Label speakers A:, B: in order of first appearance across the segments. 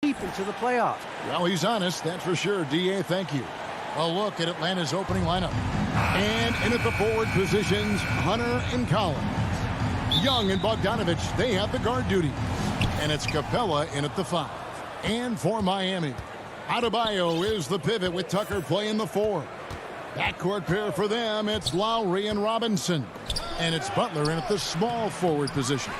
A: deep into the playoffs.
B: Well, he's honest, that's for sure. D.A., thank you. A look at Atlanta's opening lineup. And in at the forward positions, Hunter and Collins. Young and Bogdanovich, they have the guard duty. And it's Capella in at the 5. And for Miami, Adebayo is the pivot with Tucker playing the 4. Backcourt pair for them, it's Lowry and Robinson. And it's Butler in at the small forward position.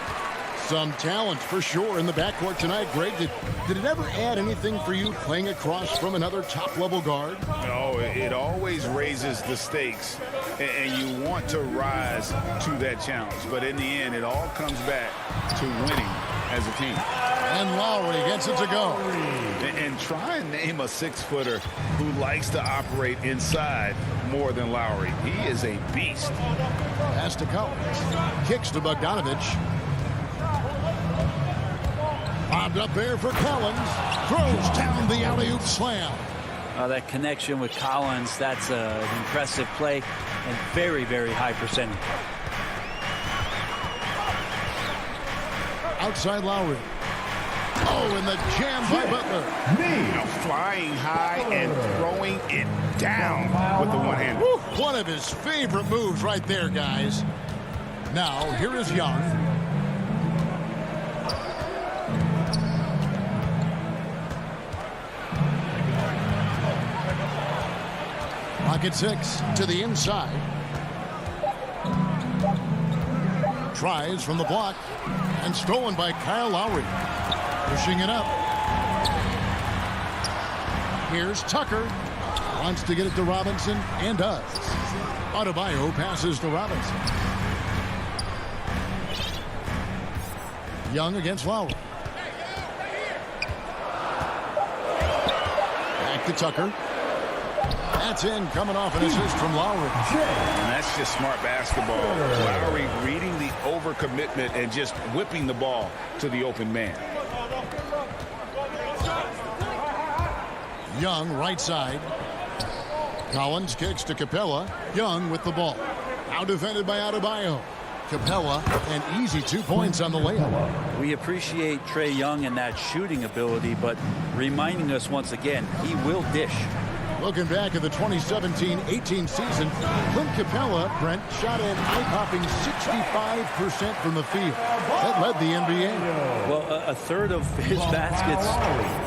B: Some talent for sure in the backcourt tonight. Greg, did it ever add anything for you playing across from another top-level guard?
C: No, it always raises the stakes, and you want to rise to that challenge. But in the end, it all comes back to winning as a team.
B: And Lowry gets it to go.
C: And try and name a 6-footer who likes to operate inside more than Lowry. He is a beast.
B: Pass to Collins. Kicks to Bogdanovich. Bobbed up there for Collins. Throws down the alley-oop slam.
A: That connection with Collins, that's an impressive play and very, very high percentage.
B: Outside Lowry. Oh, and the jam by Butler.
C: Flying high and throwing it down with the one-hand.
B: One of his favorite moves right there, guys. Now, here is Young. Pocket 6 to the inside. Tries from the block and stolen by Kyle Lowry. Pushing it up. Here's Tucker. Wants to get it to Robinson and does. Adebayo passes to Robinson. Young against Lowry. Back to Tucker. That's in, coming off an assist from Lowry.
C: And that's just smart basketball. Lowry reading the overcommitment and just whipping the ball to the open man.
B: Young, right side. Collins kicks to Capella. Young with the ball. Now defended by Adebayo. Capella, an easy 2 points on the layup.
A: We appreciate Trae Young and that shooting ability, but reminding us once again, he will dish.
B: Looking back at the 2017-18 season, Clint Capella, Brent, shot an eye-popping 65% from the field. That led the NBA.
A: Well, a third of his baskets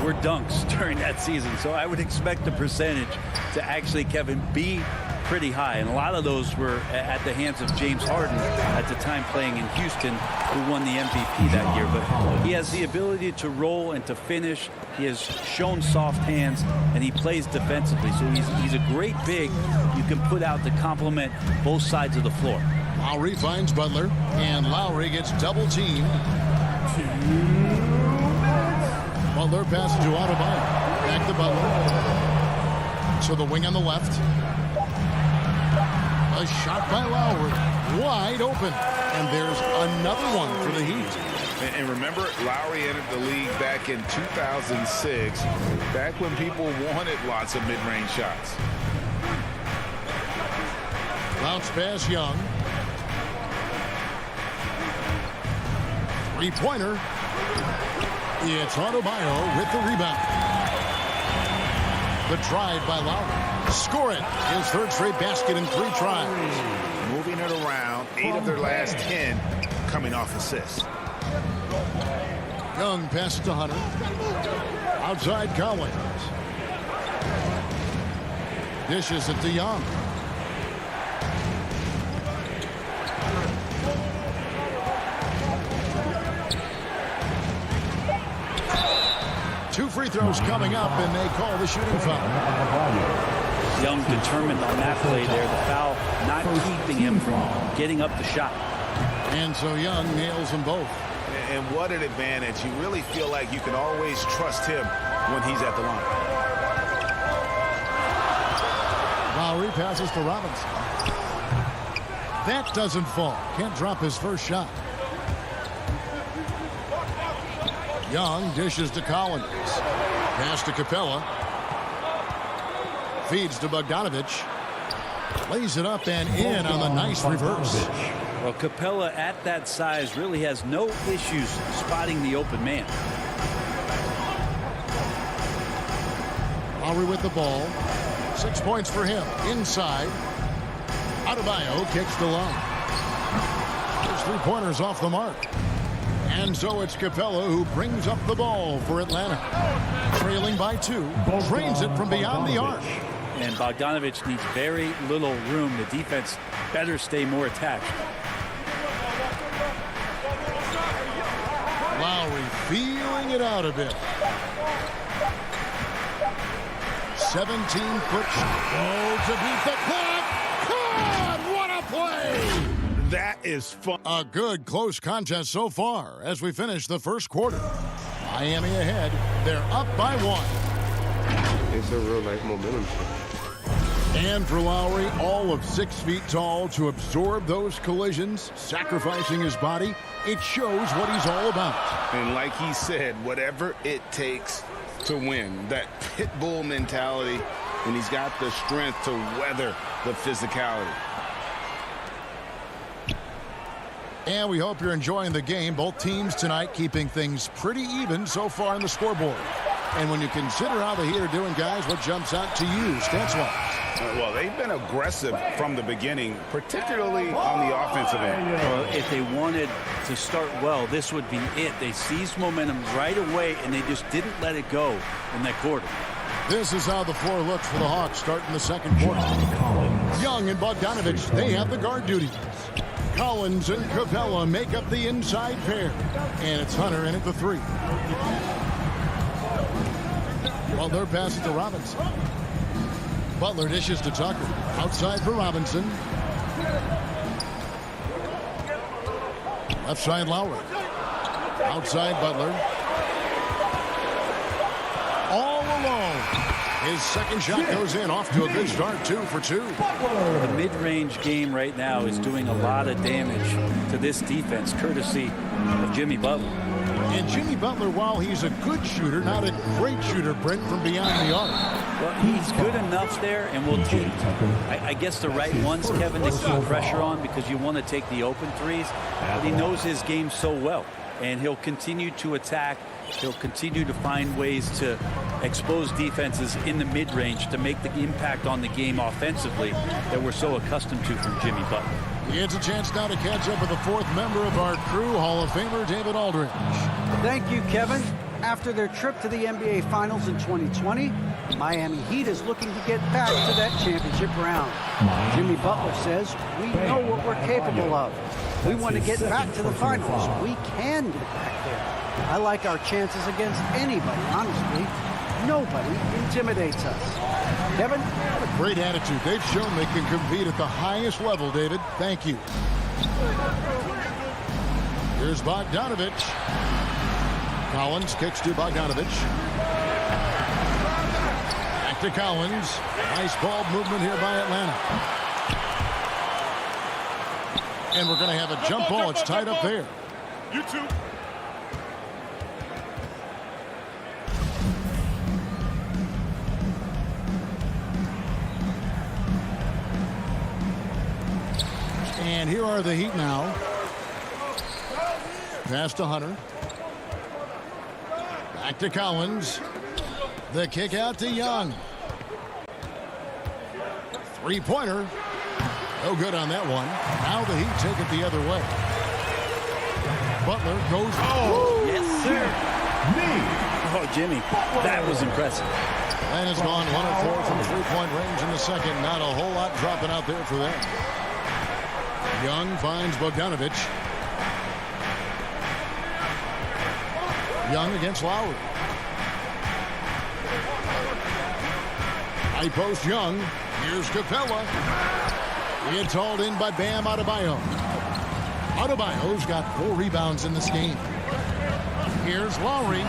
A: were dunks during that season, so I would expect the percentage to actually, Kevin, be pretty high. And a lot of those were at the hands of James Harden at the time playing in Houston, who won the MVP that year. But he has the ability to roll and to finish. He has shown soft hands, and he plays defensively. So he's a great big you can put out to complement both sides of the floor.
B: Lowry finds Butler, and Lowry gets double-teamed. Butler passes to Adebayo. Back to Butler. So the wing on the left. A shot by Lowry. Wide open. And there's another one for the Heat.
C: And remember, Lowry entered the league back in 2006, back when people wanted lots of mid-range shots.
B: Bounce pass Young. Three-pointer. It's Adebayo with the rebound. The drive by Lowry. Score it. His third straight basket in 3 tries.
C: Moving it around, 8 of their last 10 coming off assists.
B: Young passes to Hunter. Outside Collins. Dishes it to Young. Two free throws coming up, and they call the shooting foul.
A: Young determined on that play there. The foul not keeping him from getting up the shot.
B: And so Young nails them both.
C: And what an advantage. You really feel like you can always trust him when he's at the line.
B: Lowry passes to Robinson. That doesn't fall. Can't drop his first shot. Young dishes to Collins. Pass to Capella. Feeds to Bogdanovich. Lays it up and in on the nice reverse.
A: Well, Capella at that size really has no issues spotting the open man.
B: Lowry with the ball. 6 points for him. Inside. Adebayo kicks the line. His three-pointers off the mark. And so it's Capella who brings up the ball for Atlanta. Trailing by 2. Drains it from beyond the arc.
A: And Bogdanovich needs very little room. The defense better stay more attached.
B: Lowry feeling it out a bit. 17-foot shot. Oh, to beat the clock. God, what a play!
C: That is fun.
B: A good close contest so far as we finish the first quarter. Miami ahead. They're up by 1.
D: It's a real-life momentum shift.
B: Andrew Lowry, all of 6 feet tall, to absorb those collisions, sacrificing his body. It shows what he's all about.
C: And like he said, whatever it takes to win. That pit bull mentality, and he's got the strength to weather the physicality.
B: And we hope you're enjoying the game. Both teams tonight keeping things pretty even so far on the scoreboard. And when you consider how the Heat are doing, guys, what jumps out to you, stats-wise?
C: Well, they've been aggressive from the beginning, particularly on the offensive end.
A: Well, if they wanted to start well, this would be it. They seized momentum right away, and they just didn't let it go in that quarter.
B: This is how the floor looks for the Hawks starting the second quarter. Young and Bogdanovich, they have the guard duties. Collins and Capella make up the inside pair. And it's Hunter in at the 3. Well, they're passing to Robinson. Butler dishes to Tucker. Outside for Robinson. Left side Lowry. Outside Butler. All alone. His second shot goes in, off to a good start, 2 for 2.
A: The mid-range game right now is doing a lot of damage to this defense, courtesy of Jimmy Butler.
B: And Jimmy Butler, while he's a good shooter, not a great shooter, Brent, from beyond the arc.
A: Well, he's good enough there, and will take, I guess, the right ones, Kevin, to keep pressure on, because you want to take the open threes. But he knows his game so well, and he'll continue to attack. He'll continue to find ways to expose defenses in the mid-range to make the impact on the game offensively that we're so accustomed to from Jimmy Butler.
B: He gets a chance now to catch up with the 4th member of our crew, Hall of Famer David Aldridge.
E: Thank you, Kevin. After their trip to the NBA Finals in 2020, Miami Heat is looking to get back to that championship round. Jimmy Butler says, we know what we're capable of. We want to get back to the finals. We can get back there. I like our chances against anybody, honestly. Nobody intimidates us. Kevin?
B: What a great attitude. They've shown they can compete at the highest level, David. Thank you. Here's Bogdanovich. Collins kicks to Bogdanovich. Back to Collins. Nice ball movement here by Atlanta. And we're going to have a jump ball. It's tied up there.
C: You too.
B: And here are the Heat now. Pass to Hunter. Back to Collins. The kick out to Young. Three-pointer. No good on that one. Now the Heat take it the other way. Butler goes.
A: Oh, yes, sir. Oh, Jimmy, that was impressive.
B: And has gone 1 of 4 from three-point range in the second. Not a whole lot dropping out there for them. Young finds Bogdanovich. Young against Lowry. High post Young. Here's Capella. He gets hauled in by Bam Adebayo. Adebayo's got 4 rebounds in this game. Here's Lowry.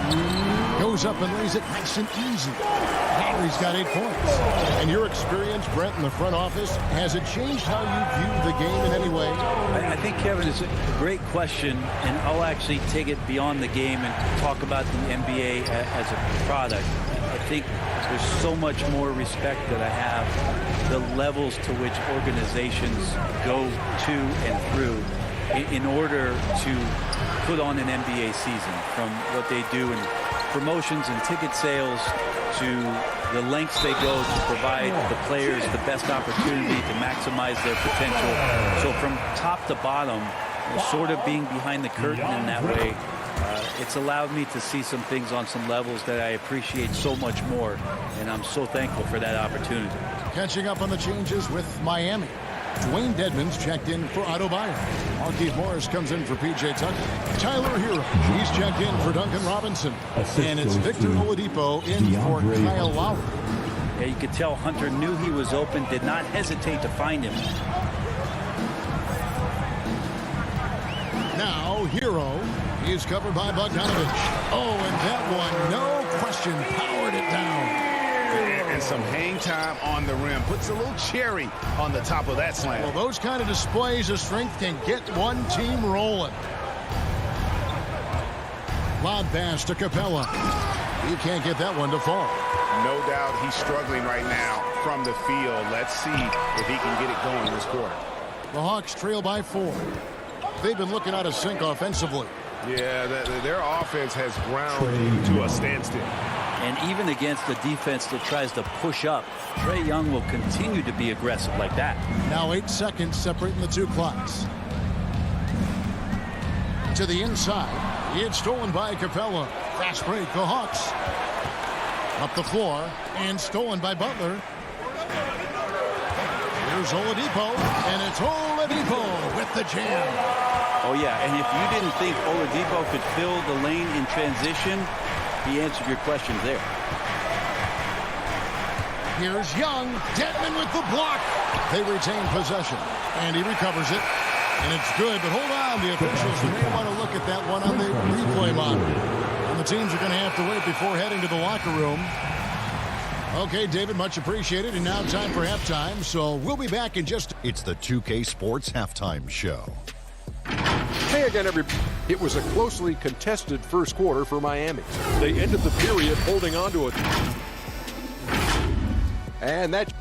B: Goes up and lays it nice and easy. Lowry's got 8 points. And your experience, Brent, in the front office, has it changed how you view the game in any way?
A: I think, Kevin, it's a great question, and I'll actually take it beyond the game and talk about the NBA as a product. I think there's so much more respect that I have, the levels to which organizations go to and through in order to put on an NBA season, from what they do in promotions and ticket sales to the lengths they go to provide the players the best opportunity to maximize their potential. So from top to bottom, sort of being behind the curtain in that way, it's allowed me to see some things on some levels that I appreciate so much more, and I'm so thankful for that opportunity.
B: Catching up on the changes with Miami. Dwayne Dedmon's checked in for Adebayo. Markieff Morris comes in for P.J. Tucker. Tyler Hero, he's checked in for Duncan Robinson. And it's Victor Oladipo in for Kyle Lowry.
A: Yeah, you could tell Hunter knew he was open, did not hesitate to find him.
B: Now Hero is covered by Bogdanovich. Oh, and that one, no question, powered it down.
C: And some hang time on the rim. Puts a little cherry on the top of that slam.
B: Well, those kind of displays of strength can get one team rolling. Lob pass to Capella. He can't get that one to fall.
C: No doubt he's struggling right now from the field. Let's see if he can get it going in this quarter.
B: The Hawks trail by 4. They've been looking out of sync offensively.
C: Yeah, their offense has ground to a standstill.
A: And even against the defense that tries to push up, Trae Young will continue to be aggressive like that.
B: Now 8 seconds separating the two clocks. To the inside. It's stolen by Capella. Fast break, the Hawks. Up the floor and stolen by Butler. Here's Oladipo, and it's Oladipo with the jam.
A: Oh, yeah, and if you didn't think Oladipo could fill the lane in transition, he answered your questions there.
B: Here's Young. Dedmon with the block. They retain possession, and he recovers it. And it's good, but hold on. The officials may want to look at that one on the replay monitor. And the teams are going to have to wait before heading to the locker room. Okay, David, much appreciated. And now time for halftime, so we'll be back in just...
F: It's the 2K Sports Halftime Show.
G: Hey again, everybody. It was a closely contested first quarter for Miami. They ended the period holding on to it. And that...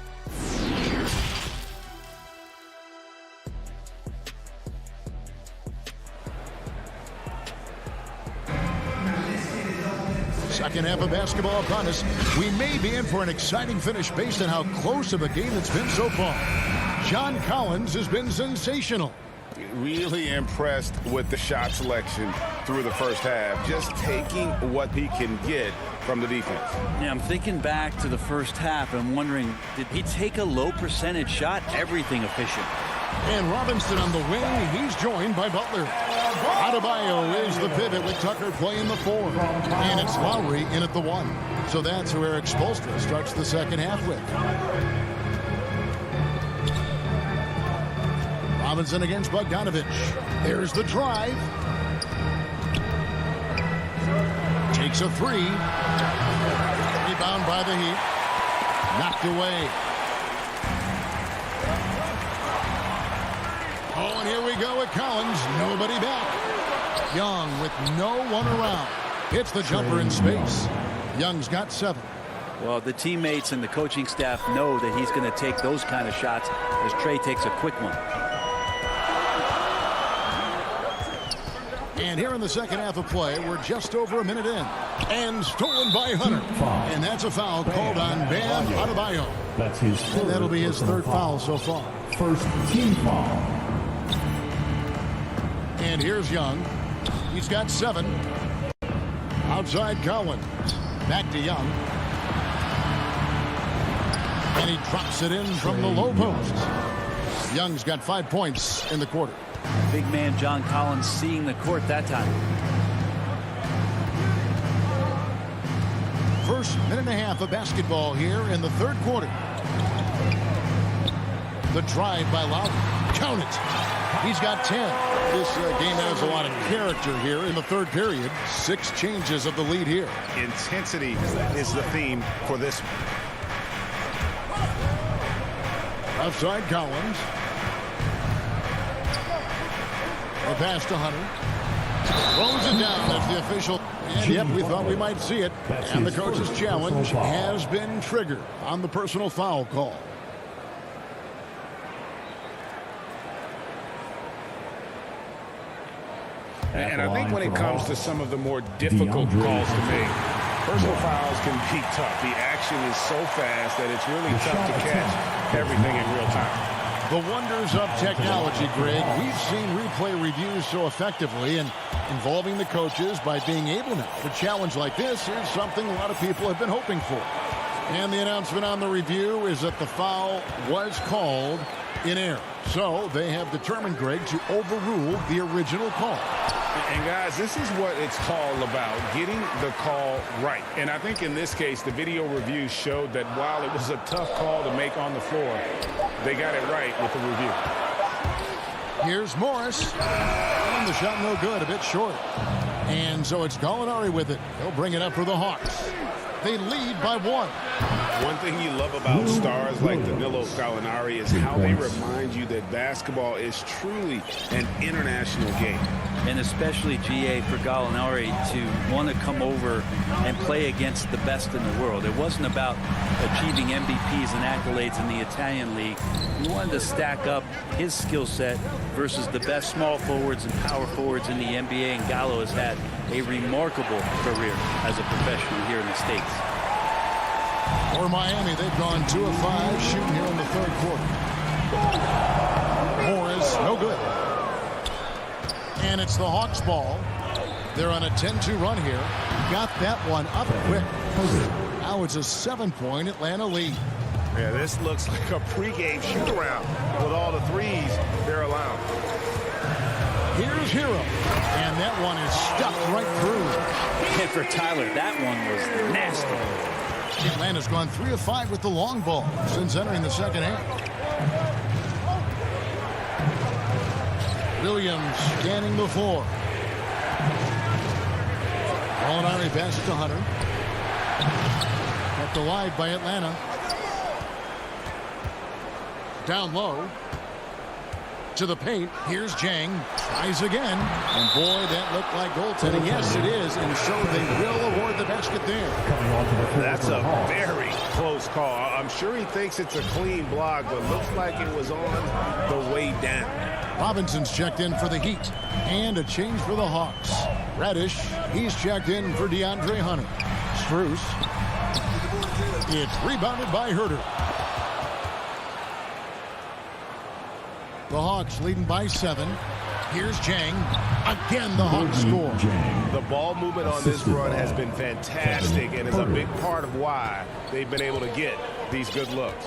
B: Second half of basketball upon us. We may be in for an exciting finish based on how close of a game it's been so far. John Collins has been sensational.
C: Really impressed with the shot selection through the first half. Just taking what he can get from the defense.
A: Yeah, I'm thinking back to the first half and wondering, did he take a low percentage shot? Everything efficient.
B: And Robinson on the wing. He's joined by Butler. Adebayo is the pivot with Tucker playing the 4. And it's Lowry in at the 1. So that's who Eric Spoelstra starts the second half with. Robinson against Bogdanovich. There's the drive. Takes a 3. Rebound by the Heat. Knocked away. Oh, and here we go with Collins. Nobody back. Young with no one around. Hits the jumper in space. Young's got 7.
A: Well, the teammates and the coaching staff know that he's going to take those kind of shots as Trae takes a quick one.
B: And here in the second half of play, we're just over a minute in. And stolen by Hunter. And that's a foul called on Bam Adebayo.
H: That's his third.
B: And that'll be his third foul so far.
H: First team foul.
B: And here's Young. He's got 7. Outside Collins. Back to Young. And he drops it in from the low post. Young's got 5 points in the quarter.
A: Big man John Collins seeing the court that time.
B: First minute and a half of basketball here in the third quarter. The drive by Lowry. Count it. He's got 10. This game has a lot of character here in the third period. 6 changes of the lead here.
C: Intensity is the theme for this.
B: Outside Collins. The pass to Hunter. Throws it down. That's the official. And yep, we thought we might see it. And the coach's challenge has been triggered on the personal foul call.
C: And I think when it comes to some of the more difficult calls to make, Personal fouls can be tough. The action is so fast that it's really tough to catch everything in real time.
B: The wonders of technology, Greg. We've seen replay reviews so effectively, and involving the coaches by being able now to challenge like this is something a lot of people have been hoping for. And the announcement on the review is that the foul was called in error. So they have determined, Greg, to overrule the original call.
C: And guys, this is what it's all about, getting the call right. And I think in this case, the video review showed that while it was a tough call to make on the floor, they got it right with the review.
B: Here's Morris. And the shot no good, a bit short. And so it's Gallinari with it. They'll bring it up for the Hawks. They lead by 1.
C: One thing you love about stars like Danilo Gallinari is how they remind you that basketball is truly an international game.
A: And especially, GA, for Gallinari to want to come over and play against the best in the world. It wasn't about achieving MVPs and accolades in the Italian league. He wanted to stack up his skill set versus the best small forwards and power forwards in the NBA, and Gallo has had a remarkable career as a professional here in the States.
B: For Miami, they've gone 2 of 5 shooting here in the third quarter. Morris, no good. And it's the Hawks ball. They're on a 10-2 run here. Got that one up quick. Now it's a 7-point Atlanta lead.
C: Yeah, this looks like a pregame shoot-around with all the threes they're allowed.
B: Here's Hero. And that one is stuck right through.
A: And for Tyler, that one was nasty.
B: Atlanta's gone 3 of 5 with the long ball since entering the second half. Williams scanning the floor. Gallinari passes to Hunter. Kept alive by Atlanta. Down low. To the paint. Here's Jang. Tries again. And boy, that looked like goaltending. Yes, it is. And so they will award the basket there.
C: That's a very close call. I'm sure he thinks it's a clean block, but looks like it was on the way down.
B: Robinson's checked in for the Heat. And a change for the Hawks. Reddish, he's checked in for DeAndre Hunter. Strus. It's rebounded by Herter. The Hawks leading by 7. Here's Jang. Again, the Hawks score.
C: The ball movement on this run has been fantastic and is a big part of why they've been able to get these good looks.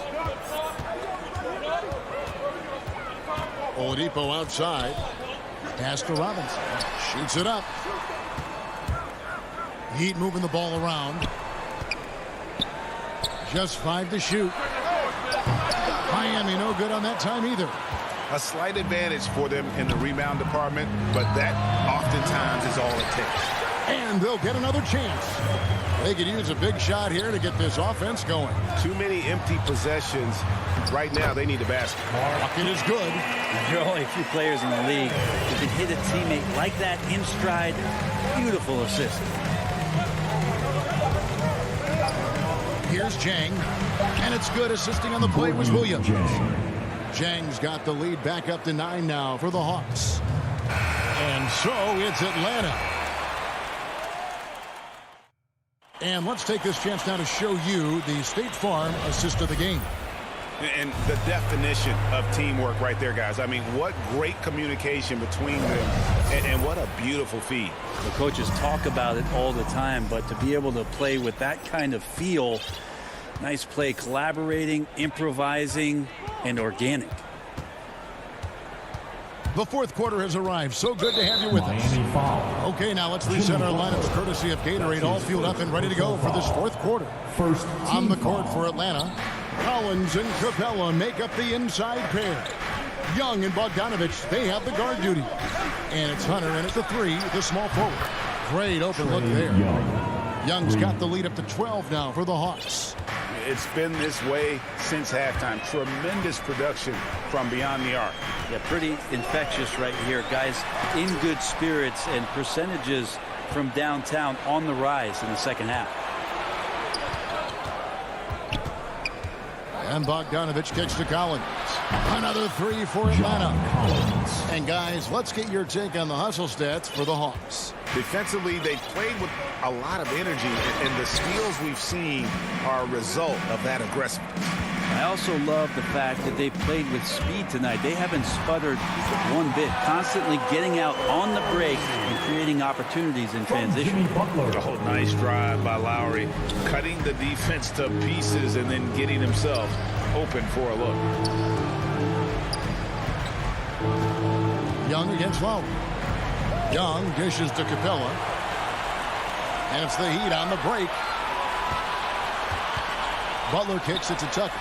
B: Oladipo outside. Pass to Robinson. Shoots it up. Heat moving the ball around. Just 5 to shoot. Miami no good on that time either.
C: A slight advantage for them in the rebound department, but that oftentimes is all it takes.
B: And they'll get another chance. They could use a big shot here to get this offense going.
C: Too many empty possessions. Right now, they need the basket.
B: Bucket is good.
A: There are only a few players in the league who can hit a teammate like that in stride. Beautiful assist.
B: Here's Jang. And it's good. Assisting on the play was Williams. Jang's got the lead back up to 9 now for the Hawks. And so it's Atlanta. And let's take this chance now to show you the State Farm assist of the game.
C: And the definition of teamwork right there, guys. I mean, what great communication between them, and what a beautiful feed.
A: The coaches talk about it all the time, but to be able to play with that kind of feel, nice play, collaborating, improvising, and organic.
B: The fourth quarter has arrived. So good to have you with us. Okay, now let's reset our lineups courtesy of Gatorade, all fueled up and ready to go for this fourth quarter.
H: First
B: on the court for Atlanta, Collins and Capella make up the inside pair. Young and Bogdanovich, they have the guard duty. And it's Hunter in at the 3, the small forward. Great open look there. Young's got the lead up to 12 now for the Hawks.
C: It's been this way since halftime. Tremendous production from beyond the arc.
A: Yeah, pretty infectious right here. Guys in good spirits, and percentages from downtown on the rise in the second half.
B: And Bogdanovich kicks to Collins. Another three for Atlanta. And guys, let's get your take on the hustle stats for the Hawks.
C: Defensively, they played with a lot of energy, and the steals we've seen are a result of that aggressiveness.
A: I also love the fact that they played with speed tonight. They haven't sputtered one bit, constantly getting out on the break and creating opportunities in transition.
C: Oh, nice drive by Lowry, cutting the defense to pieces and then getting himself open for a look.
B: Young against Lowry. Young dishes to Capella. And it's the Heat on the break. Butler kicks it to Tucker.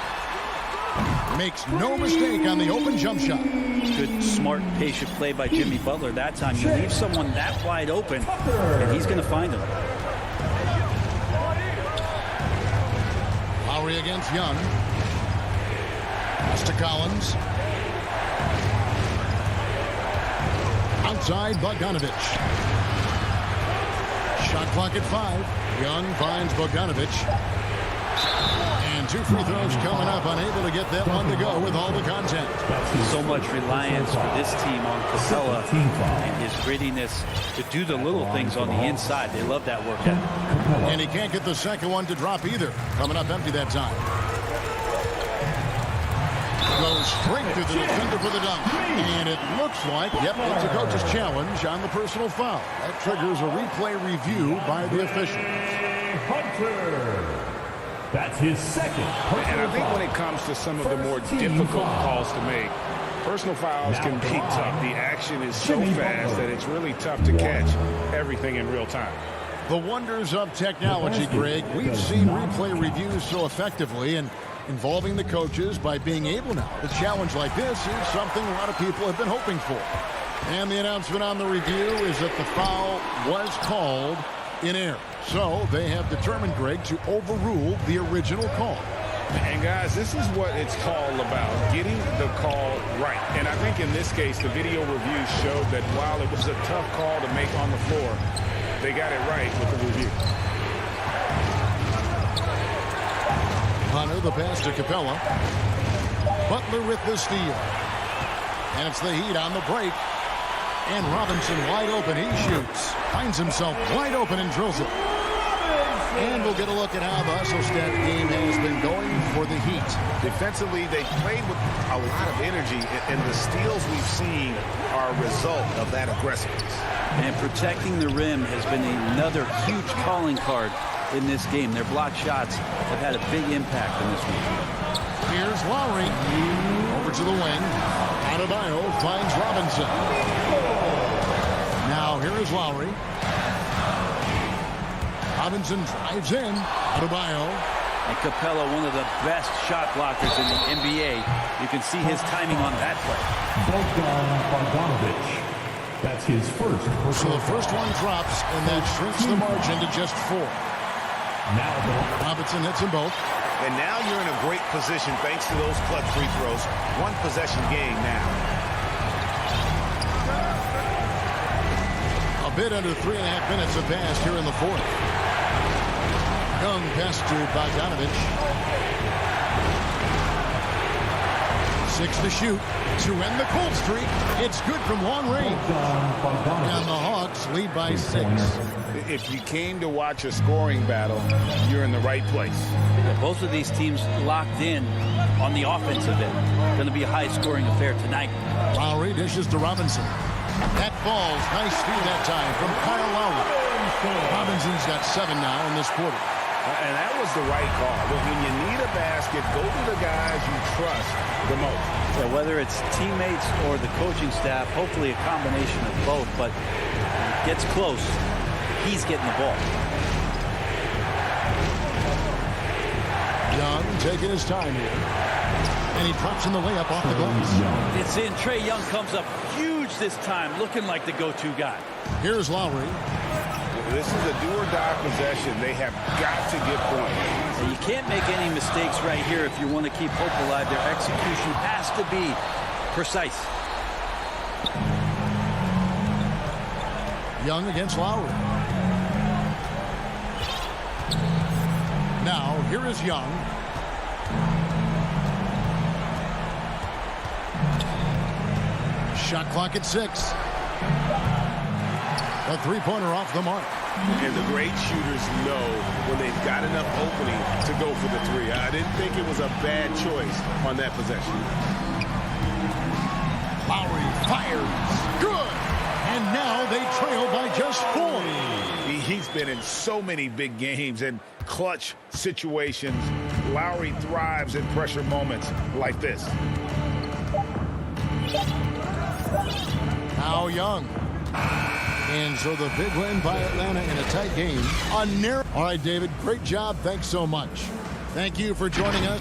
B: Makes no mistake on the open jump shot.
A: Good, smart, patient play by Jimmy Butler that time. You leave someone that wide open, and he's going to find him.
B: Lowry against Young. Pass to Collins. Outside, Bogdanovich. Shot clock at 5. Young finds Bogdanovich. And 2 free throws coming up. Unable to get that one to go with all the content.
A: So much reliance for this team on Capella and his grittiness to do the little things on the inside. They love that work ethic.
B: And he can't get the second one to drop either. Coming up empty that time. Goes straight to the defender for the dunk. And it looks like, yep, it's a coach's challenge on the personal foul. That triggers a replay review by the officials.
H: That's his second.
C: And I think when it comes to some of the more difficult calls to make, personal fouls can be tough. The action is so fast that it's really tough to catch everything in real time.
B: The wonders of technology, Greg. We've seen replay reviews so effectively, and involving the coaches by being able now to challenge like this is something a lot of people have been hoping for. And the announcement on the review is that the foul was called in error. So they have determined, Greg, to overrule the original call.
C: And guys, this is what it's all about, getting the call right. And I think in this case, the video review showed that while it was a tough call to make on the floor, they got it right with the review.
B: Hunter, the pass to Capella. Butler with the steal. And it's the Heat on the break. And Robinson wide open. He shoots. Finds himself wide open and drills it. And we'll get a look at how the hustle stat game has been going for the Heat.
C: Defensively, they played with a lot of energy, and the steals we've seen are a result of that aggressiveness.
A: And protecting the rim has been another huge calling card in this game. Their block shots have had a big impact in this one.
B: Here's Lowry. Over to the wing. Adebayo finds Robinson. Now here is Lowry. Robinson drives in. Adebayo.
A: And Capella, one of the best shot blockers in the NBA. You can see his timing on that play.
H: Bogdanovich. That's his first.
B: So the first one drops, and that shrinks the margin to just 4.
H: Now
B: Robinson hits them both.
C: And now you're in a great position thanks to those clutch free throws. One possession game now.
B: A bit under 3.5 minutes have passed here in the fourth. Young pass to Bogdanovich. 6 to shoot to end the cold streak. It's good from long range. And the Hawks lead by 6.
C: If you came to watch a scoring battle, you're in the right place.
A: Yeah, both of these teams locked in on the offensive end. Going to be a high-scoring affair tonight.
B: Lowry dishes to Robinson. That falls. Nice steal that time from Kyle Lowry. Robinson's got 7 now in this quarter.
C: And that was the right call. When you need a basket, go to the guys you trust the most.
A: Yeah, whether it's teammates or the coaching staff, hopefully a combination of both, but when it gets close, he's getting the ball.
B: Young taking his time here. And he drops in the layup off the glass.
A: It's in. Trae Young comes up huge this time, looking like the go-to guy.
B: Here's Lowry.
C: This is a do-or-die possession. They have got to get points.
A: And you can't make any mistakes right here if you want to keep hope alive. Their execution has to be precise.
B: Young against Lowry. Now, here is Young. Shot clock at 6. A three-pointer off the mark.
C: And the great shooters know when they've got enough opening to go for the three. I didn't think it was a bad choice on that possession.
B: Lowry fires. Good. And now they trail by just 4.
C: He's been in so many big games and clutch situations. Lowry thrives in pressure moments like this.
B: Now Young. And so the big win by Atlanta in a tight game. All right, David, great job. Thanks so much. Thank you for joining us.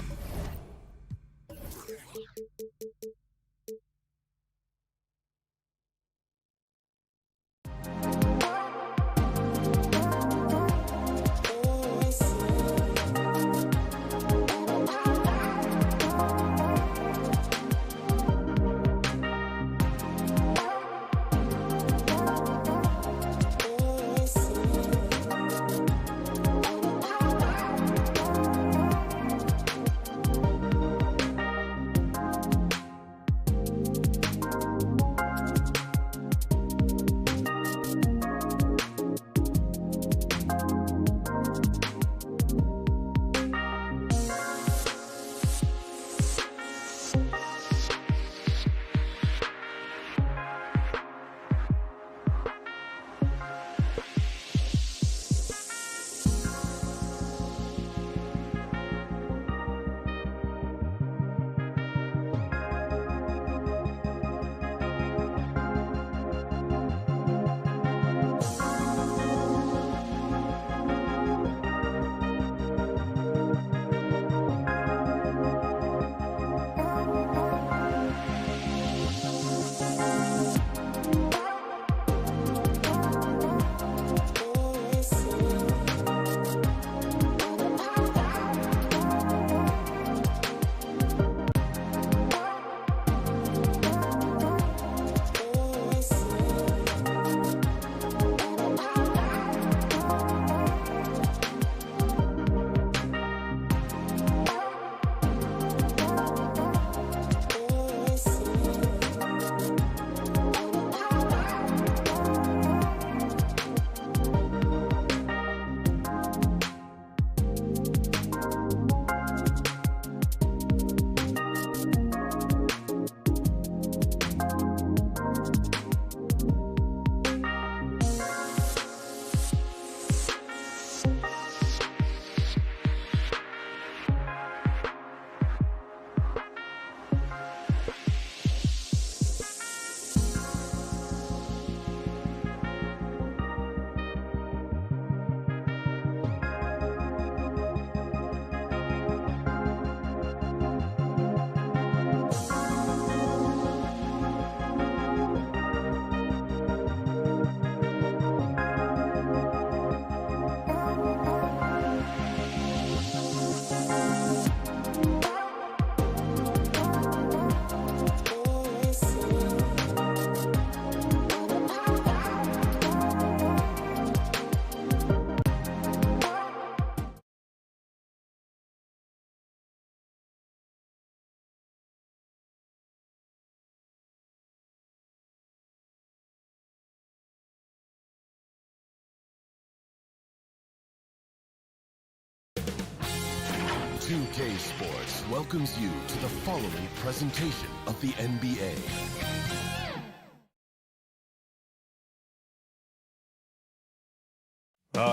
I: CLA Sports welcomes you to the following presentation of the NBA.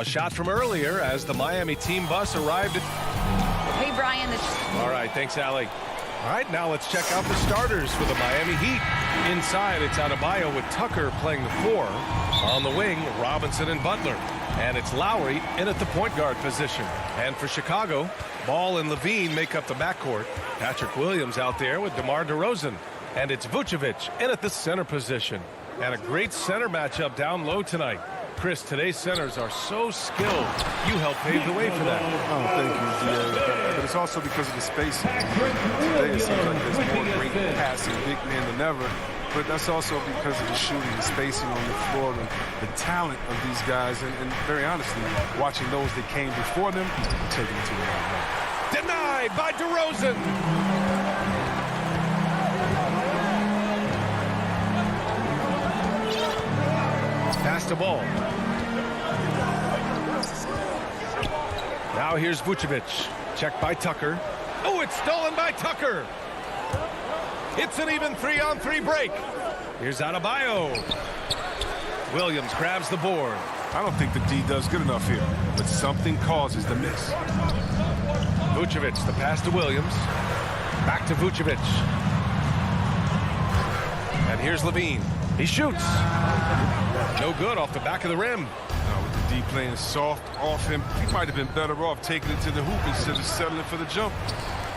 J: Shot from earlier as the Miami team bus arrived at...
K: Hey, Brian.
J: All right, thanks, Allie. All right, now let's check out the starters for the Miami Heat. Inside, it's Adebayo with Tucker playing the 4. On the wing, Robinson and Butler. And it's Lowry in at the point guard position. And for Chicago, Ball and Levine make up the backcourt. Patrick Williams out there with DeMar DeRozan. And it's Vucevic in at the center position. And a great center matchup down low tonight. Chris, today's centers are so skilled. You helped pave the way for that.
L: Oh, thank you, DA. But it's also because of the spacing. Today it seems like there's more great passing big men than ever. But that's also because of the shooting, the spacing on the floor, and the talent of these guys. And very honestly, watching those that came before them, taking it to another level.
J: Denied by DeRozan. the ball. Now here's Vucevic. Checked by Tucker. Oh, it's stolen by Tucker. It's an even 3-on-3 break. Here's Adebayo. Williams grabs the board.
L: I don't think the D does good enough here, but something causes the miss.
J: Vucevic, the pass to Williams. Back to Vucevic. And here's Levine. He shoots. No good off the back of the rim.
L: Now with the D playing soft off him, he might have been better off taking it to the hoop instead of settling for the jump.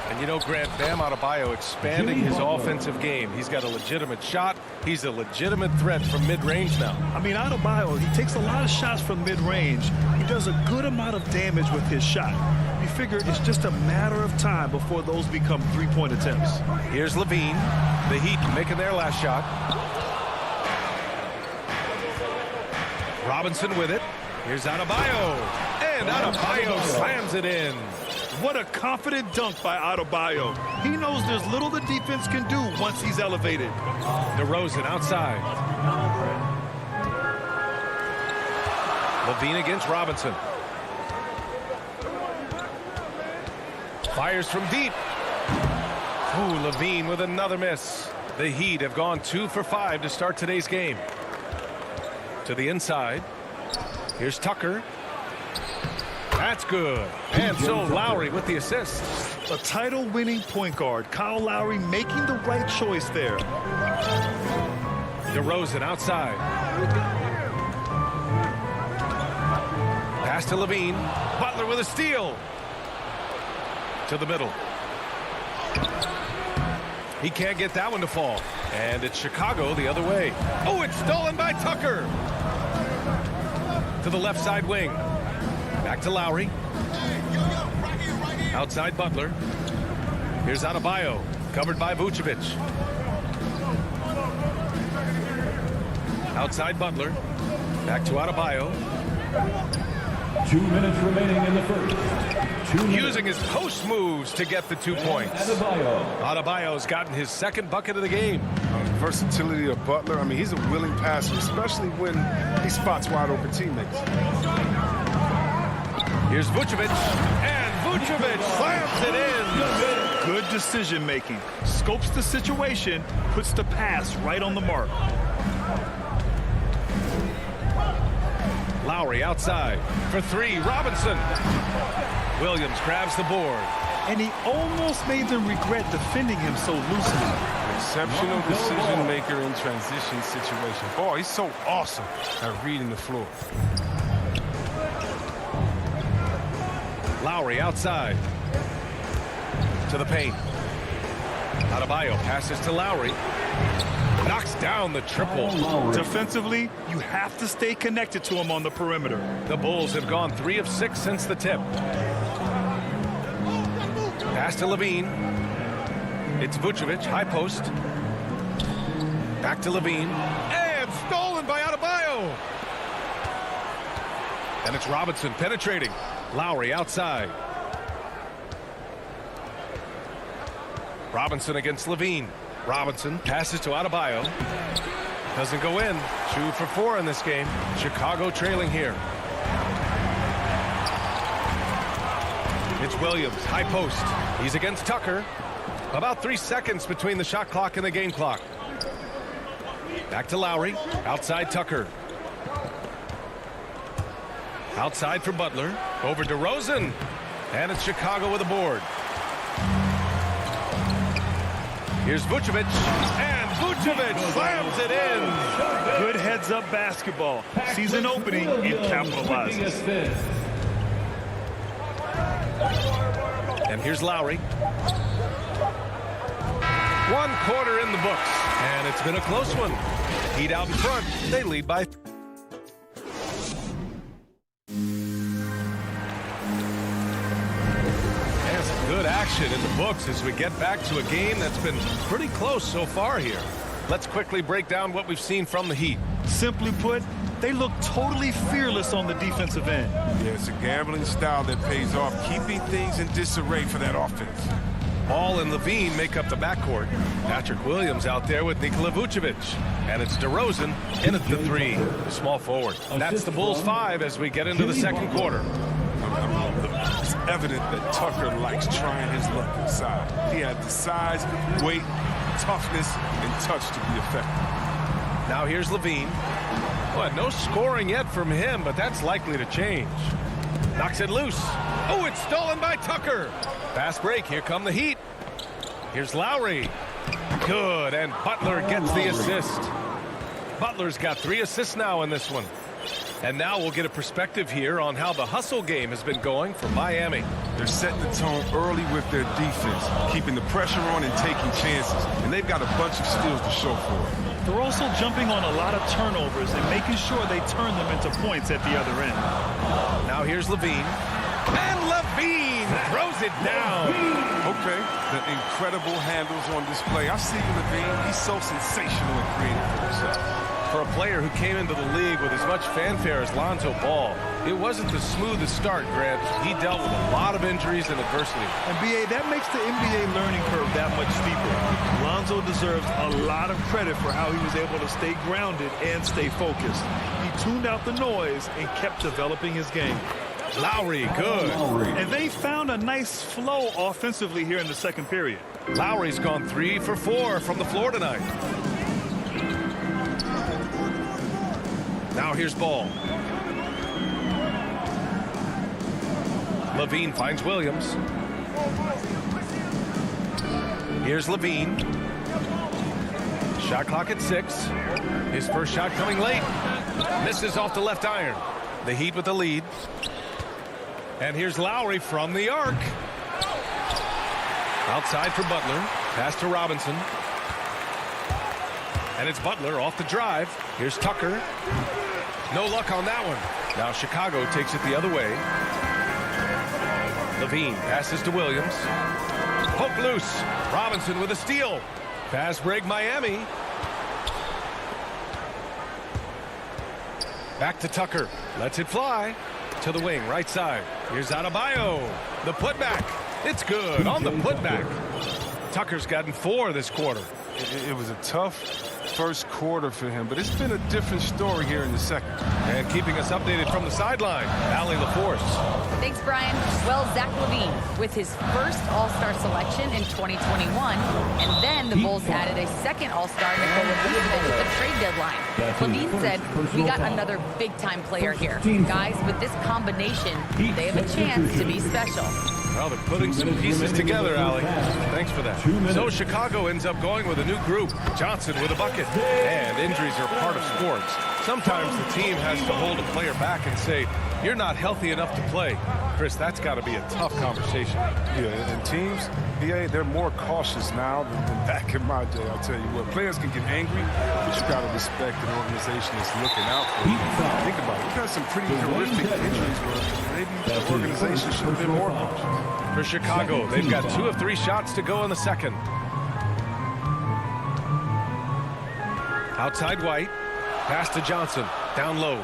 J: And you know, Grant, Bam Adebayo expanding his offensive game. He's got a legitimate shot. He's a legitimate threat from mid-range now.
K: I mean, Adebayo, he takes a lot of shots from mid-range. He does a good amount of damage with his shot. You figure it's just a matter of time before those become three-point attempts.
J: Here's Levine. The Heat making their last shot. Robinson with it. Here's Adebayo. And Adebayo slams it in.
K: What a confident dunk by Adebayo. He knows there's little the defense can do once he's elevated.
J: DeRozan outside. Levine against Robinson. Fires from deep. Ooh, Levine with another miss. The Heat have gone 2 for 5 to start today's game. To the inside. Here's Tucker. That's good. And so Lowry with the assist.
K: A title-winning point guard. Kyle Lowry making the right choice there.
J: DeRozan outside. Pass to Levine. Butler with a steal. To the middle. He can't get that one to fall. And it's Chicago the other way. Oh, it's stolen by Tucker. To the left side wing. Back to Lowry. Outside Butler. Here's Adebayo. Covered by Vucevic. Outside Butler. Back to Adebayo.
H: 2 minutes remaining in the first.
J: Using his post moves to get the 2 points. Adebayo's gotten his second bucket of the game.
L: Versatility of Butler. I mean, he's a willing passer, especially when he spots wide open teammates.
J: Here's Vucevic, and Vucevic slams it in.
K: Good decision making. Scopes the situation, puts the pass right on the mark.
J: Lowry outside for 3. Robinson. Williams grabs the board.
K: And he almost made them regret defending him so loosely.
L: Exceptional decision maker in transition situation. Boy, he's so awesome at reading the floor.
J: Lowry outside. To the paint. Adebayo passes to Lowry. Knocks down the triple.
K: Defensively, you have to stay connected to him on the perimeter.
J: The Bulls have gone 3 of 6 since the tip. Pass to Levine. It's Vucevic, high post. Back to Levine. And stolen by Adebayo. And it's Robinson penetrating. Lowry outside. Robinson against Levine. Robinson passes to Adebayo. Doesn't go in. 2 for 4 in this game. Chicago trailing here. It's Williams, high post. He's against Tucker. About 3 seconds between the shot clock and the game clock. Back to Lowry. Outside Tucker. Outside for Butler. Over DeRozan. And it's Chicago with a board. Here's Vucevic. And Vucevic slams it in.
K: Good heads-up basketball. Sees an opening and capitalizes.
J: And here's Lowry. 1 quarter in the books. And it's been a close one. Heat out in front. They lead by... Good action in the books as we get back to a game that's been pretty close so far here. Let's quickly break down what we've seen from the Heat.
K: Simply put, they look totally fearless on the defensive end.
L: Yeah, it's a gambling style that pays off, keeping things in disarray for that offense.
J: Ball and Levine make up the backcourt. Patrick Williams out there with Nikola Vucevic. And it's DeRozan in at the 3, the small forward. That's the Bulls 5 as we get into the second quarter.
L: It's evident that Tucker likes trying his luck inside. He had the size, weight, toughness, and touch to be effective.
J: Now here's Levine. Well, no scoring yet from him, but that's likely to change. Knocks it loose. Oh, it's stolen by Tucker. Fast break. Here come the Heat. Here's Lowry. Good, and Butler gets the assist. Butler's got 3 assists now in this one. And now we'll get a perspective here on how the hustle game has been going for Miami.
L: They're setting the tone early with their defense, keeping the pressure on and taking chances. And they've got a bunch of steals to show for it.
K: They're also jumping on a lot of turnovers and making sure they turn them into points at the other end.
J: Now here's Levine. And Levine throws it down.
L: Okay, the incredible handles on display. I see Levine. He's so sensational and creative for himself.
J: For a player who came into the league with as much fanfare as Lonzo Ball, it wasn't the smoothest start, Grant. He dealt with a lot of injuries and adversity.
K: And BA, that makes the NBA learning curve that much steeper. Lonzo deserves a lot of credit for how he was able to stay grounded and stay focused. He tuned out the noise and kept developing his game.
J: Lowry, good.
K: And they found a nice flow offensively here in the second period.
J: Lowry's gone 3 for 4 from the floor tonight. Now here's Ball. Levine finds Williams. Here's Levine. Shot clock at 6. His first shot coming late. Misses off the left iron. The Heat with the lead. And here's Lowry from the arc. Outside for Butler. Pass to Robinson. And it's Butler off the drive. Here's Tucker. No luck on that one. Now Chicago takes it the other way. Levine passes to Williams. Poke loose. Robinson with a steal. Fast break Miami. Back to Tucker. Lets it fly. To the wing, right side. Here's Adebayo. The putback. It's good on the putback. Tucker's gotten 4 this quarter.
L: It was a tough first quarter for him, but it's been a different story here in the second.
J: And keeping us updated from the sideline, Allie LaForce.
M: Thanks, Brian. Well, Zach LaVine with his first All-Star selection in 2021, and then the Bulls added a second All-Star, Nikola Vucevic, at the trade deadline. LaVine said, "We got another big-time player here. Guys, with this combination, they have a chance to be special."
J: Well, they're putting some pieces together, Allie. Thanks for that. So Chicago ends up going with a new group. Johnson with a bucket. And injuries are part of sports. Sometimes the team has to hold a player back and say, "You're not healthy enough to play." Chris, that's got to be a tough conversation.
L: Yeah, and teams, they're more cautious now than back in my day. I'll tell you what, players can get angry, but you got to respect an organization that's looking out for you. Think about it. We've got some pretty horrific injuries where maybe the organization should have been more cautious.
J: For Chicago, they've got 2 of 3 shots to go in the second. Outside White. Pass to Johnson. Down low.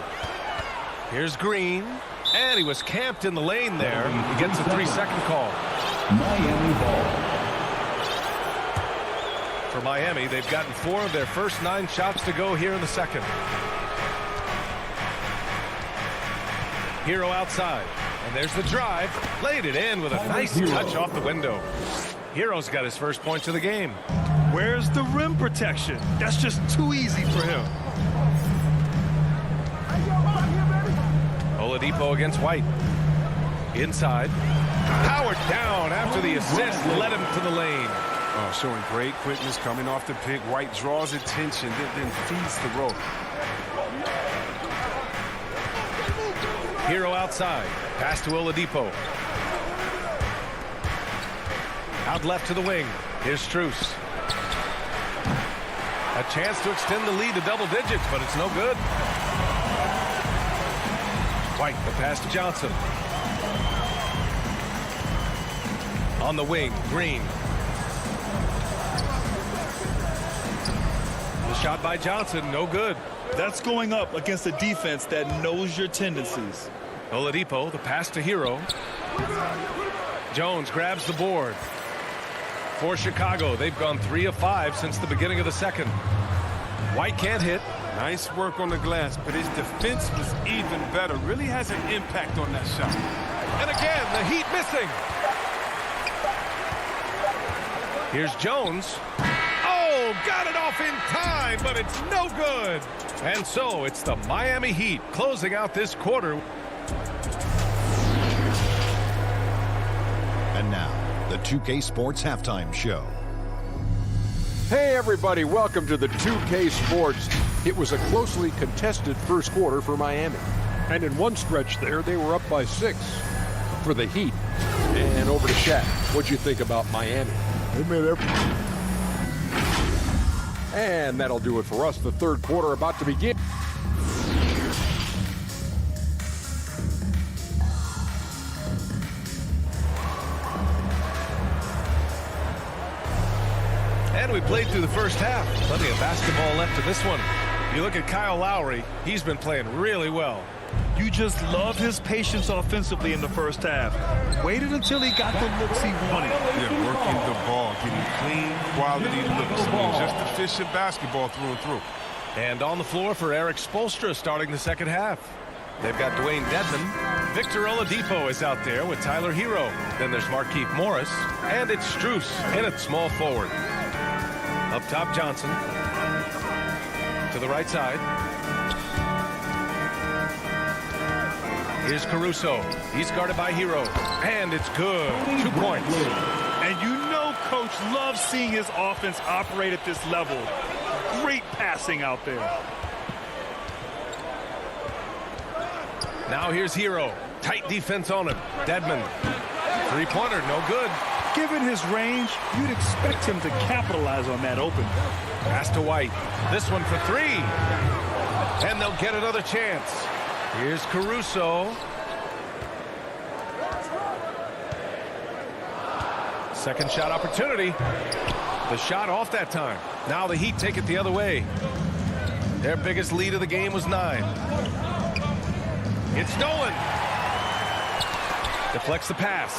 J: Here's Green. And he was camped in the lane there. He gets a 3-second call.
H: Miami ball.
J: For Miami, they've gotten 4 of their first 9 shots to go here in the second. Hero outside. And there's the drive. Laid it in with a nice touch off the window. Hero's got his first points of the game.
K: Where's the rim protection? That's just too easy for him.
J: Oladipo against White. Inside. Powered down after the assist led him to the lane.
L: Oh, showing great quickness coming off the pick. White draws attention, then feeds the rope.
J: Hero outside. Pass to Oladipo. Out left to the wing. Here's Strus. A chance to extend the lead to double digits, but it's no good. White, the pass to Johnson. On the wing, Green. The shot by Johnson, no good.
K: That's going up against a defense that knows your tendencies.
J: Oladipo, the pass to Hero. Jones grabs the board. for Chicago. They've gone 3 of 5 since the beginning of the second. White can't hit.
L: Nice work on the glass, but his defense was even better. Really has an impact on that shot.
J: And again, the Heat missing. Here's Jones. Oh, got it off in time, but it's no good. And so it's the Miami Heat closing out this quarter.
F: And now, the 2K Sports Halftime Show.
G: Hey everybody, welcome to the 2K Sports. It was a closely contested first quarter for Miami. And in one stretch there, they were up by 6 for the Heat. And over to Shaq. What'd you think about Miami?
B: They made everything.
G: And that'll do it for us. The third quarter about to begin.
J: And we played through the first half. Plenty of basketball left in this one. You look at Kyle Lowry, he's been playing really well.
K: You just love his patience offensively in the first half. Waited until he got the looks he wanted.
L: Yeah, working the ball, getting clean, quality looks. I mean, just efficient basketball through and through.
J: And on the floor for Eric Spoelstra starting the second half. They've got Dwayne Dedmon. Victor Oladipo is out there with Tyler Hero. Then there's Markieff Morris. And it's Strus in at small forward. Up top, Johnson. To the right side. Here's Caruso. He's guarded by Hero. And it's good. 2 points.
K: And you know Coach loves seeing his offense operate at this level. Great passing out there.
J: Now here's Hero. Tight defense on him. Dedmon. Three-pointer, no good.
K: Given his range, you'd expect him to capitalize on that open.
J: Pass to White. This one for 3. And they'll get another chance. Here's Caruso. Second shot opportunity. The shot off that time. Now the Heat take it the other way. Their biggest lead of the game was 9. It's Nolan. Deflects the pass.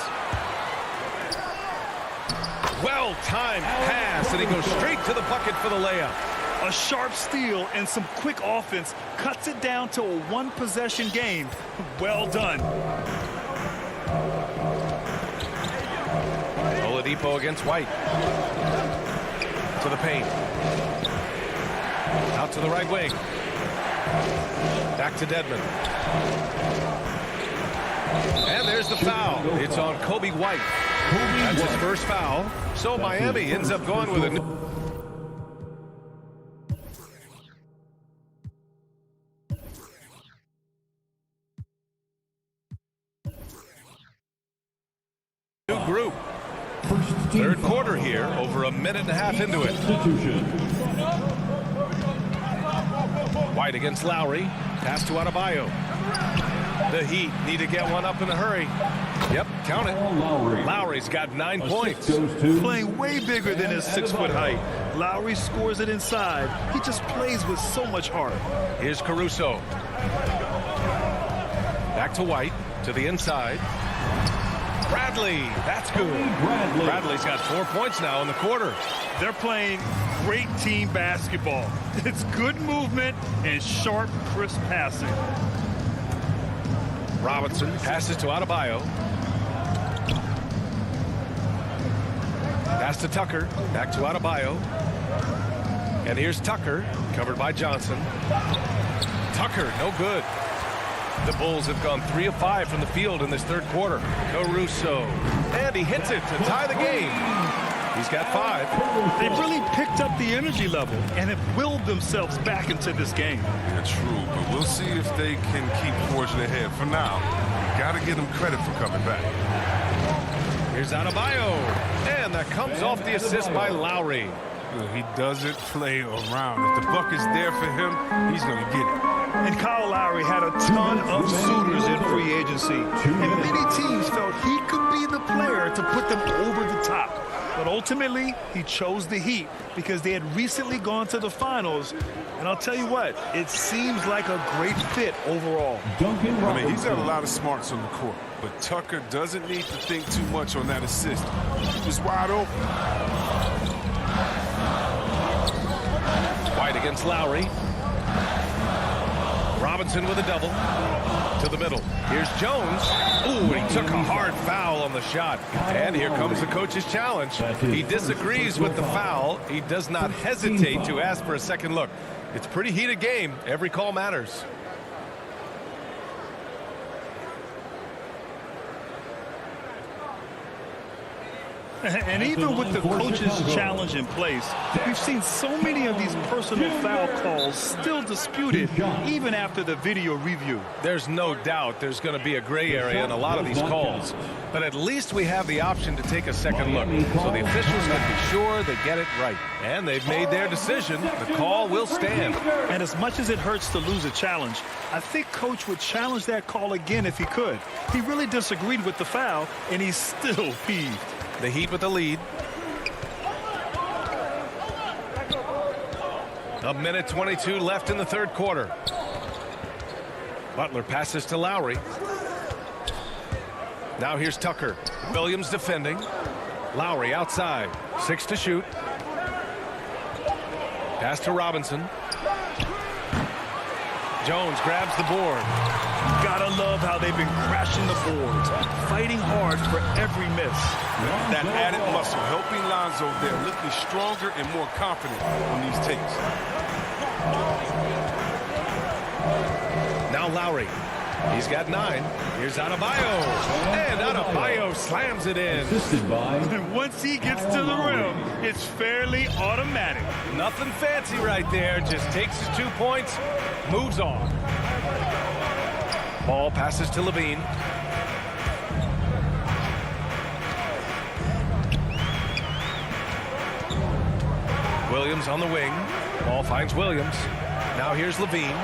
J: Well-timed pass, and he goes straight to the bucket for the layup.
K: A sharp steal and some quick offense cuts it down to a one-possession game. Well done.
J: Oladipo against White. To the paint. Out to the right wing. Back to Dedmon. And there's the foul. It's on Kobe White. That's his first foul. So Miami ends up going with a new... group. Third quarter here, over a minute and a half into it. White against Lowry. Pass to Adebayo. The Heat need to get one up in a hurry. Yep, count it. Lowry's got 9 points.
K: Playing way bigger than his 6-foot height. Lowry scores it inside. He just plays with so much heart.
J: Here's Caruso. Back to White, to the inside. Bradley, that's good. Bradley's got 4 points now in the quarter.
K: They're playing great team basketball. It's good movement and sharp, crisp passing.
J: Robinson passes to Adebayo. Pass to Tucker. Back to Adebayo. And here's Tucker, covered by Johnson. Tucker, no good. The Bulls have gone 3 of 5 from the field in this third quarter. Caruso. And he hits it to tie the game. He's got 5.
K: They've really picked up the energy level and have willed themselves back into this game.
L: Yeah, true, but we'll see if they can keep forging ahead. For now, got to give them credit for coming back.
J: Here's Adebayo. And that comes off the assist by Lowry.
L: He doesn't play around. If the bucket's there for him, he's going to get it.
K: And Kyle Lowry had a ton of suitors in free agency. And many teams felt he could be the player to put them over the top. But ultimately, he chose the Heat because they had recently gone to the finals. And I'll tell you what, it seems like a great fit overall.
L: I mean, he's got a lot of smarts on the court, but Tucker doesn't need to think too much on that assist. He was wide open.
J: White against Lowry. Robinson with a double. To the middle. Here's Jones. Ooh, he took a hard foul on the shot. And here comes the coach's challenge. He disagrees with the foul. He does not hesitate to ask for a second look. It's a pretty heated game. Every call matters.
K: And even with the coach's challenge in place, we've seen so many of these personal foul calls still disputed even after the video review.
J: There's no doubt there's going to be a gray area in a lot of these calls. But at least we have the option to take a second look. So the officials can be sure they get it right. And they've made their decision. The call will stand.
K: And as much as it hurts to lose a challenge, I think Coach would challenge that call again if he could. He really disagreed with the foul, and he's still peeved.
J: The Heat with the lead. A minute 22 left in the third quarter. Butler passes to Lowry. Now here's Tucker. Williams defending. Lowry outside. 6 to shoot. Pass to Robinson. Jones grabs the board.
K: Gotta love how they've been crashing the boards, fighting hard for every miss.
L: That added muscle helping Lonzo there looking stronger and more confident on these takes.
J: Now Lowry. He's got 9. Here's Adebayo. And Adebayo slams it in.
K: And once he gets to the rim, it's fairly automatic.
J: Nothing fancy right there. Just takes his 2 points, moves on. Ball passes to Levine. Williams on the wing. Ball finds Williams. Now here's Levine.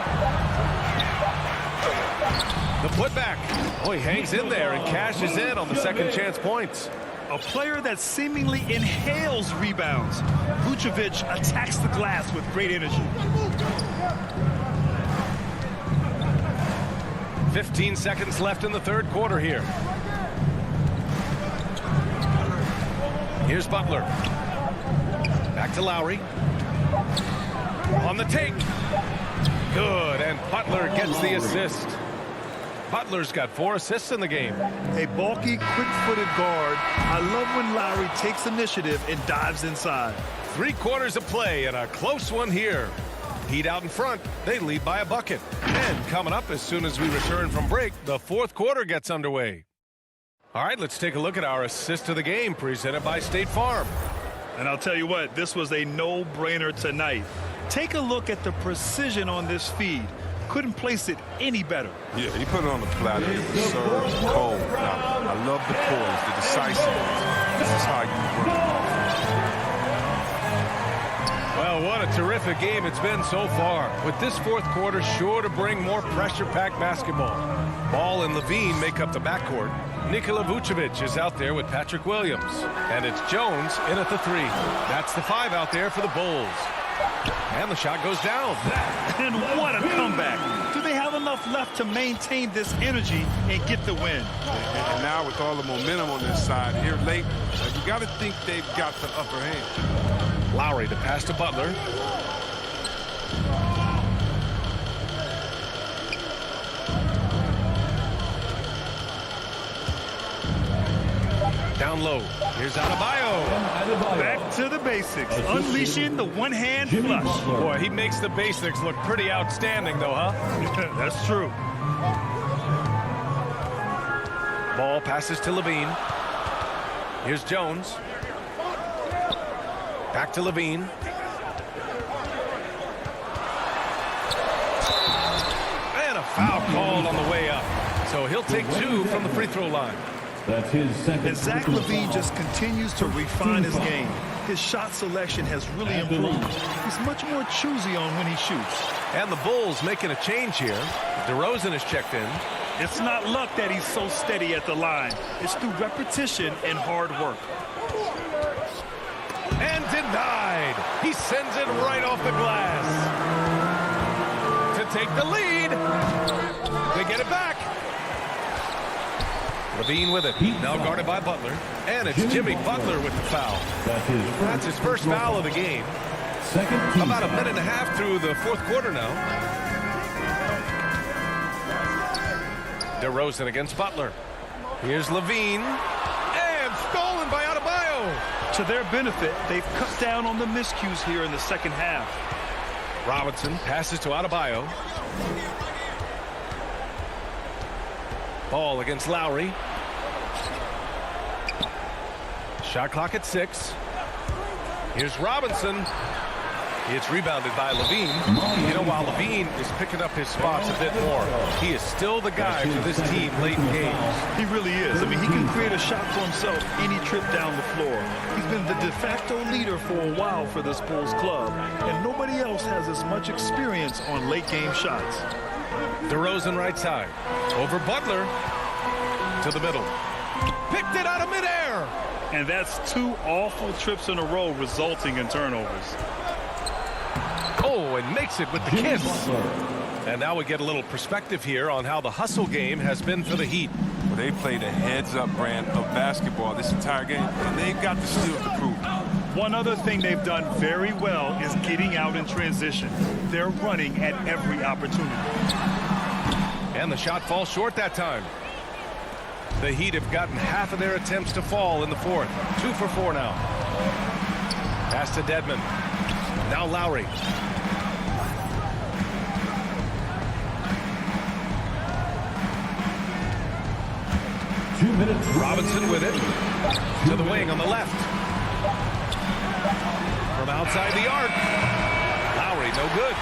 J: The putback. Oh, he hangs in there and cashes in on the second chance points.
K: A player that seemingly inhales rebounds. Vucevic attacks the glass with great energy.
J: 15 seconds left in the third quarter here. Here's Butler. Back to Lowry. On the take. Good, and Butler gets the assist. Butler's got 4 assists in the game.
K: A bulky, quick-footed guard. I love when Lowry takes initiative and dives inside.
J: 3 quarters of play and a close one here. Heat out in front. They lead by a bucket. And coming up as soon as we return from break, the fourth quarter gets underway. All right, let's take a look at our assist of the game presented by State Farm.
K: And I'll tell you what, this was a no-brainer tonight. Take a look at the precision on this feed. Couldn't place it any better.
L: Yeah, he put it on the platter. It was served cold. Now, I love the poise, the decisiveness. This is how you work offense.
J: Well, what a terrific game it's been so far. With this fourth quarter sure to bring more pressure-packed basketball. Ball and Levine make up the backcourt. Nikola Vucevic is out there with Patrick Williams. And it's Jones in at the 3. That's the 5 out there for the Bulls. And the shot goes down.
K: And what a comeback. Do they have enough left to maintain this energy and get the win?
L: And now with all the momentum on this side here late, you got to think they've got the upper hand.
J: Lowry to pass to Butler. Down low. Here's Adebayo.
K: Back to the basics. Unleashing the one-hand flush.
J: Boy, he makes the basics look pretty outstanding, though, huh?
K: That's true.
J: Ball passes to Levine. Here's Jones. Back to Levine. And a foul called on the way up. So he'll take 2 from the free throw line.
H: That's his second.
K: And Zach LaVine just continues to refine his game. His shot selection has really improved. He's much more choosy on when he shoots.
J: And the Bulls making a change here. DeRozan is checked in.
K: It's not luck that he's so steady at the line. It's through repetition and hard work.
J: side. He sends it right off the glass. To take the lead. They get it back. Levine with it. Now guarded by Butler. And it's Jimmy Butler with the foul. That's his first foul of the game. About a minute and a half through the fourth quarter now. DeRozan against Butler. Here's Levine. And stolen by Adebayo.
K: To their benefit, they've cut down on the miscues here in the second half.
J: Robinson passes to Adebayo. Ball against Lowry. Shot clock at 6. Here's Robinson. It's rebounded by Levine. You know, while Levine is picking up his spots a bit more, he is still the guy for this team late in games.
K: He really is. I mean, he can create a shot for himself any trip down the floor. He's been the de facto leader for a while for this Bulls club, and nobody else has as much experience on late game shots.
J: DeRozan right side. Over Butler. To the middle. Picked it out of midair.
K: And that's 2 awful trips in a row resulting in turnovers.
J: Oh, and makes it with the kiss. And now we get a little perspective here on how the hustle game has been for the Heat.
L: Well, they played a heads-up brand of basketball this entire game, and they've got the steals to prove it.
K: One other thing they've done very well is getting out in transition. They're running at every opportunity.
J: And the shot falls short that time. The Heat have gotten half of their attempts to fall in the fourth. 2 for 4 now. Pass to Dedmon. Now Lowry. Robinson with it. To the wing on the left. From outside the arc. Lowry, no good.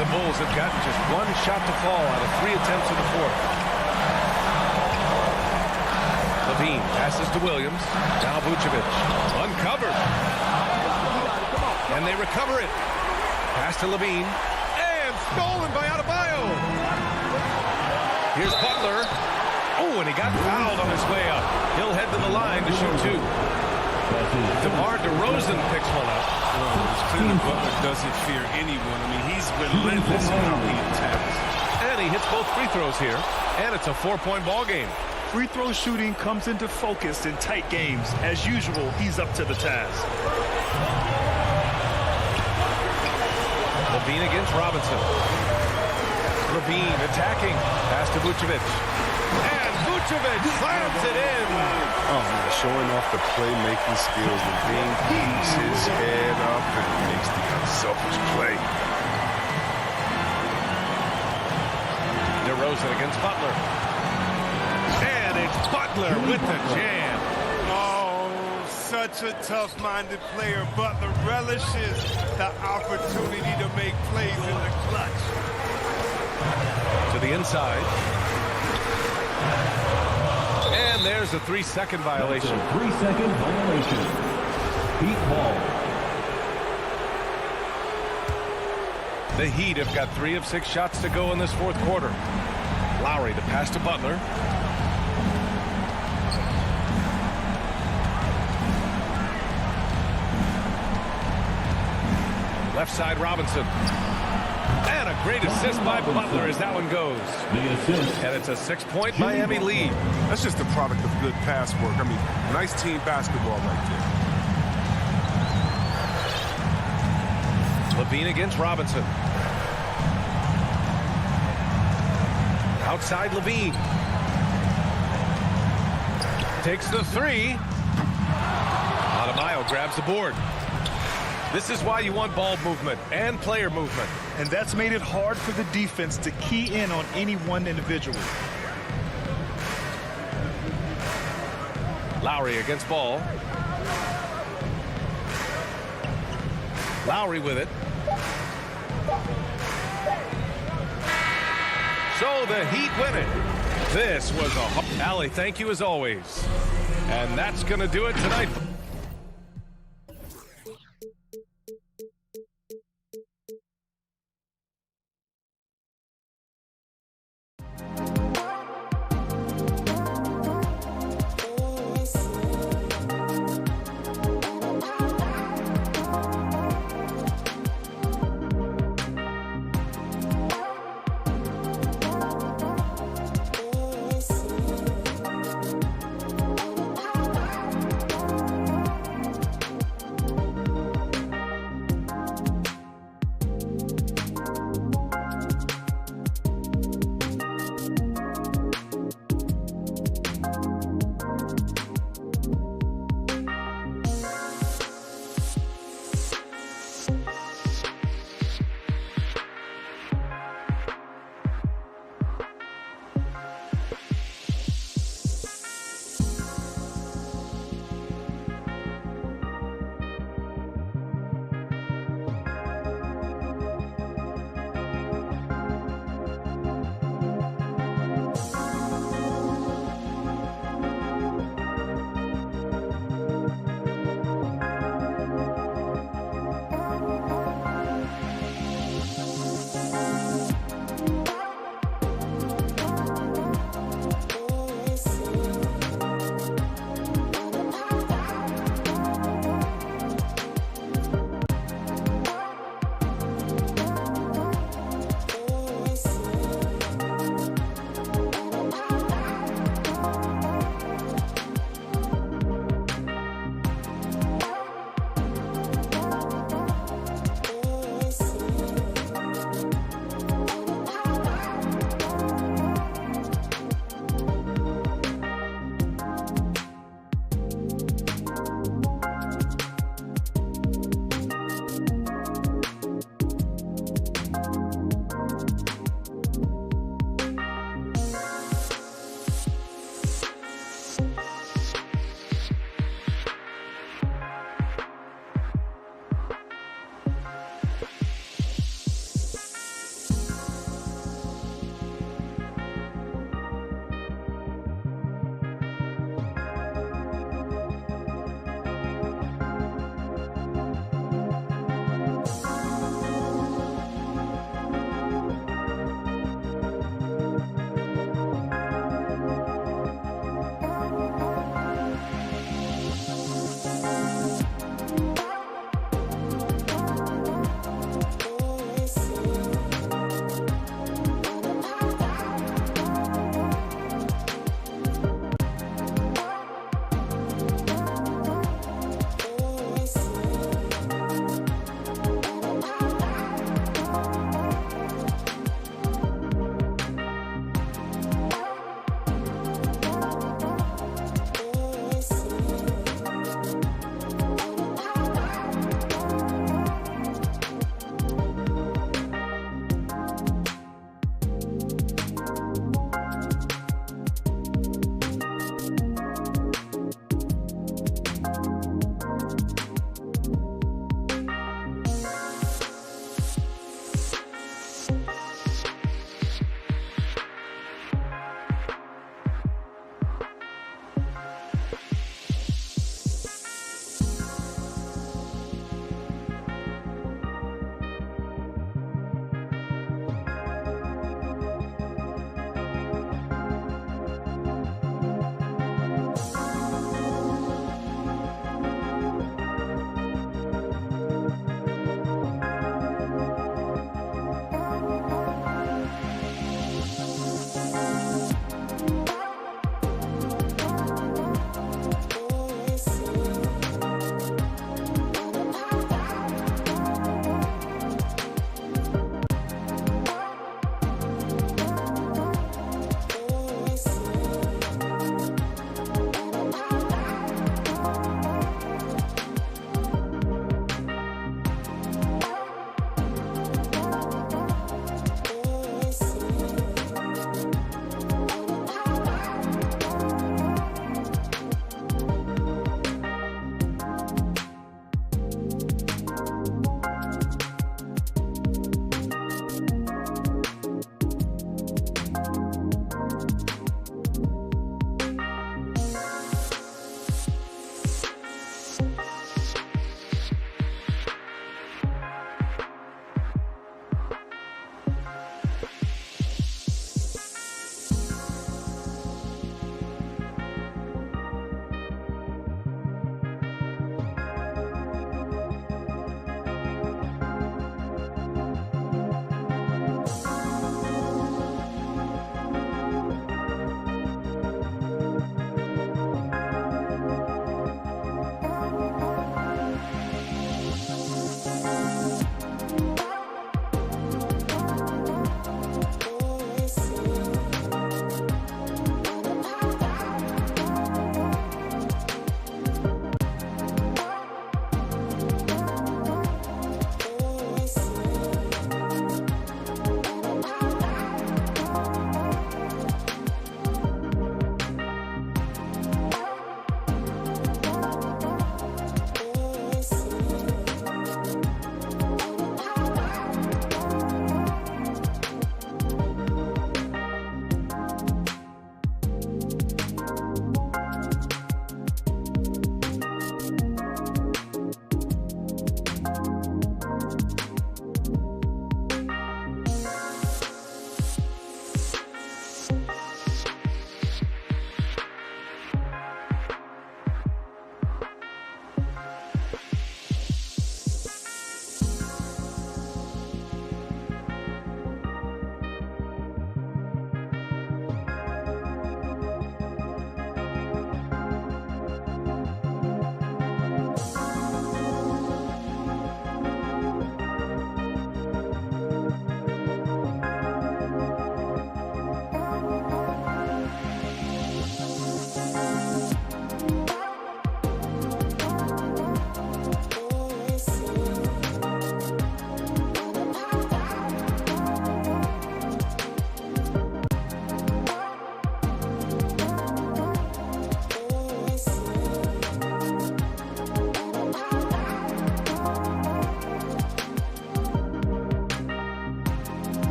J: The Bulls have gotten just 1 shot to fall out of 3 attempts in the fourth. Levine passes to Williams. Now Vucevic. Uncovered. And they recover it. Pass to Levine. And stolen by Adebayo. Here's Butler. Oh, and he got fouled on his way up. He'll head to the line to shoot 2. DeMar DeRozan picks one up.
L: It's clear that Butler doesn't fear anyone. I mean, he's relentless in how he attacks.
J: And he hits both free throws here. And it's a 4-point ball game.
K: Free throw shooting comes into focus in tight games. As usual, he's up to the task.
J: Levine against Robinson. Levine attacking. Pass to Vucevic. And Vucevic slams it in.
L: Oh, man, showing off the playmaking skills. Levine keeps his head up and makes the unselfish play.
J: DeRozan against Butler. And it's Butler with the jam.
L: Oh, such a tough-minded player. Butler relishes the opportunity to make plays in the clutch.
J: To the inside. And there's a 3-second violation.
H: 3-second violation. Heat ball.
J: The Heat have got 3 of 6 shots to go in this fourth quarter. Lowry, the pass to Butler. Left side, Robinson. And a great assist by Butler as that one goes.
H: The assist.
J: And it's a 6-point Miami lead.
L: That's just a product of good pass work. I mean, nice team basketball right
J: there. Levine against Robinson. Outside Levine. Takes the 3. Adebayo grabs the board. This is why you want ball movement and player movement.
K: And that's made it hard for the defense to key in on any one individual.
J: Lowry against Ball. Lowry with it. So the Heat win it. This was a... Allie, thank you as always. And that's going to do it tonight.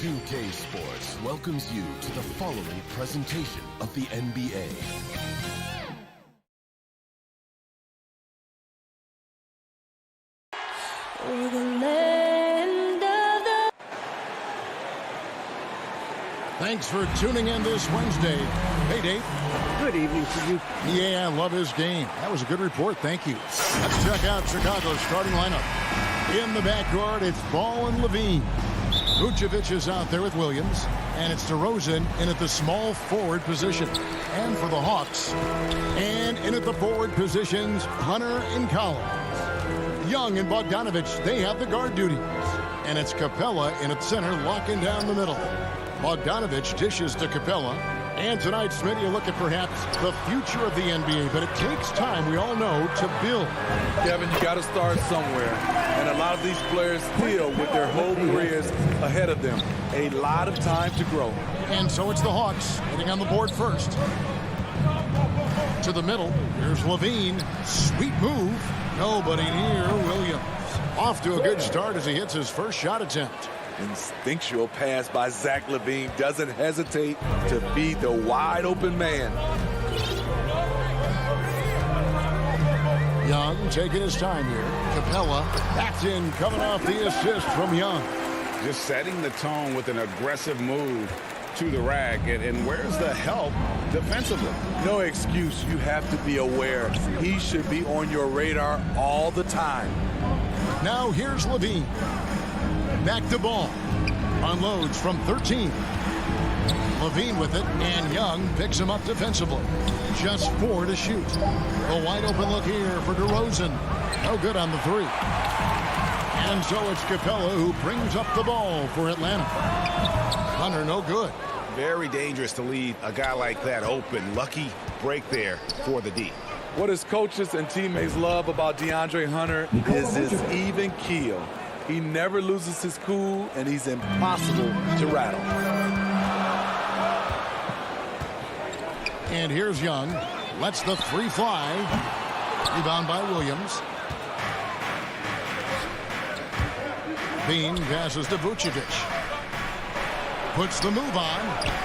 I: 2K Sports welcomes you to the following presentation of the NBA.
B: Thanks for tuning in this Wednesday. Hey, Dave.
E: Good evening to you.
B: Yeah, I love his game. That was a good report. Thank you. Let's check out Chicago's starting lineup. In the backcourt, it's Ball and Levine. Vucevic is out there with Williams. And it's DeRozan in at the small forward position. And for the Hawks, and in at the forward positions, Hunter and Collins. Young and Bogdanovich, they have the guard duties. And it's Capella in at center, locking down the middle. Bogdanovich dishes to Capella. And tonight, Smitty, you look at perhaps the future of the NBA, but it takes time, we all know, to build.
N: Kevin, you got to start somewhere. And a lot of these players still, with their whole careers ahead of them, a lot of time to grow.
B: And so it's the Hawks getting on the board first. To the middle, here's Levine. Sweet move. Nobody near Williams. Off to a good start as he hits his first shot attempt.
N: Instinctual pass by Zach LaVine, doesn't hesitate to feed the wide open man.
B: Young taking his time here. Capella, that's in, coming off the assist from Young.
C: Just setting the tone with an aggressive move to the rack. And where's the help defensively?
N: No excuse. You have to be aware. He should be on your radar all the time.
B: Now here's Levine. Back to Ball. Unloads from 13. Levine with it, and Young picks him up defensively. Just 4 to shoot. A wide open look here for DeRozan. No good on the 3. And so it's Capella who brings up the ball for Atlanta. Hunter, no good.
C: Very dangerous to leave a guy like that open. Lucky break there for the D.
N: What his coaches and teammates love about DeAndre Hunter is his even keel. He never loses his cool, and he's impossible to rattle.
B: And here's Young. Lets the 3 fly. Rebound by Williams. Bean passes to Vucevic. Puts the move on.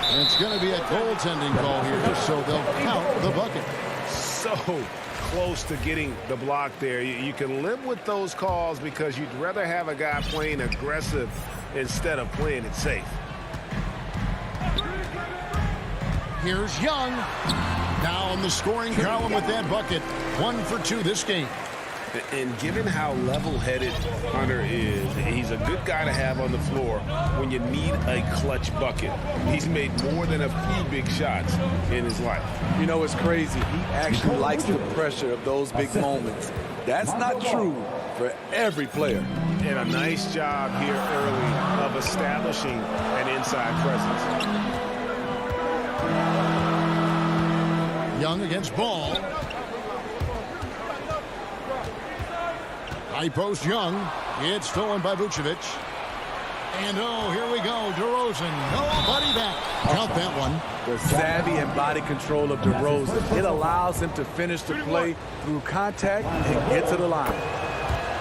B: And it's going to be a goaltending call here, so they'll count the bucket.
C: So close to getting the block there. You can live with those calls because you'd rather have a guy playing aggressive instead of playing it safe.
B: Here's Young. Now on the scoring column with that bucket. 1 for 2 this game.
C: And given how level-headed Hunter is, he's a good guy to have on the floor when you need a clutch bucket. He's made more than a few big shots in his life.
N: You know, it's crazy. He actually likes the pressure of those big moments. That's not true for every player.
C: And a nice job here early of establishing an inside presence.
B: Young against Ball. High post Young. It's stolen by Vucevic. And oh, here we go. DeRozan. Nobody back. Count that one.
N: The savvy and body control of DeRozan. It allows him to finish the play through contact and get to the line.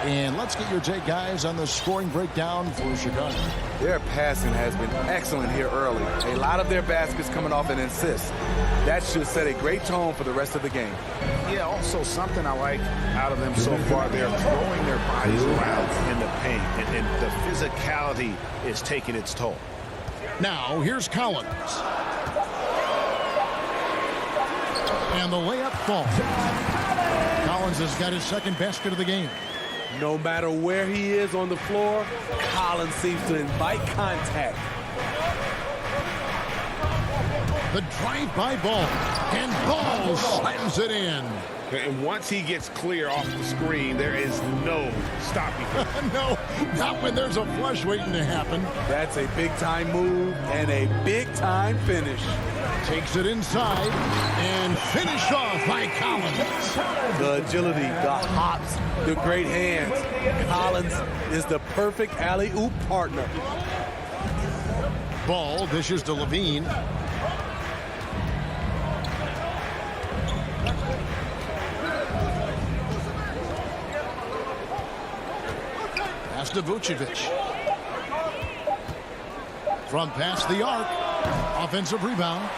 B: And let's get your take, guys, on the scoring breakdown for Chicago.
N: Their passing has been excellent here early. A lot of their baskets coming off an assist. That should set a great tone for the rest of the game.
C: Yeah, also something I like out of them so far, they're throwing their bodies around in the paint, and the physicality is taking its toll.
B: Now, here's Collins. And the layup falls. Collins has got his second basket of the game.
N: No matter where he is on the floor, Collins seems to invite contact.
B: The drive by Ball. And Ball slams it in.
C: And once he gets clear off the screen, there is no stopping him.
B: No, not when there's a flush waiting to happen.
N: That's a big-time move and a big-time finish.
B: Takes it inside and finish off by Collins.
N: The agility, the hops, the great hands. Collins is the perfect alley-oop partner.
B: Ball dishes to Levine. Pass to Vucevic. From past the arc. Offensive rebound.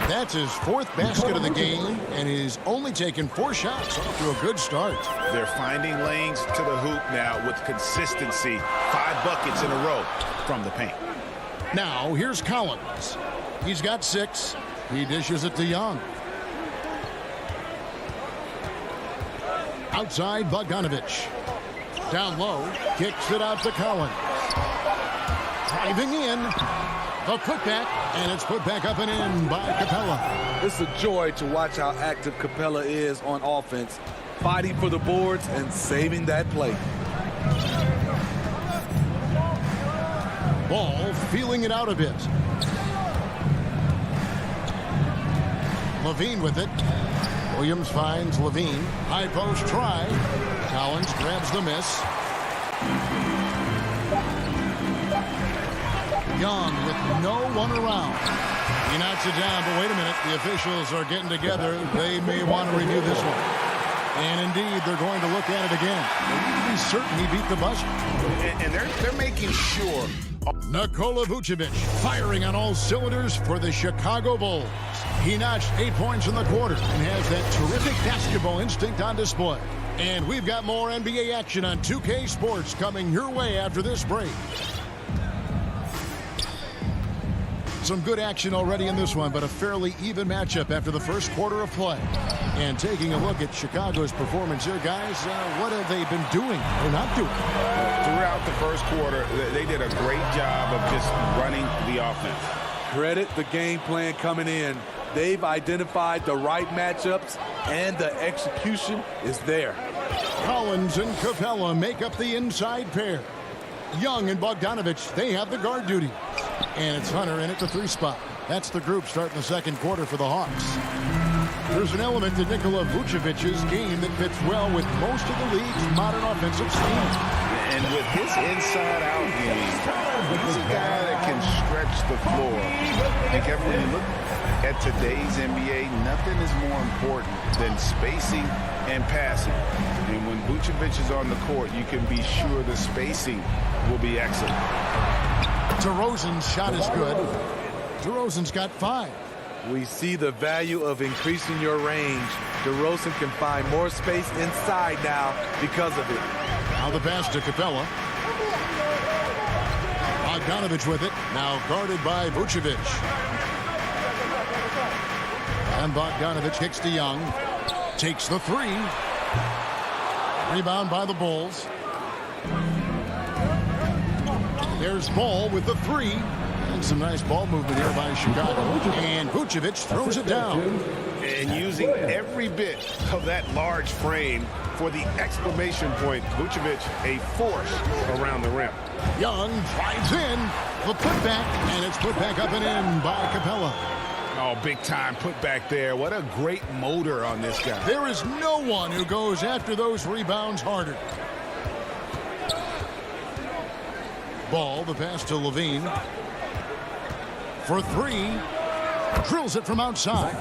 B: That's his 4th basket of the game, and he's only taken 4 shots. Off to a good start.
C: They're finding lanes to the hoop now with consistency. 5 buckets in a row from the paint.
B: Now, here's Collins. He's got 6. He dishes it to Young. Outside, Bogdanovich. Down low, kicks it out to Collins. Driving in. The putback, and it's put back up and in by Capella.
N: It's a joy to watch how active Capella is on offense, fighting for the boards and saving that play.
B: Ball feeling it out a bit. Levine with it. Williams finds Levine. High post try. Collins grabs the miss. Young with no one around. He knocks it down, but wait a minute. The officials are getting together. They may want to review this one. And indeed, they're going to look at it again. They're be certain he beat the buzzer.
C: And they're making sure.
B: Nikola Vucevic firing on all cylinders for the Chicago Bulls. He notched 8 points in the quarter and has that terrific basketball instinct on display. And we've got more NBA action on 2K Sports coming your way after this break. Some good action already in this one, but a fairly even matchup after the first quarter of play. And taking a look at Chicago's performance here, guys, what have they been doing or not doing?
C: Throughout the first quarter, they did a great job of just running the offense.
N: Credit the game plan coming in. They've identified the right matchups, and the execution is there.
B: Collins and Capella make up the inside pair. Young and Bogdanovich, they have the guard duty. And it's Hunter in at the 3 spot. That's the group starting the second quarter for the Hawks. There's an element to Nikola Vucevic's game that fits well with most of the league's modern offensive scheme.
C: And with his inside-out game, he's a guy that can stretch the floor. And Kevin, when you look at today's NBA, nothing is more important than spacing and passing. And when Vucevic is on the court, you can be sure the spacing will be excellent.
B: DeRozan's shot is good. DeRozan's got 5.
N: We see the value of increasing your range. DeRozan can find more space inside now because of it.
B: Now the pass to Capella. Bogdanovich with it. Now guarded by Vucevic. And Bogdanovich kicks to Young. Takes the 3. Rebound by the Bulls. There's Ball with the 3. And some nice ball movement here by Chicago. And Vucevic throws it down.
C: And using every bit of that large frame for the exclamation point, Vucevic a force around the rim.
B: Young drives in. The putback, and it's put back up and in by Capella.
C: Oh, big time put back there. What a great motor on this guy.
B: There is no one who goes after those rebounds harder. Ball, the pass to Levine. For 3. Drills it from outside.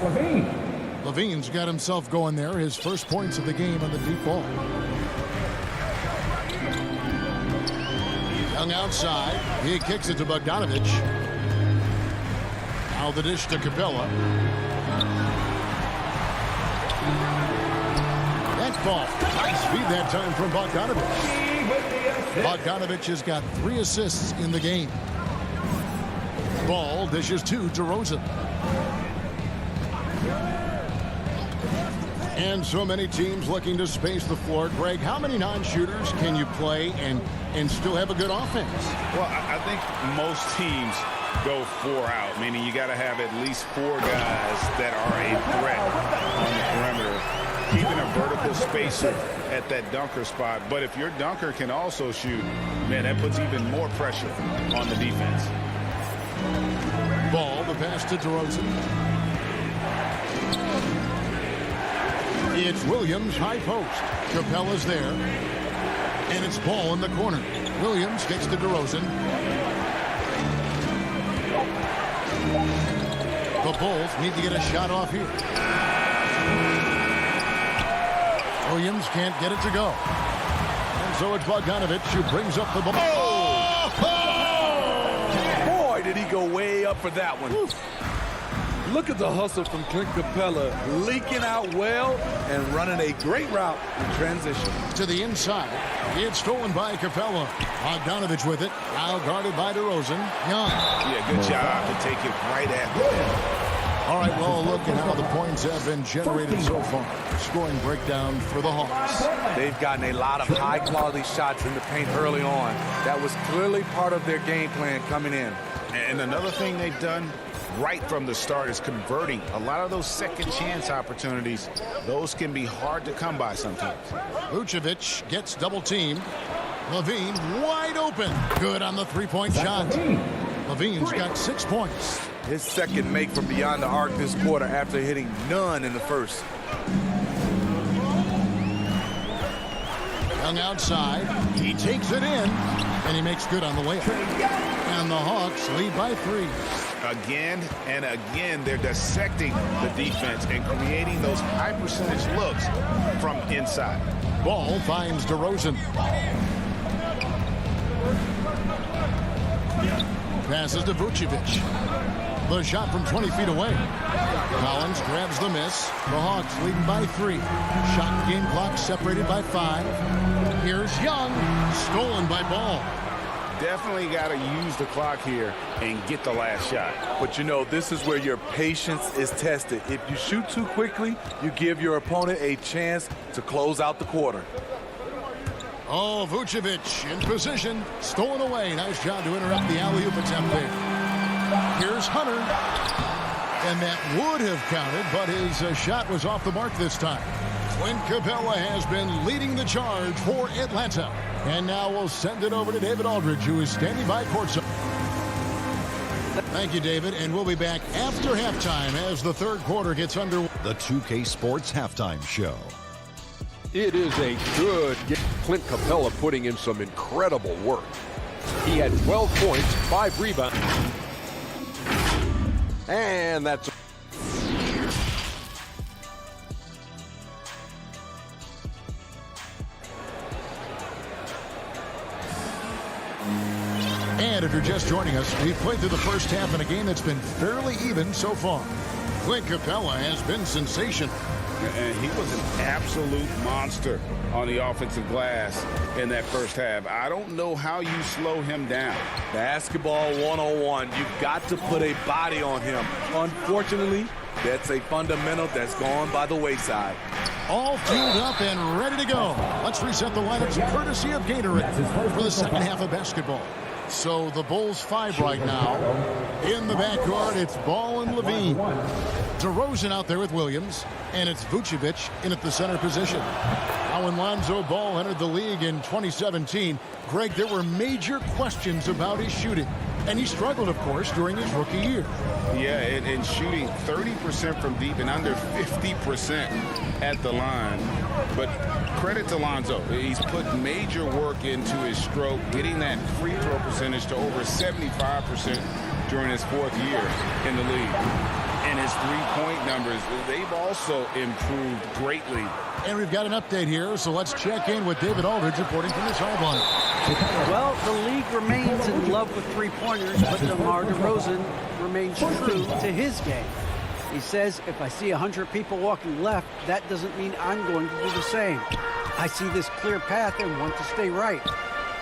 B: Levine's got himself going there. His first points of the game on the deep ball. Young outside. He kicks it to Bogdanovich. Now the dish to Capella. That's Ball. Nice feed that time from Bogdanovich. Bogdanovich has got 3 assists in the game. Ball dishes to DeRozan. And so many teams looking to space the floor. Greg, how many non-shooters can you play and still have a good offense?
C: Well, I think most teams go 4 out, meaning you got to have at least 4 guys that are a threat on the perimeter, keeping a vertical spacer at that dunker spot. But if your dunker can also shoot, man, that puts even more pressure on the defense.
B: Ball, the pass to DeRozan. It's Williams, high post. Capella's there. And it's Ball in the corner. Williams kicks to DeRozan. The Bulls need to get a shot off here. Williams can't get it to go. And so it's Bogdanovich who brings up the ball.
N: Boy, go way up for that one. Woo. Look at the hustle from Clint Capella, leaking out well and running a great route in transition.
B: To the inside. It's stolen by Capella. Bogdanovich with it. Now guarded by DeRozan. Young.
C: Yeah, good job to take it right at the net.
B: All right, well, look at how the points have been generated so far. Scoring breakdown for the Hawks.
N: They've gotten a lot of high-quality shots in the paint early on. That was clearly part of their game plan coming in.
C: And another thing they've done right from the start is converting a lot of those second chance opportunities. Those can be hard to come by sometimes.
B: Vucevic gets double teamed. Levine wide open. Good on the three-point shot. Levine's got 6 points.
N: His second make from beyond the arc this quarter after hitting none in the first.
B: Young outside. He takes it in, and he makes good on the layup. And the Hawks lead by 3.
C: Again and again, they're dissecting the defense and creating those high percentage looks from inside.
B: Ball finds DeRozan. Passes to Vucevic. The shot from 20 feet away. Collins grabs the miss. The Hawks leading by 3. Shot game clock separated by 5. Here's Young. Stolen by Ball.
C: Definitely got to use the clock here and get the last shot.
N: But you know, this is where your patience is tested. If you shoot too quickly, you give your opponent a chance to close out the quarter.
B: Oh, Vucevic in position. Stolen away. Nice job to interrupt the alley-oop attempt there. Here's Hunter. And that would have counted, but his shot was off the mark this time. Clint Capella has been leading the charge for Atlanta. And now we'll send it over to David Aldridge, who is standing by courtside. Thank you, David. And we'll be back after halftime as the third quarter gets underway.
F: The 2K Sports Halftime Show.
G: It is a good game. Clint Capella putting in some incredible work. He had 12 points, 5 rebounds. And that's...
B: And if you're just joining us, we've played through the first half in a game that's been fairly even so far. Clint Capella has been sensational.
C: And he was an absolute monster on the offensive glass in that first half. I don't know how you slow him down.
N: Basketball 101. You've got to put a body on him. Unfortunately, that's a fundamental that's gone by the wayside.
B: All fueled up and ready to go. Let's reset the lineups courtesy of Gatorade for the second half of basketball. So the Bulls 5 right now. In the backcourt, it's Ball and Levine. DeRozan out there with Williams. And it's Vucevic in at the center position. Now when Lonzo Ball entered the league in 2017, Greg, there were major questions about his shooting. And he struggled, of course, during his rookie year.
C: Yeah, and shooting 30% from deep and under 50% at the line. But credit to Lonzo. He's put major work into his stroke, getting that free throw percentage to over 75% during his 4th year in the league. And his three-point numbers, they've also improved greatly.
B: And we've got an update here, so let's check in with David Aldridge reporting from the sideline.
E: Well, the league remains in love with three-pointers, but DeMar DeRozan remains true to his game. He says, if I see 100 people walking left, that doesn't mean I'm going to do the same. I see this clear path and want to stay right.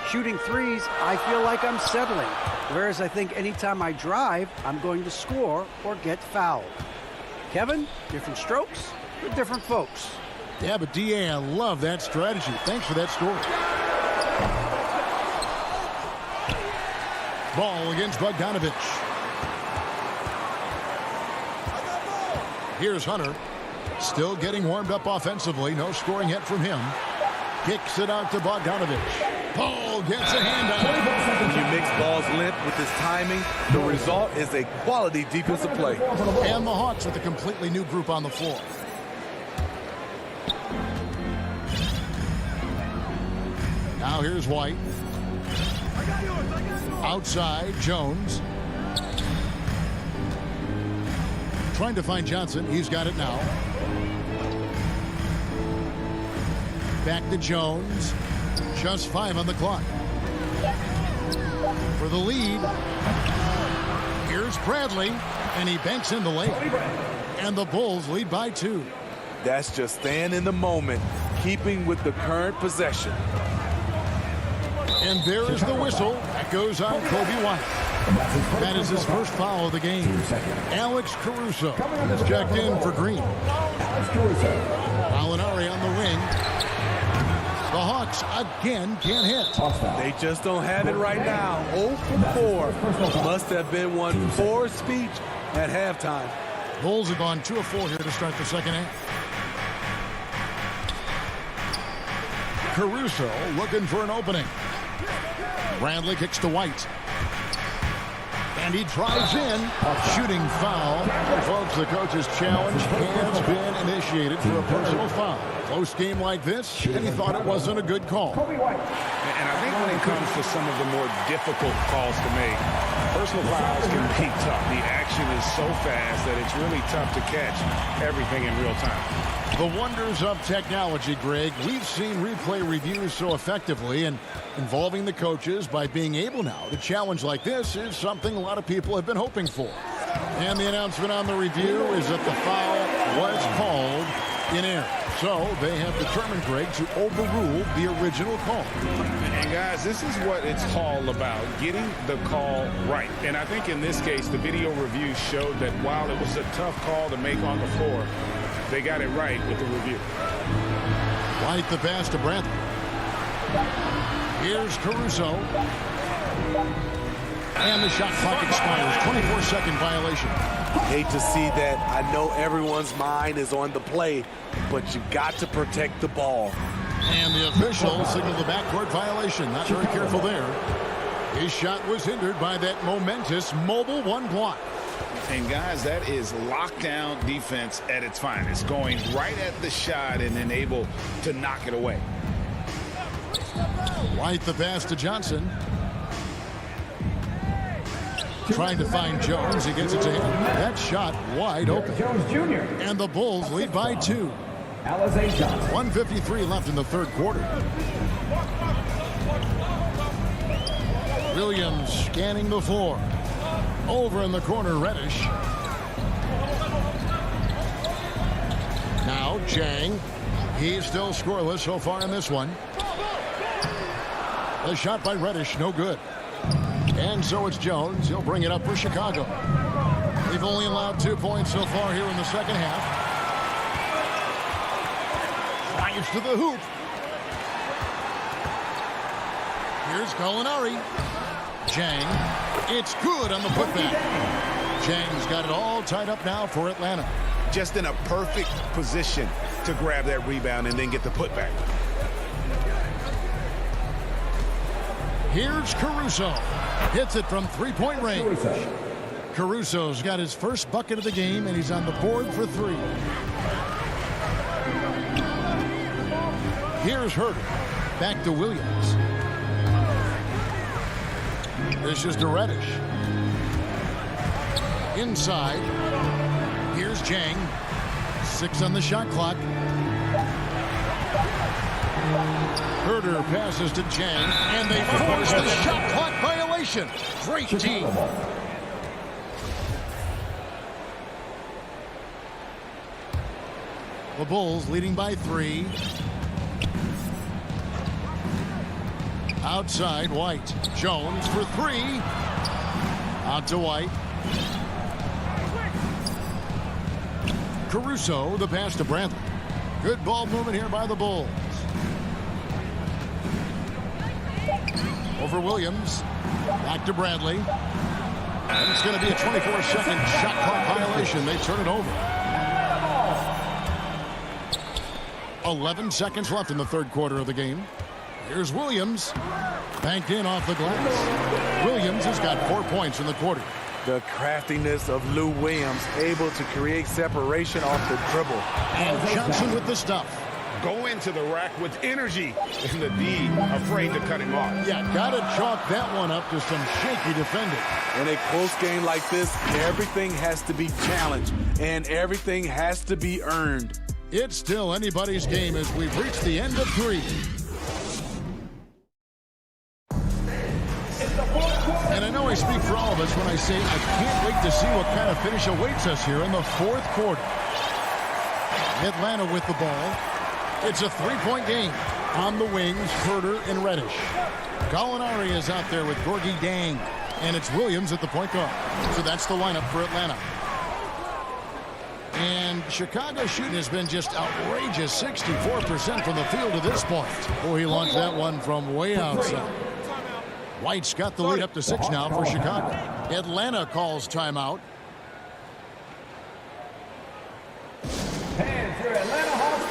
E: Shooting threes, I feel like I'm settling. Whereas I think anytime I drive, I'm going to score or get fouled. Kevin, different strokes for different folks.
B: Yeah, but D.A., I love that strategy. Thanks for that story. Ball against Bogdanovich. Here's Hunter. Still getting warmed up offensively. No scoring yet from him. Kicks it out to Bogdanovich. Paul gets a handout.
N: When you mix Ball's length with his timing, the result is a quality defensive play.
B: And the Hawks with a completely new group on the floor. Now here's White. Outside, Jones. Trying to find Johnson. He's got it now. Back to Jones. Just 5 on the clock. For the lead. Here's Bradley, and he banks in the lane. And the Bulls lead by 2.
N: That's just staying in the moment, keeping with the current possession.
B: And there is the whistle. That goes on Kobe White. That is his first foul of the game. Alex Caruso is checked in for Green. Molinari on the wing. The Hawks again can't hit.
N: They just don't have it right now. 0 for 4. Must have been one for speech at halftime.
B: Bulls have gone 2 of 4 here to start the second half. Caruso looking for an opening. Bradley kicks to White. And he drives in. Shooting foul. And folks, the coach's challenge has been initiated for a personal foul. Close game like this, and he thought it wasn't a good call.
C: And I think when it comes to some of the more difficult calls to make, personal fouls can be tough. The action is so fast that it's really tough to catch everything in real time.
B: The wonders of technology, Greg. We've seen replay reviews so effectively, and involving the coaches by being able now to challenge like this is something a lot of people have been hoping for. And the announcement on the review is that the foul was called in error. So they have determined, Greg, to overrule the original call.
C: And guys, this is what it's all about, getting the call right. And I think in this case, the video review showed that while it was a tough call to make on the floor, they got it right with the review.
B: White the pass to Bradley. Here's Caruso. And the shot clock expires. 24-second violation.
N: Hate to see that. I know everyone's mind is on the play, but you got to protect the ball.
B: And the official signaled the backcourt violation. Not very careful there. His shot was hindered by that momentous mobile one block.
C: And guys, that is lockdown defense at its finest. Going right at the shot and then able to knock it away.
B: White the pass to Johnson. Trying to find Jones. He gets it to him. That shot wide open.
H: Jones Jr.
B: And the Bulls lead by 2. 1:53 left in the third quarter. Williams scanning the floor. Over in the corner, Reddish. Now Chang. He's still scoreless so far in this one. The shot by Reddish, no good. And so it's Jones. He'll bring it up for Chicago. They've only allowed 2 points so far here in the second half. Drives to the hoop. Here's Molinari. Chang. It's good on the putback. Chang's got it all tied up now for Atlanta.
C: Just in a perfect position to grab that rebound and then get the putback.
B: Here's Caruso. Hits it from three-point range. Caruso's got his first bucket of the game, and he's on the board for 3. Here's Herter. Back to Williams. This is to Reddish. Inside. Here's Chang. 6 on the shot clock. Herter passes to Chang, and they force the shot clock violation. Great team. The Bulls leading by 3. Outside, White. Jones for 3. Out to White. Caruso, the pass to Bradley. Good ball movement here by the Bulls. Over Williams. Back to Bradley. And it's going to be a 24-second shot clock violation. They turn it over. 11 seconds left in the third quarter of the game. Here's Williams. Banked in off the glass. Williams has got 4 points in the quarter.
N: The craftiness of Lou Williams, able to create separation off the dribble.
B: And Johnson with the stuff.
C: Go into the rack with energy, and the D afraid to cut him off.
B: Yeah, gotta chalk that one up to some shaky defending.
N: In a close game like this, everything has to be challenged, and everything has to be earned.
B: It's still anybody's game as we've reached the end of 3. And I know I speak for all of us when I say I can't wait to see what kind of finish awaits us here in the fourth quarter. Atlanta with the ball. It's a three-point game. On the wings, Herter and Reddish. Gallinari is out there with Gorgie Dang. And it's Williams at the point guard. So that's the lineup for Atlanta. And Chicago's shooting has been just outrageous. 64% from the field to this point. Oh, he launched that one from way outside. White's got the lead up to 6 now for Chicago. Atlanta calls timeout.
H: Hands for Atlanta Hawks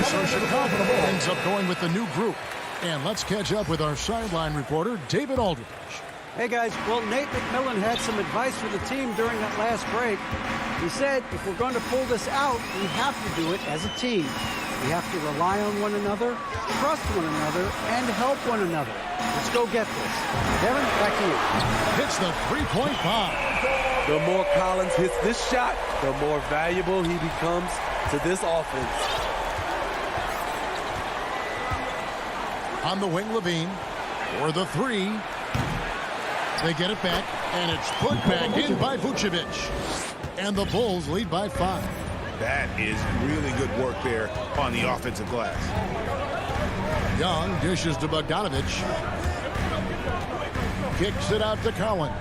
H: dancing.
B: So Chicago ends up going with the new group. And let's catch up with our sideline reporter, David Aldridge.
E: Hey guys, well, Nate McMillan had some advice for the team during that last break. He said if we're going to pull this out, we have to do it as a team. We have to rely on one another, trust one another, and help one another. Let's go get this. Kevin, back to you.
B: Hits the three-point bomb.
N: The more Collins hits this shot, the more valuable he becomes to this offense.
B: On the wing, Levine for the three. They get it back, and it's put back in by Vucevic. And the Bulls lead by 5.
C: That is really good work there on the offensive glass.
B: Young dishes to Bogdanovic. Kicks it out to Collins.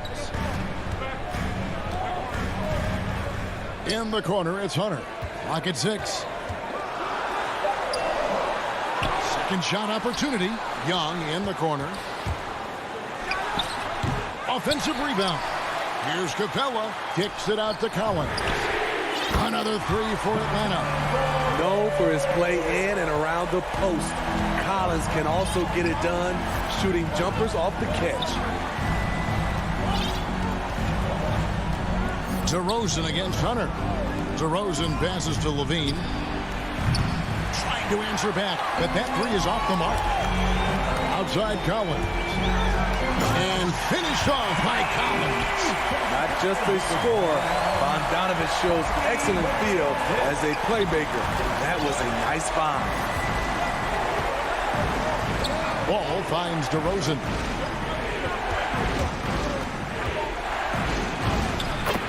B: In the corner, it's Hunter. Clock at 6. Second shot opportunity. Young in the corner. Offensive rebound. Here's Capella. Kicks it out to Collins. Another three for Atlanta.
N: Known for his play in and around the post, Collins can also get it done shooting jumpers off the catch.
B: DeRozan against Hunter. DeRozan passes to Levine. Trying to answer back, but that three is off the mark. Outside Collins. And finished off by Collins.
N: Not just a scorer, Bogdanovic shows excellent feel as a playmaker. That was a nice find.
B: Ball finds DeRozan.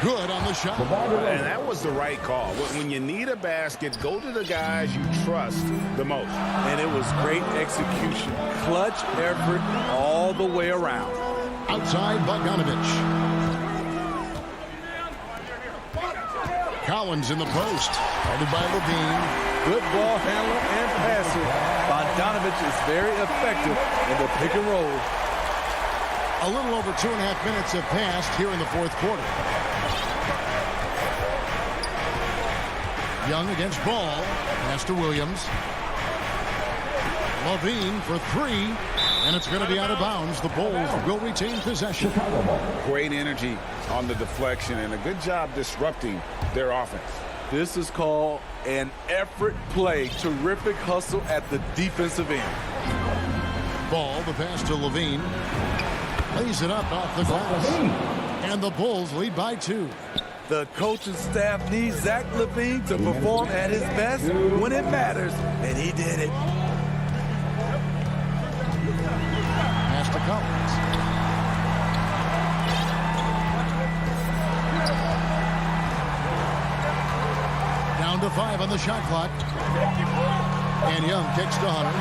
B: Good on the shot.
C: And that was the right call. When you need a basket, go to the guys you trust the most.
N: And it was great execution. Clutch effort all the way around.
B: Outside Bogdanovic. Collins in the post. Guarded by Levine.
N: Good ball handler and passer. Bogdanovic is very effective in the pick and roll.
B: A little over 2.5 minutes have passed here in the fourth quarter. Young against Ball. Pass to Williams. Levine for three. And it's going to be out of bounds. The Bulls will retain possession.
C: Great energy on the deflection and a good job disrupting their offense.
N: This is called an effort play. Terrific hustle at the defensive end.
B: Ball, the pass to Levine. Lays it up off the glass. And the Bulls lead by 2.
N: The coaching staff needs Zach LaVine to perform at his best when it matters, and he did it.
B: Pass to Collins. Down to 5 on the shot clock. And Young kicks to Hunter.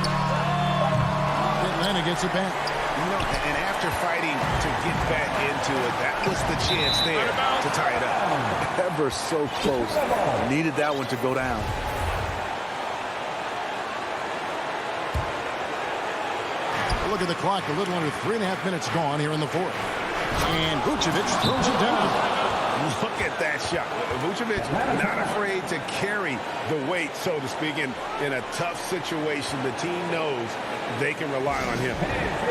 B: Atlanta gets it back.
C: You know, and after fighting to get back into it, that was the chance there to tie it up.
N: Ever so close. Needed that one to go down.
B: Look at the clock. A little under 3.5 minutes gone here in the fourth. And Vucevic throws it down.
C: Look at that shot. Vucevic not afraid to carry the weight, so to speak, in a tough situation. The team knows they can rely on him.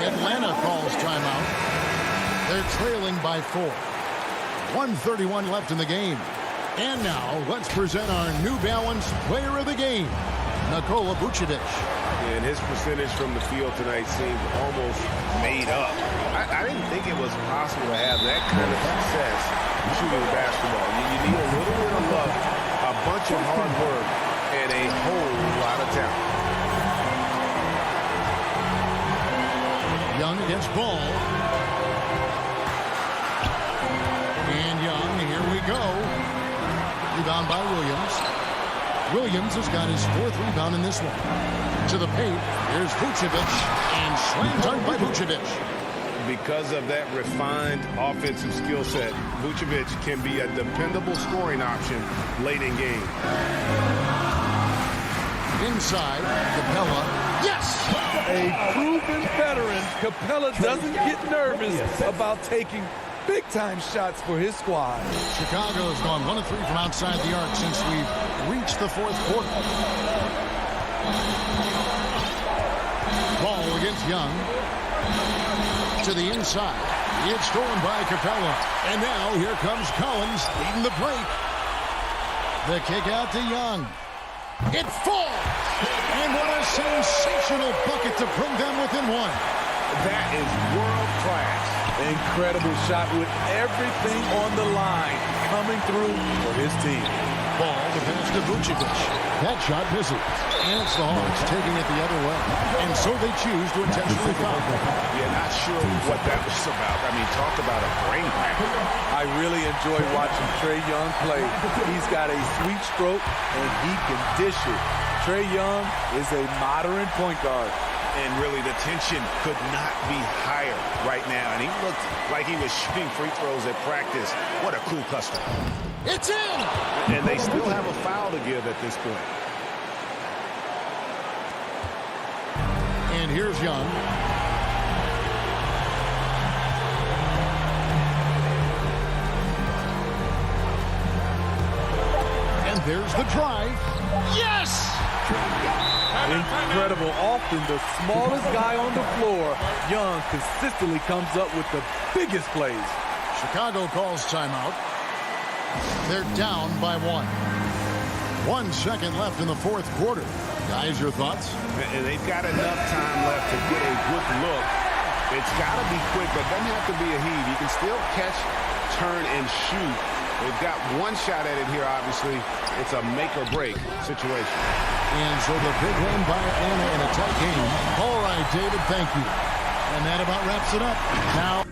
B: Atlanta calls timeout. They're trailing by 4. 1:31 left in the game. And now let's present our New Balance Player of the Game, Nikola Vucevic.
C: And his percentage from the field tonight seemed almost made up. I didn't think it was possible to have that kind of success shooting basketball. You need a little bit of luck, a bunch of hard work, and a whole lot of talent.
B: against Ball. And Young, here we go. Rebound by Williams. Williams has got his 4th rebound in this one. To the paint, here's Vucevic, and slam dunk by Vucevic.
C: Because of that refined offensive skill set, Vucevic can be a dependable scoring option late in game.
B: Inside, Capella. Yes!
N: A proven veteran, Capella doesn't get nervous about taking big-time shots for his squad.
B: Chicago's gone 1 of 3 from outside the arc since we've reached the 4th quarter. Ball against Young. To the inside. It's stolen by Capella. And now here comes Collins leading the break. The kick out to Young. It falls! And what a sensational bucket to bring them within 1.
C: That is world class.
N: Incredible shot with everything on the line coming through for his team.
B: Ball to pass to Vucevic. That shot misses. And it's the Hawks taking it the other way. And so they choose to intentionally foul.
C: Yeah, not sure what that was about. I mean, talk about a brain crack.
N: I really enjoy watching Trae Young play. He's got a sweet stroke, and he can dish it. Trae Young is a modern point guard.
C: And really, the tension could not be higher right now. And he looked like he was shooting free throws at practice. What a cool customer.
B: It's in!
C: And they still have a foul to give at this point.
B: And here's Young. And there's the drive. Yes!
N: Incredible. Often the smallest guy on the floor, Young consistently comes up with the biggest plays.
B: Chicago calls timeout. They're down by 1. 1 second left in the 4th quarter. Guys, your thoughts?
C: And they've got enough time left to get a good look. It's got to be quick, but it doesn't have to be a heave. You can still catch, turn, and shoot. They've got 1 shot at it here, obviously. It's a make-or-break situation.
B: And so the big win by Atlanta in a tight game. All right, David, thank you. And that about wraps it up. Now...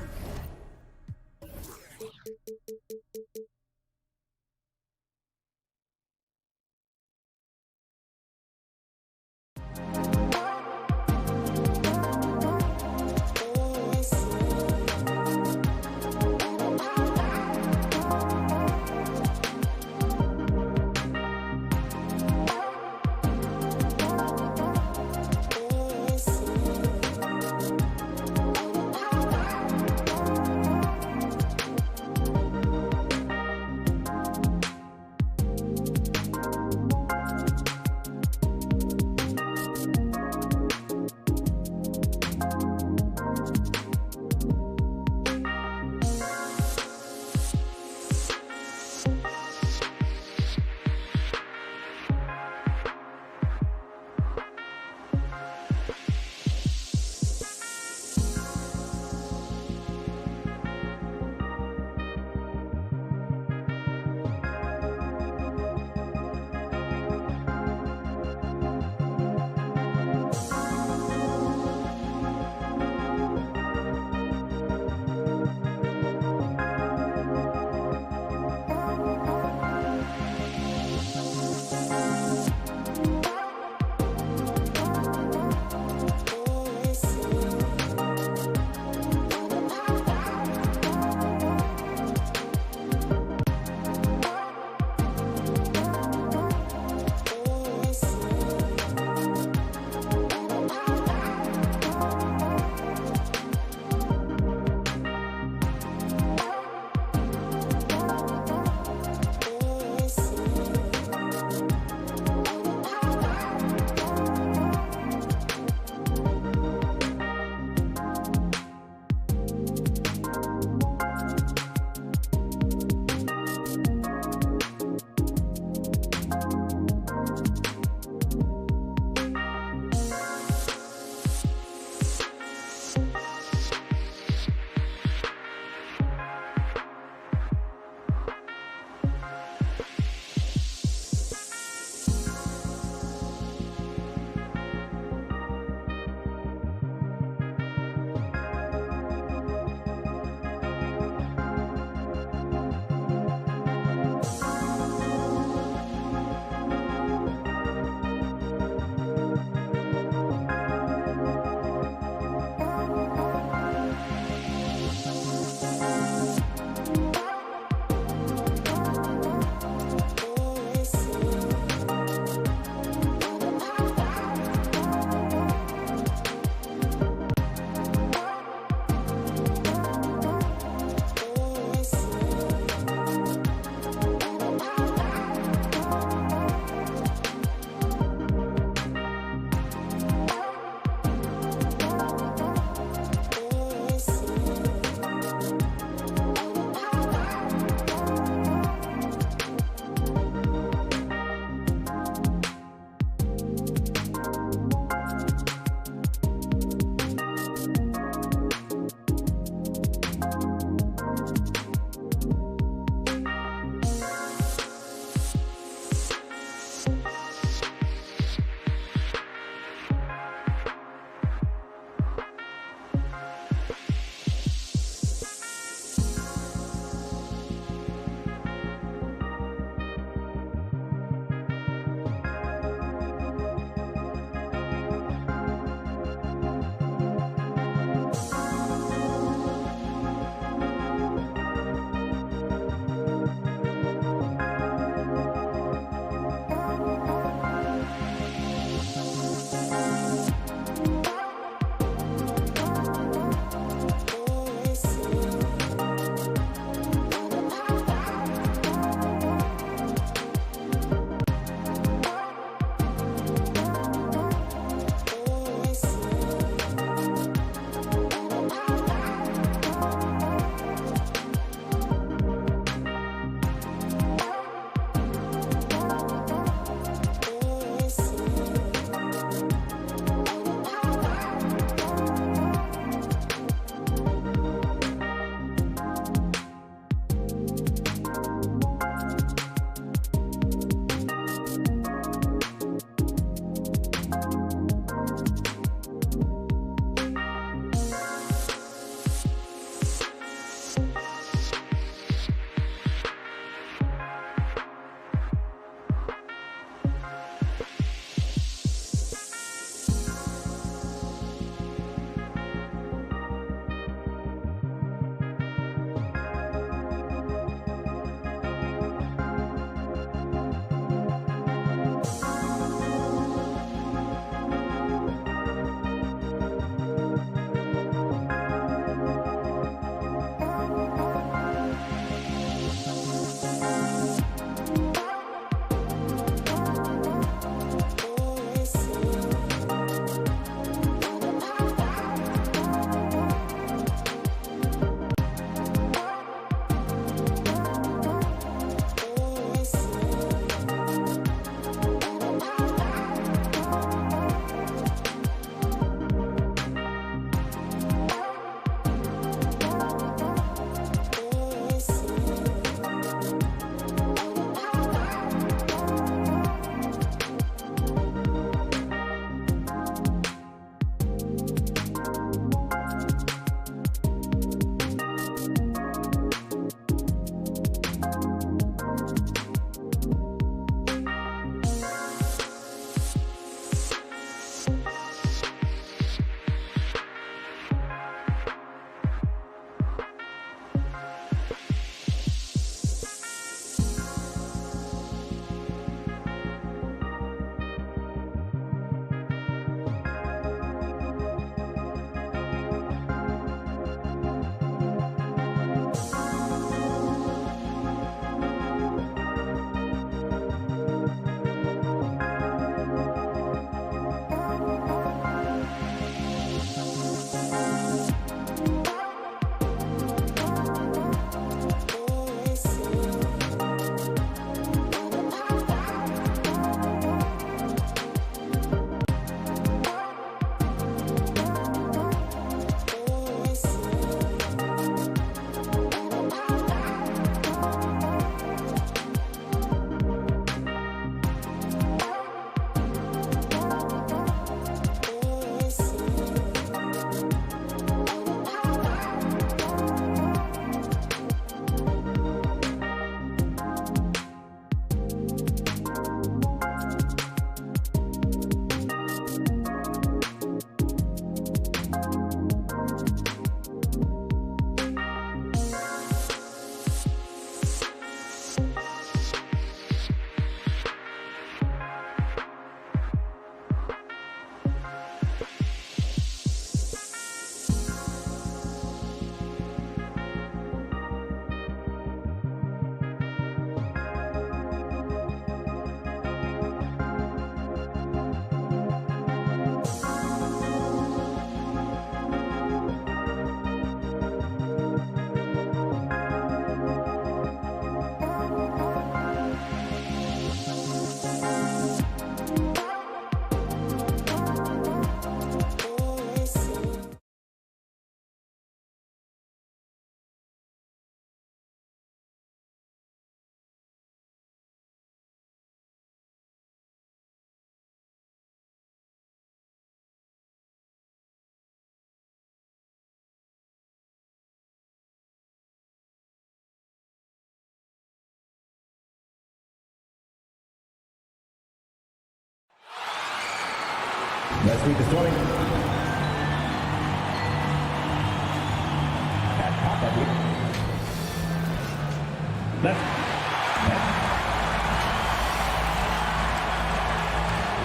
H: Let's meet the starting.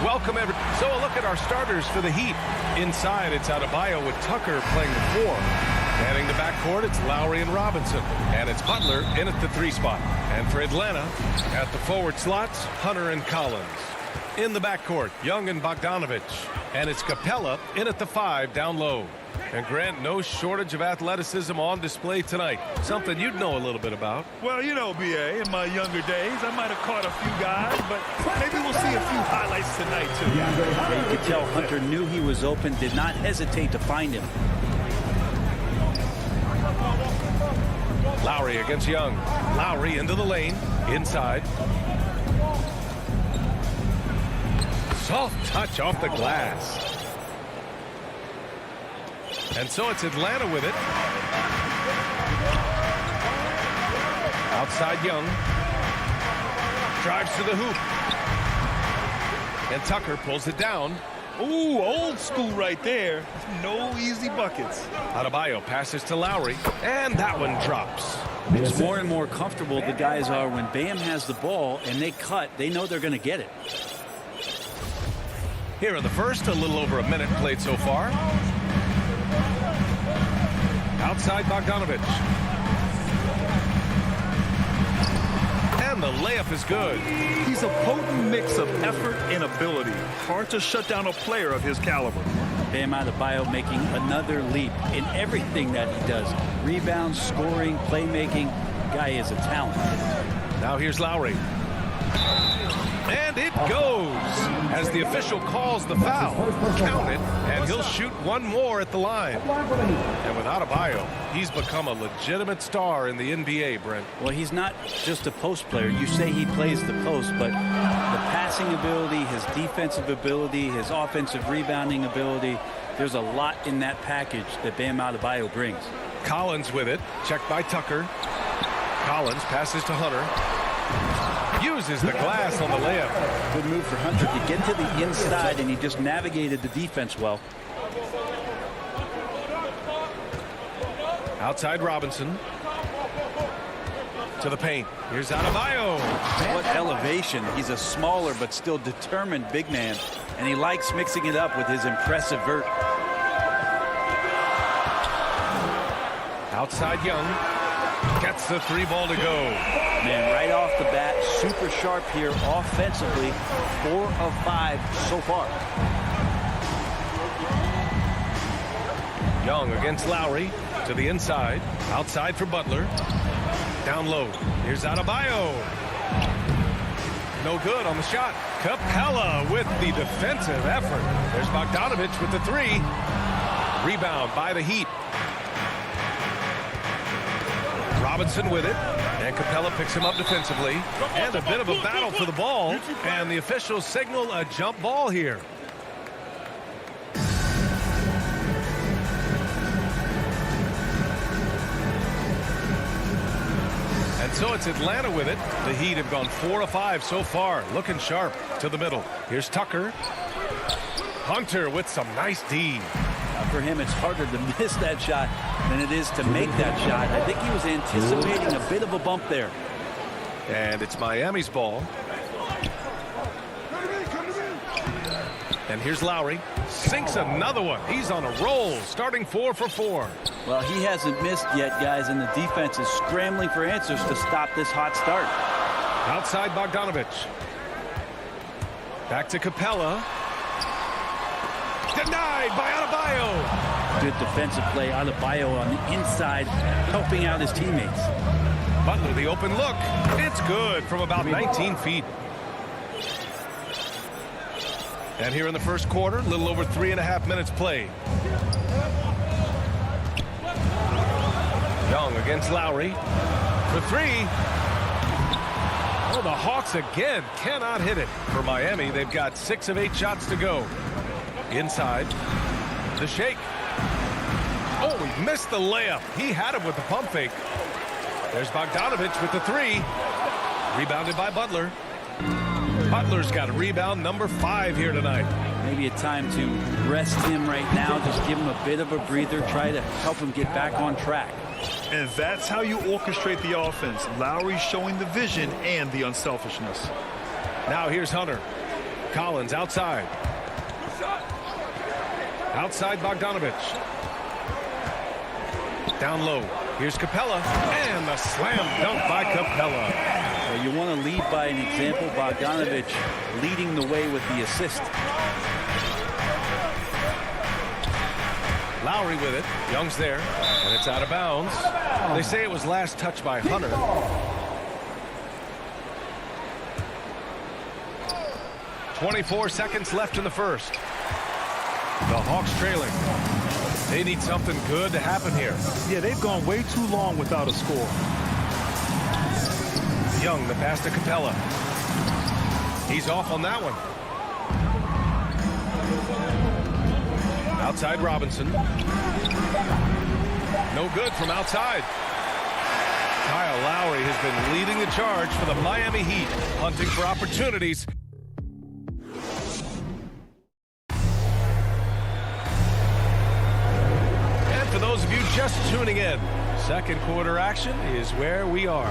J: Welcome, everyone. So a look at our starters for the Heat. Inside, it's Adebayo with Tucker playing the 4. Manning the backcourt, it's Lowry and Robinson. And it's Butler in at the 3 spot. And for Atlanta, at the forward slots, Hunter and Collins. In the backcourt, Young and Bogdanovich. And it's Capella in at the 5 down low. And Grant, no shortage of athleticism on display tonight. Something you'd know a little bit about.
K: Well, you know, B.A., in my younger days, I might have caught a few guys, but maybe we'll see a few highlights tonight, too.
A: Yeah, you could tell Hunter knew he was open, did not hesitate to find him.
J: Lowry against Young. Lowry into the lane, inside. Soft touch off the glass. And so it's Atlanta with it. Outside Young. Drives to the hoop. And Tucker pulls it down.
K: Ooh, old school right there. No easy buckets.
J: Adebayo passes to Lowry. And that one drops.
A: It's more and more comfortable the guys are when Bam has the ball and they cut. They know they're going to get it.
J: Here in the first, a little over a minute played so far. Outside Bogdanovich. And the layup is good.
K: He's a potent mix of effort and ability. Hard to shut down a player of his caliber.
A: Bam Adebayo making another leap in everything that he does. Rebounds, scoring, playmaking. Guy is a talent.
J: Now here's Lowry. And it goes as the official calls the foul. Count it, and he'll shoot one more at the line. And with Adebayo, he's become a legitimate star in the NBA, Brent.
A: Well, he's not just a post player. You say he plays the post, but the passing ability, his defensive ability, his offensive rebounding ability, there's a lot in that package that Bam Adebayo brings.
J: Collins with it, checked by Tucker. Collins passes to Hunter. Uses the glass on the layup.
A: Good move for Hunter to get to the inside, and he just navigated the defense well.
J: Outside Robinson. To the paint. Here's Adebayo.
A: What elevation. He's a smaller but still determined big man, and he likes mixing it up with his impressive vert.
J: Outside Young. Gets the 3 ball to go.
A: Man, right off the bat, super sharp here offensively. 4 of 5 so far.
J: Young against Lowry to the inside. Outside for Butler. Down low. Here's Adebayo. No good on the shot. Capella with the defensive effort. There's Bogdanovich with the 3. Rebound by the Heat. Robinson with it. And Capella picks him up defensively. And a bit of a battle for the ball. And the officials signal a jump ball here. And so it's Atlanta with it. The Heat have gone 4 of 5 so far. Looking sharp to the middle. Here's Tucker. Hunter with some nice D.
A: For him, it's harder to miss that shot than it is to make that shot. I think he was anticipating a bit of a bump there.
J: And it's Miami's ball. And here's Lowry. Sinks another one. He's on a roll, starting 4 for 4.
A: Well, he hasn't missed yet, guys, and the defense is scrambling for answers to stop this hot start.
J: Outside Bogdanovich. Back to Capella. Denied by Adebayo.
A: Good defensive play. Adebayo on the inside, helping out his teammates.
J: Butler, the open look. It's good from about 19 feet. And here in the first quarter, a little over 3.5 minutes played. Young against Lowry. For 3. Oh, the Hawks again cannot hit it. For Miami, they've got 6 of 8 shots to go. Inside. The shake. Oh, he missed the layup. He had him with the pump fake. There's Bogdanovich with the 3. Rebounded by Butler. Butler's got rebound number 5 here tonight.
A: Maybe a time to rest him right now. Just give him a bit of a breather. Try to help him get back on track.
K: And that's how you orchestrate the offense. Lowry showing the vision and the unselfishness.
J: Now here's Hunter. Collins outside. Outside Bogdanovich. Down low. Here's Capella. And the slam dunk by Capella.
A: Well, you want to lead by an example. Bogdanovich leading the way with the assist.
J: Lowry with it. Young's there. And it's out of bounds. They say it was last touched by Hunter. .24 seconds left in the first. The Hawks trailing. They need something good to happen here.
K: Yeah, they've gone way too long without a score.
J: Young, the pass to Capella. He's off on that one. Outside Robinson. No good from outside. Kyle Lowry has been leading the charge for the Miami Heat, hunting for opportunities. And for those of you just tuning in, second quarter action is where we are.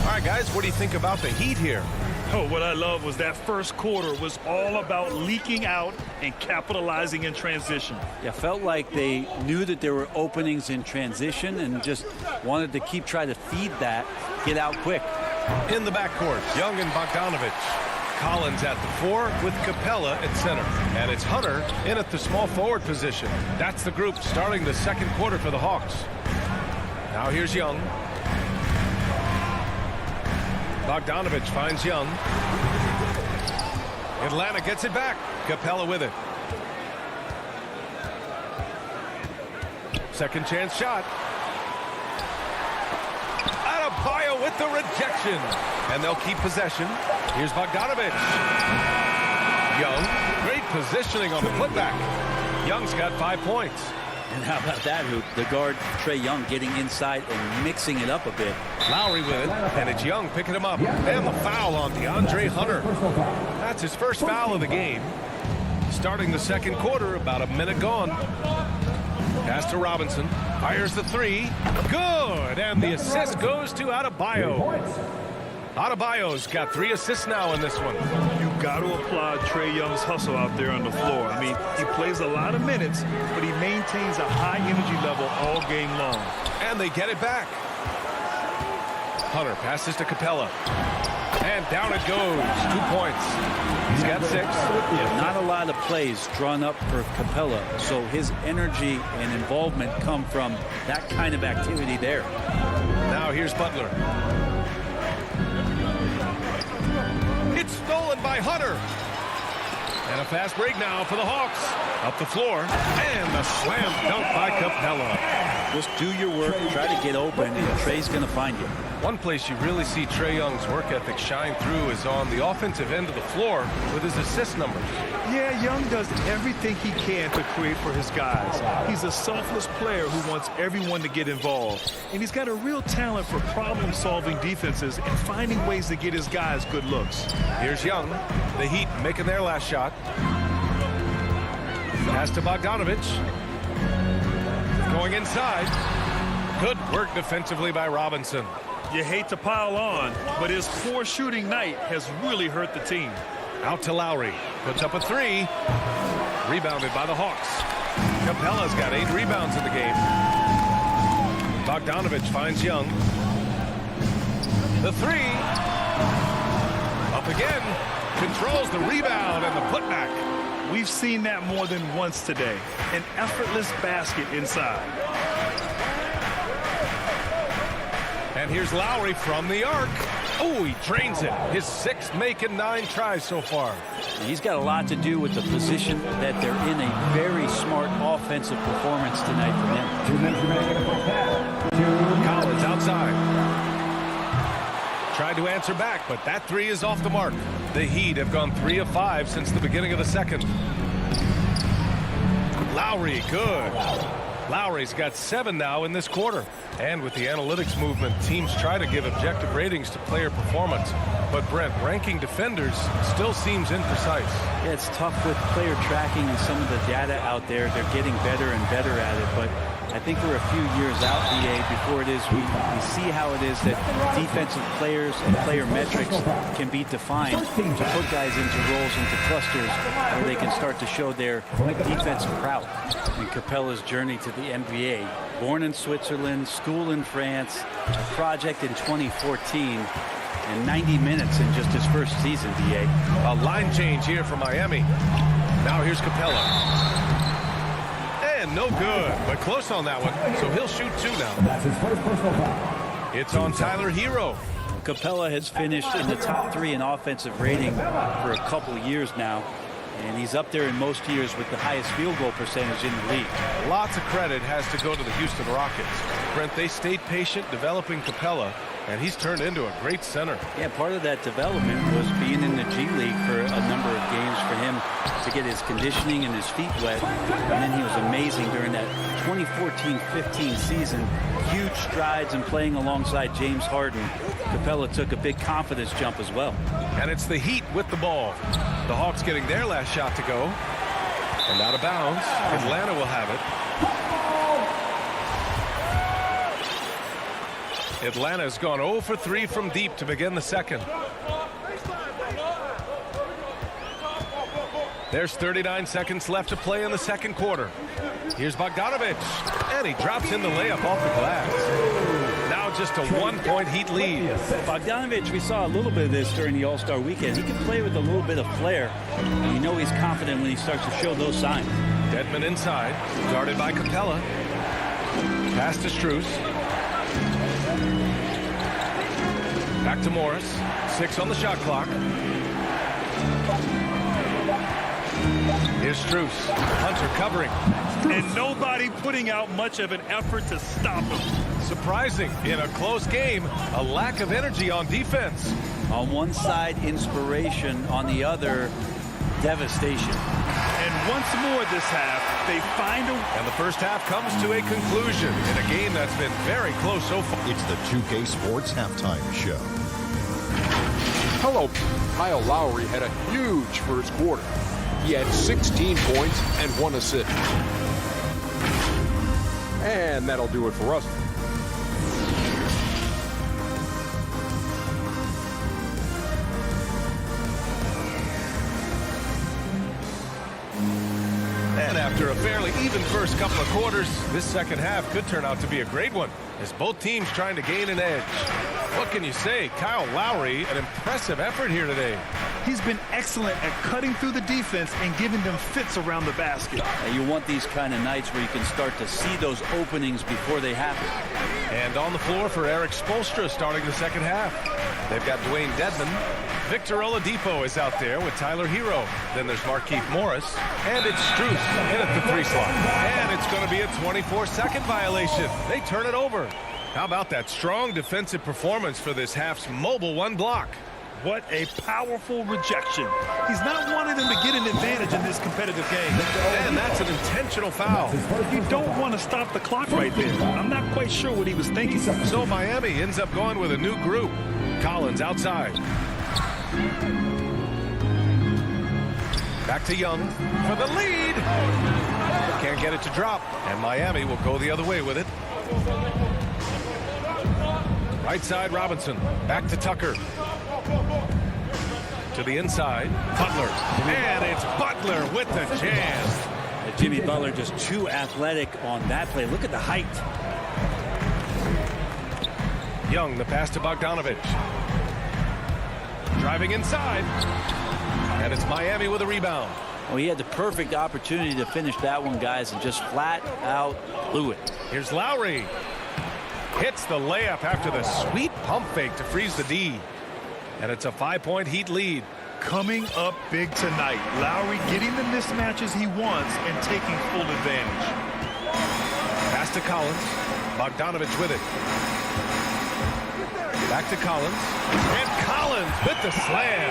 J: All right, guys, what do you think about the Heat here?
K: Oh, what I love was that first quarter was all about leaking out and capitalizing in transition.
A: Yeah, felt like they knew that there were openings in transition and just wanted to keep trying to feed that, get out quick.
J: In the backcourt, Young and Bogdanovich. Collins at the 4 with Capella at center. And it's Hunter in at the small forward position. That's the group starting the second quarter for the Hawks. Now here's Young. Bogdanovich finds Young. Atlanta gets it back. Capella with it. Second chance shot. Adebayo with the rejection. And they'll keep possession. Here's Bogdanovich. Young. Great positioning on the putback. Young's got 5 points.
A: And how about that hoop? The guard, Trae Young, getting inside and mixing it up a bit.
J: Lowry with it, and it's Young picking him up. And the foul on DeAndre Hunter. That's his first foul of the game. Starting the second quarter, about a minute gone. Pass to Robinson. Fires the 3. Good! And the assist goes to Adebayo. Adebayo's got 3 assists now in this one.
K: You got to applaud Trae Young's hustle out there on the floor. I mean, he plays a lot of minutes, but he maintains a high energy level all game long.
J: And they get it back. Hunter passes to Capella. And down it goes. 2 points. He's got 6.
A: Yeah, not a lot of plays drawn up for Capella, so his energy and involvement come from that kind of activity there.
J: Now here's Butler. It's stolen by Hunter. And a fast break now for the Hawks. Up the floor. And the slam dunk by Capella.
A: Just do your work, try to get open, and Trae's going to find you.
J: One place you really see Trae Young's work ethic shine through is on the offensive end of the floor with his assist numbers.
K: Yeah, Young does everything he can to create for his guys. He's a selfless player who wants everyone to get involved. And he's got a real talent for problem-solving defenses and finding ways to get his guys good looks.
J: Here's Young. The Heat making their last shot. Pass to Bogdanovich. Going inside. Good work defensively by Robinson.
K: You hate to pile on, but his poor shooting night has really hurt the team.
J: Out to Lowry. Puts up a 3. Rebounded by the Hawks. Capella's got 8 rebounds in the game. Bogdanovich finds Young. The 3. Up again. Controls the rebound and the putback.
K: We've seen that more than once today. An effortless basket inside.
J: And here's Lowry from the arc. Oh, he drains it. His 6th make and 9 tries so far.
A: He's got a lot to do with the position that they're in. A very smart offensive performance tonight from him.
H: 2 minutes remaining in the first half.
J: Collins outside. Tried to answer back, but that 3 is off the mark. The Heat have gone 3 of 5 since the beginning of the second. Lowry, good. Lowry's got 7 now in this quarter. And with the analytics movement, teams try to give objective ratings to player performance. But Brent, ranking defenders still seems imprecise.
A: Yeah, it's tough with player tracking and some of the data out there. They're getting better and better at it, but I think we're a few years out, BA, before it is we see how it is that defensive players and player metrics can be defined to put guys into roles, into clusters, where they can start to show their defensive prowess. And Capella's journey to the NBA, born in Switzerland, school in France, a project in 2014, and 90 minutes in just his first season, BA.
J: A line change here for Miami. Now here's Capella. And no good, but close on that one, so he'll shoot 2 now.
H: That's his first personal foul.
J: It's on Tyler Hero.
A: Capella has finished in the top 3 in offensive rating for a couple years now, and he's up there in most years with the highest field goal percentage in the league.
J: Lots of credit has to go to the Houston Rockets. Brent, they stayed patient developing Capella, and he's turned into a great center.
A: Yeah, part of that development was being in the G League for a number of games for him to get his conditioning and his feet wet. And then he was amazing during that 2014-15 season. Huge strides in playing alongside James Harden. Capella took a big confidence jump as well.
J: And it's the Heat with the ball. The Hawks getting their last shot to go. And out of bounds. Atlanta will have it. Atlanta's gone 0 for 3 from deep to begin the second. There's 39 seconds left to play in the second quarter. Here's Bogdanovic, and he drops in the layup off the glass. Now just a 1-point Heat lead.
A: Bogdanovic, we saw a little bit of this during the All-Star weekend. He can play with a little bit of flair, and you know he's confident when he starts to show those signs.
J: Dedmon inside, guarded by Capella. Pass to Strus. Back to Morris. 6 on the shot clock. Here's Strus. Hunter covering.
K: And nobody putting out much of an effort to stop him.
J: Surprising in a close game, a lack of energy on defense.
A: On one side, inspiration. On the other, devastation.
K: And once more this half, they find a...
J: And the first half comes to a conclusion in a game that's been very close so far.
F: It's the 2K Sports Halftime Show.
G: Hello. Kyle Lowry had a huge first quarter. He had 16 points and 1 assist. And that'll do it for us.
J: And after a fairly even first couple of quarters, this second half could turn out to be a great one as both teams trying to gain an edge. What can you say? Kyle Lowry, an impressive effort here today.
K: He's been excellent at cutting through the defense and giving them fits around the basket.
A: And you want these kind of nights where you can start to see those openings before they happen.
J: And on the floor for Eric Spoelstra starting the second half. They've got Dwayne Dedmon. Victor Oladipo is out there with Tyler Hero. Then there's Markieff Morris. And it's Strus in at the 3 slot. And it's going to be a 24-second violation. They turn it over. How about that strong defensive performance for this half's mobile 1 block?
K: What a powerful rejection. He's not wanting them to get an advantage in this competitive game.
J: And that's an intentional foul.
K: You don't want to stop the clock right there. I'm not quite sure what he was thinking.
J: So Miami ends up going with a new group. Collins outside. Back to Young for the lead. Can't get it to drop. And Miami will go the other way with it. Right side, Robinson. Back to Tucker. To the inside, Butler. And it's Butler with the jam.
A: Jimmy Butler just too athletic on that play. Look at the height.
J: Young, the pass to Bogdanovic. Driving inside. And it's Miami with a rebound.
A: Well, he had the perfect opportunity to finish that one, guys, and just flat out blew it.
J: Here's Lowry. Hits the layup after the sweet pump fake to freeze the D. And it's a 5-point Heat lead.
K: Coming up big tonight. Lowry getting the mismatches he wants and taking full advantage.
J: Pass to Collins. Bogdanovic with it. Back to Collins. And Collins with the slam.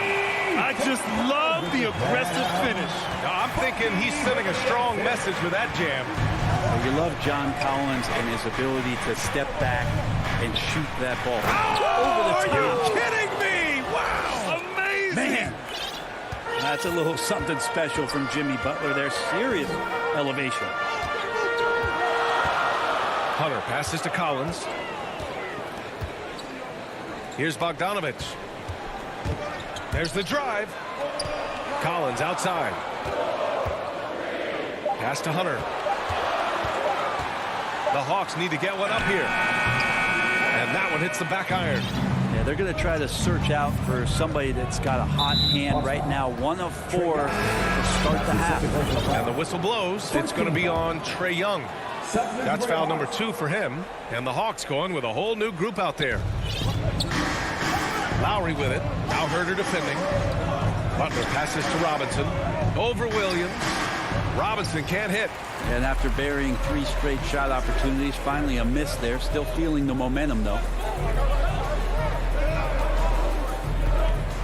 K: I just love the aggressive finish.
J: Now, I'm thinking he's sending a strong message with that jam.
A: You love John Collins and his ability to step back and shoot that ball.
J: Oh, over the top. Are you kidding me? Wow!
A: Man, that's a little something special from Jimmy Butler. There's serious elevation.
J: Hunter passes to Collins. Here's Bogdanovich. There's the drive. Collins outside. Pass to Hunter. The Hawks need to get one up here. And that one hits the back iron.
A: Yeah, they're going to try to search out for somebody that's got a hot hand right now. 1 of 4 to start the half.
J: And the whistle blows. It's going to be on Trae Young. That's foul number 2 for him. And the Hawks going with a whole new group out there. Lowry with it. Now Herter defending. Butler passes to Robinson. Over Williams. Robinson can't hit.
A: And after burying 3 straight shot opportunities, finally a miss there. Still feeling the momentum, though.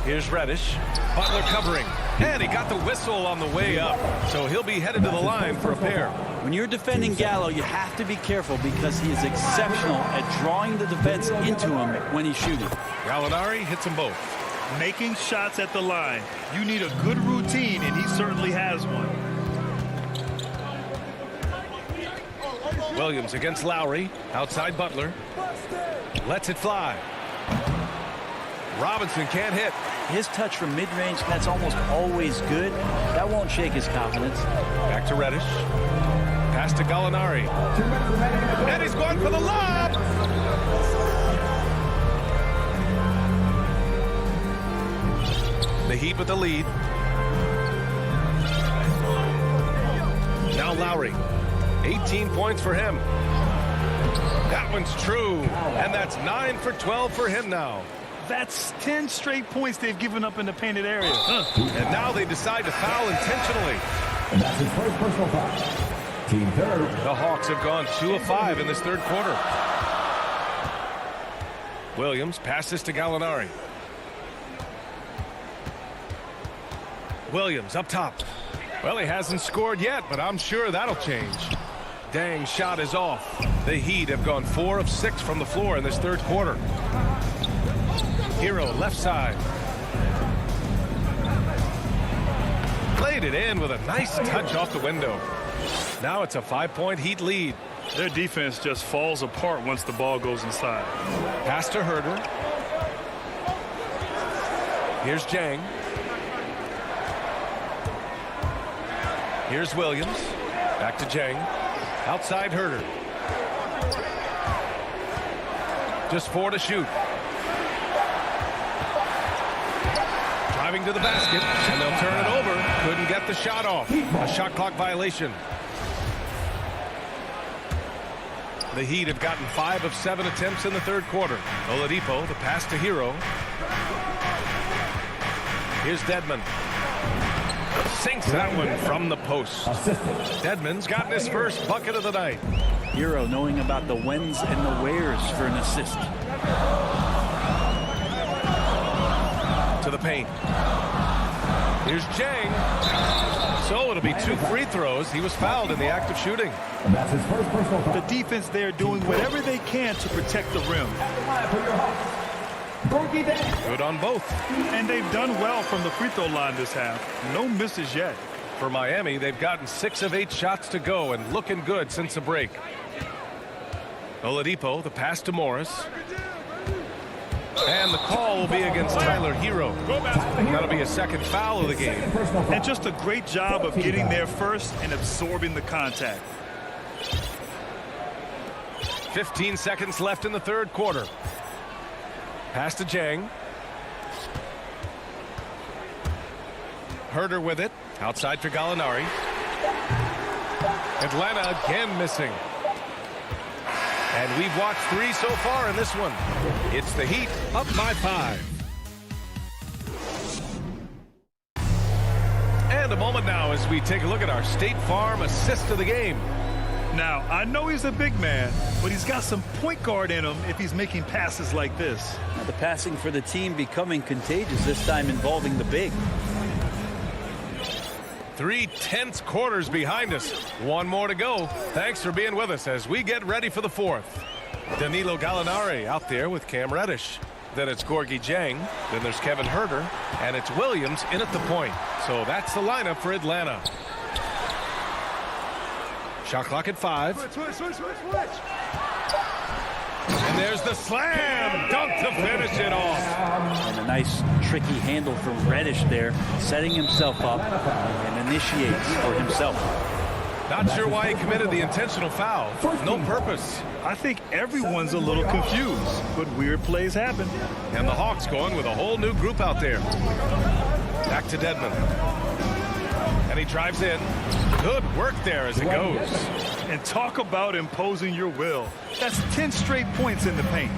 J: Here's Reddish. Butler covering. And he got the whistle on the way up. So he'll be headed to the line for a pair.
A: When you're defending Gallo, you have to be careful because he is exceptional at drawing the defense into him when he's shooting.
J: Gallinari hits them both.
K: Making shots at the line. You need a good routine, and he certainly has one.
J: Williams against Lowry. Outside Butler. Lets it fly. Robinson can't hit.
A: His touch from mid-range, that's almost always good. That won't shake his confidence.
J: Back to Reddish. Pass to Gallinari. And he's going for the lob. The Heat with the lead. Now Lowry. 18 points for him. That one's true. And that's 9 for 12 for him now.
K: That's 10 straight points they've given up in the painted area.
J: And now they decide to foul intentionally.
H: And that's his first personal foul. Team third.
J: The Hawks have gone 2 of 5 in this third quarter. Williams passes to Gallinari. Williams up top. Well, he hasn't scored yet, but I'm sure that'll change. Dang shot is off. The Heat have gone 4 of 6 from the floor in this third quarter. Hero left side. Played it in with a nice touch off the window. Now it's a 5-point Heat lead.
K: Their defense just falls apart once the ball goes inside.
J: Pass to Herter. Here's Jang. Here's Williams. Back to Jang. Outside Herter. Just 4 to shoot. Driving to the basket, and they'll turn it over. Couldn't get the shot off. A shot clock violation. The Heat have gotten 5 of 7 attempts in the third quarter. Oladipo, the pass to Hero. Here's Dedmon. Sinks that one from the post. Dedmon's gotten his first bucket of the night.
A: Hero knowing about the whens and the wheres for an assist.
J: To the paint. Here's Jang. So it'll be 2 free throws. He was fouled in the act of shooting.
H: And that's his first personal foul.
K: The defense there doing whatever they can to protect the rim.
J: Good on both.
K: And they've done well from the free throw line this half. No misses yet.
J: For Miami, they've gotten 6 of 8 shots to go and looking good since the break. Oladipo, the pass to Morris. And the call will be against Tyler Hero. That'll be a second foul of the game.
K: And just a great job of getting there first and absorbing the contact.
J: 15 seconds left in the third quarter. Pass to Jang. Herter with it. Outside for Gallinari. Atlanta again missing. And we've watched 3 so far in this one. It's the Heat up by 5. And a moment now as we take a look at our State Farm assist of the game.
K: Now, I know he's a big man, but he's got some point guard in him if he's making passes like this.
A: Now, the passing for the team becoming contagious, this time involving the big.
J: 3 tense quarters behind us. 1 more to go. Thanks for being with us as we get ready for the fourth. Danilo Gallinari out there with Cam Reddish. Then it's Gorgie Jang. Then there's Kevin Herter. And it's Williams in at the point. So that's the lineup for Atlanta. Shot clock at 5. And there's the slam. Dunk to finish it off.
A: And a nice tricky handle from Reddish there, setting himself up and initiates for himself.
J: Not sure why he committed the intentional foul. No purpose.
K: I think everyone's a little confused, but weird plays happen.
J: And the Hawks going with a whole new group out there. Back to Dedmon. And he drives in. Good work there as it goes.
K: And talk about imposing your will. That's 10 straight points in the paint.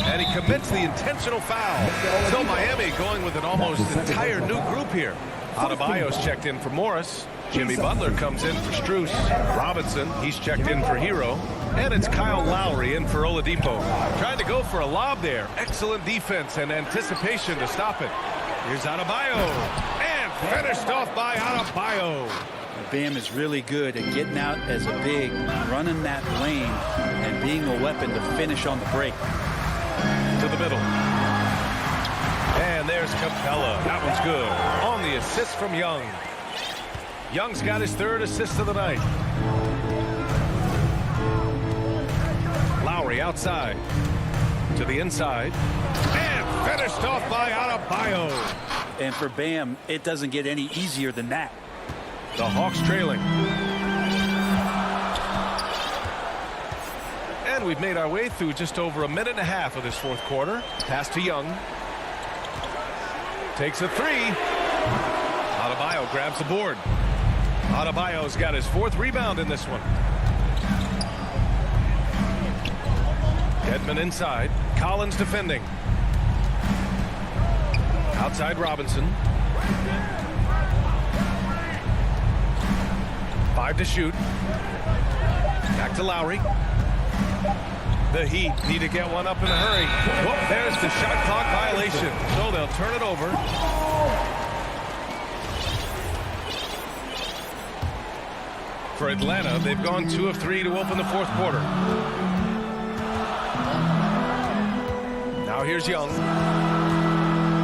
J: And he commits the intentional foul. So Miami going with an almost entire new group here. Adebayo's checked in for Morris. Jimmy Butler comes in for Strus. Robinson, he's checked in for Hero. And it's Kyle Lowry in for Oladipo. Trying to go for a lob there. Excellent defense and anticipation to stop it. Here's Adebayo. And finished off by Adebayo.
A: Bam is really good at getting out as a big, running that lane, and being a weapon to finish on the break.
J: To the middle. And there's Capella. That one's good. On the assist from Young. Young's got his 3rd assist of the night. Lowry outside. To the inside. And finished off by Adebayo.
A: And for Bam, it doesn't get any easier than that.
J: The Hawks trailing. And we've made our way through just over a minute and a half of this 4th quarter. Pass to Young. Takes a 3. Adebayo grabs the board. Adebayo's got his 4th rebound in this one. Dedmon inside. Collins defending. Outside Robinson. 5 to shoot. Back to Lowry. The Heat need to get one up in a hurry. Whoop, there's the shot clock violation. So they'll turn it over. For Atlanta, they've gone 2 of 3 to open the 4th quarter. Now here's Young.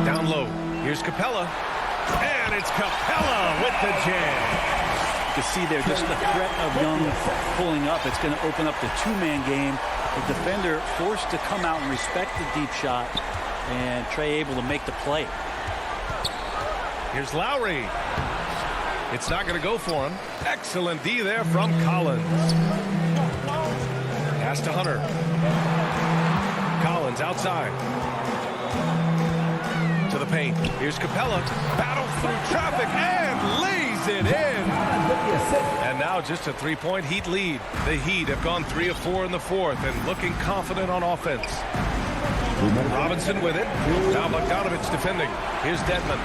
J: Down low. Here's Capella. And it's Capella with the jam.
A: You see there just the threat of Young pulling up. It's going to open up the 2-man game. The defender forced to come out and respect the deep shot, and Trey able to make the play.
J: Here's Lowry. It's not going to go for him. Excellent D there from Collins. Pass to Hunter. Collins outside. To the paint. Here's Capella. Battles through traffic and lays it in. And now just a 3-point Heat lead. The Heat have gone 3 of 4 in the 4th and looking confident on offense. Robinson with it. Now Bogdanovich defending. Here's Dedmon.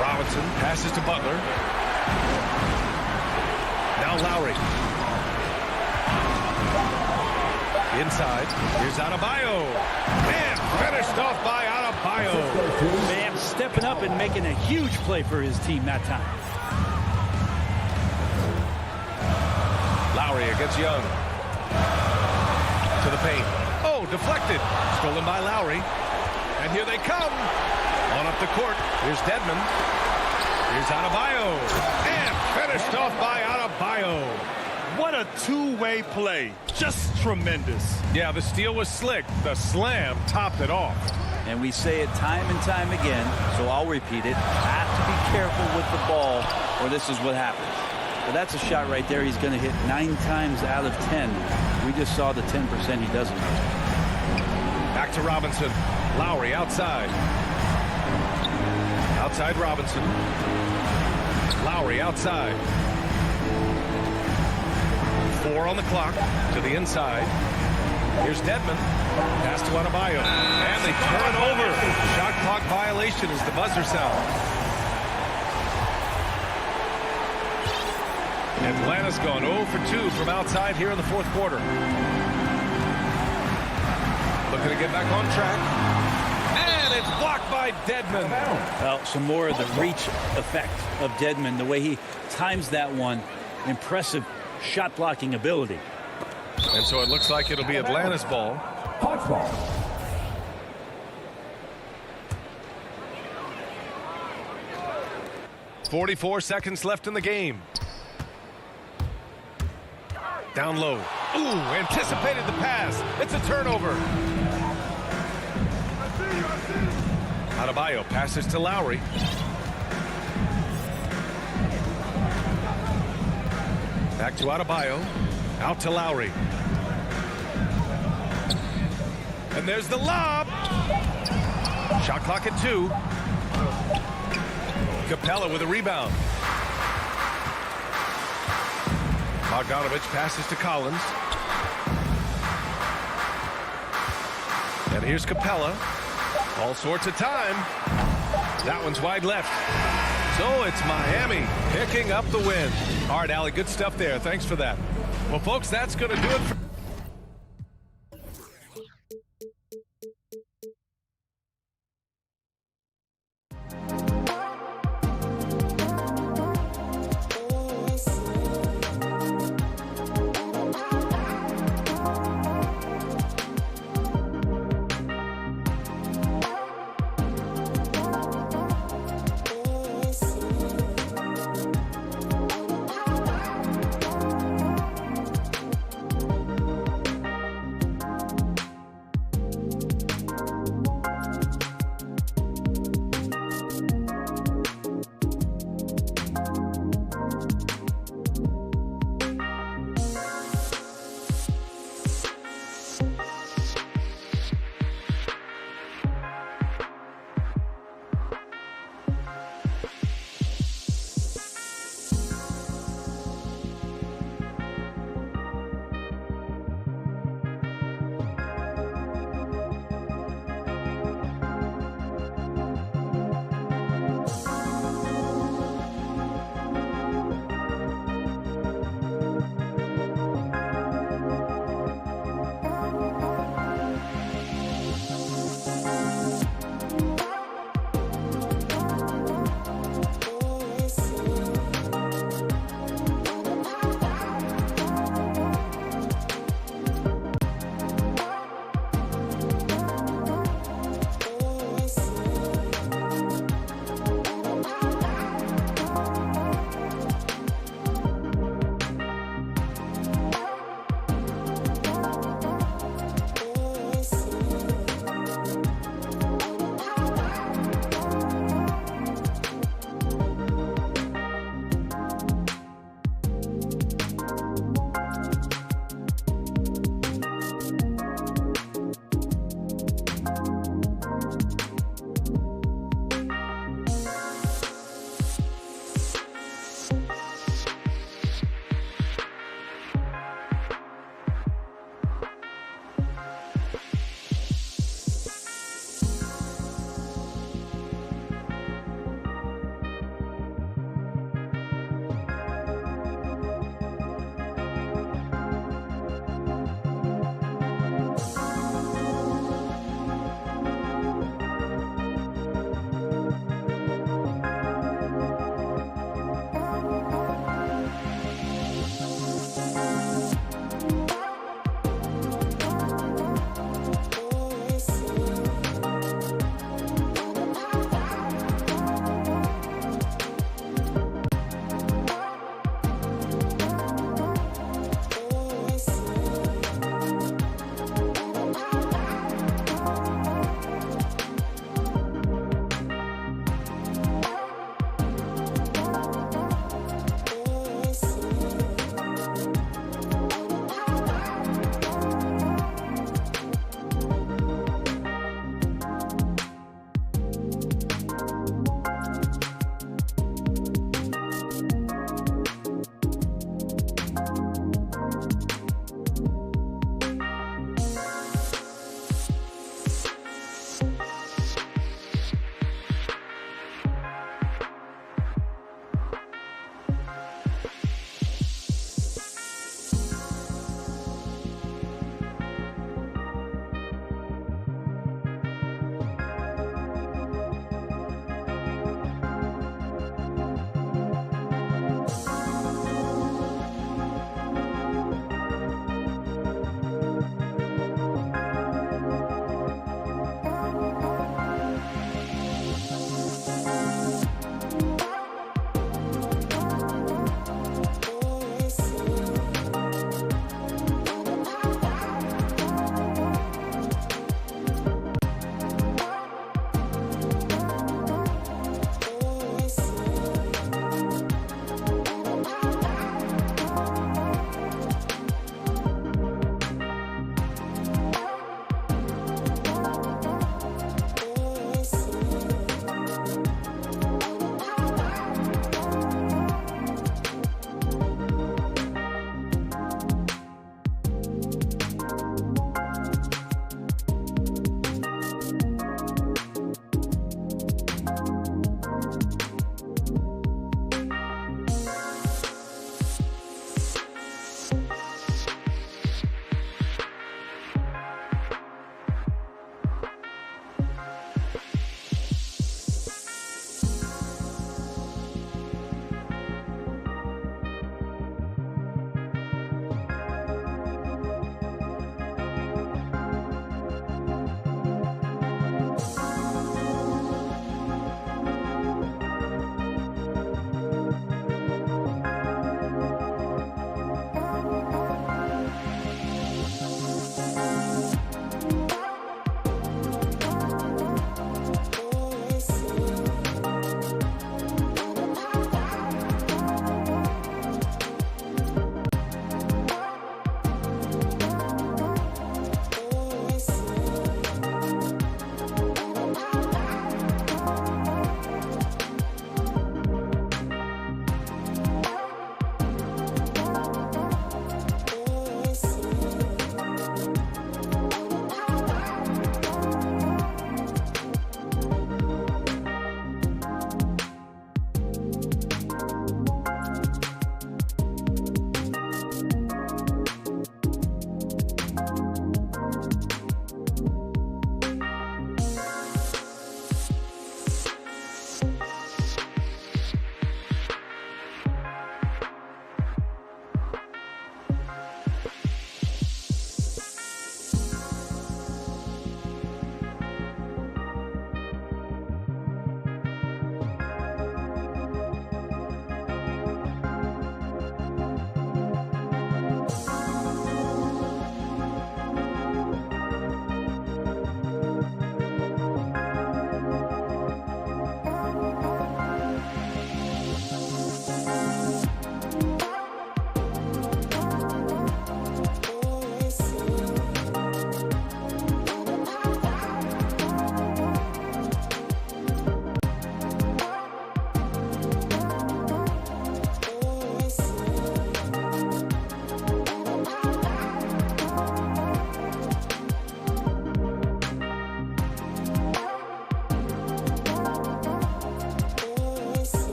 J: Robinson passes to Butler. Now Lowry. Inside. Here's Adebayo. And finished off by Adebayo.
A: Bam stepping up and making a huge play for his team that time.
J: Lowry against Young. To the paint. Oh, deflected. Stolen by Lowry. And here they come. On up the court. Here's Dedmon. Here's Adebayo. And finished off by Adebayo.
K: What a 2-way play. Just tremendous.
J: Yeah, the steal was slick. The slam topped it off.
A: And we say it time and time again, so I'll repeat it. Have to be careful with the ball, or this is what happens. But that's a shot right there he's going to hit 9 times out of 10. We just saw the 10% he doesn't.
J: Back to Robinson. Lowry outside. Outside Robinson. Lowry outside. 4 on the clock. To the inside. Here's Dedmon. Pass to Adebayo. And they turn it over. Shot clock violation as the buzzer sounds. Atlanta's gone 0 for 2 from outside here in the 4th quarter. Looking to get back on track. And it's blocked by Dedmon.
A: Well, some more of the reach effect of Dedmon, the way he times that one. Impressive shot blocking ability.
J: And so it looks like it'll be Atlanta's ball.
H: Hawks ball.
J: .44 seconds left in the game. Down low. Ooh, anticipated the pass. It's a turnover. Adebayo passes to Lowry. Back to Adebayo. Out to Lowry. And there's the lob. Shot clock at 2. Capella with a rebound. Bogdanovich passes to Collins. And here's Capella. All sorts of time. That one's wide left. So it's Miami picking up the win. All right, Allie, good stuff there. Thanks for that. Well, folks, that's going to do it for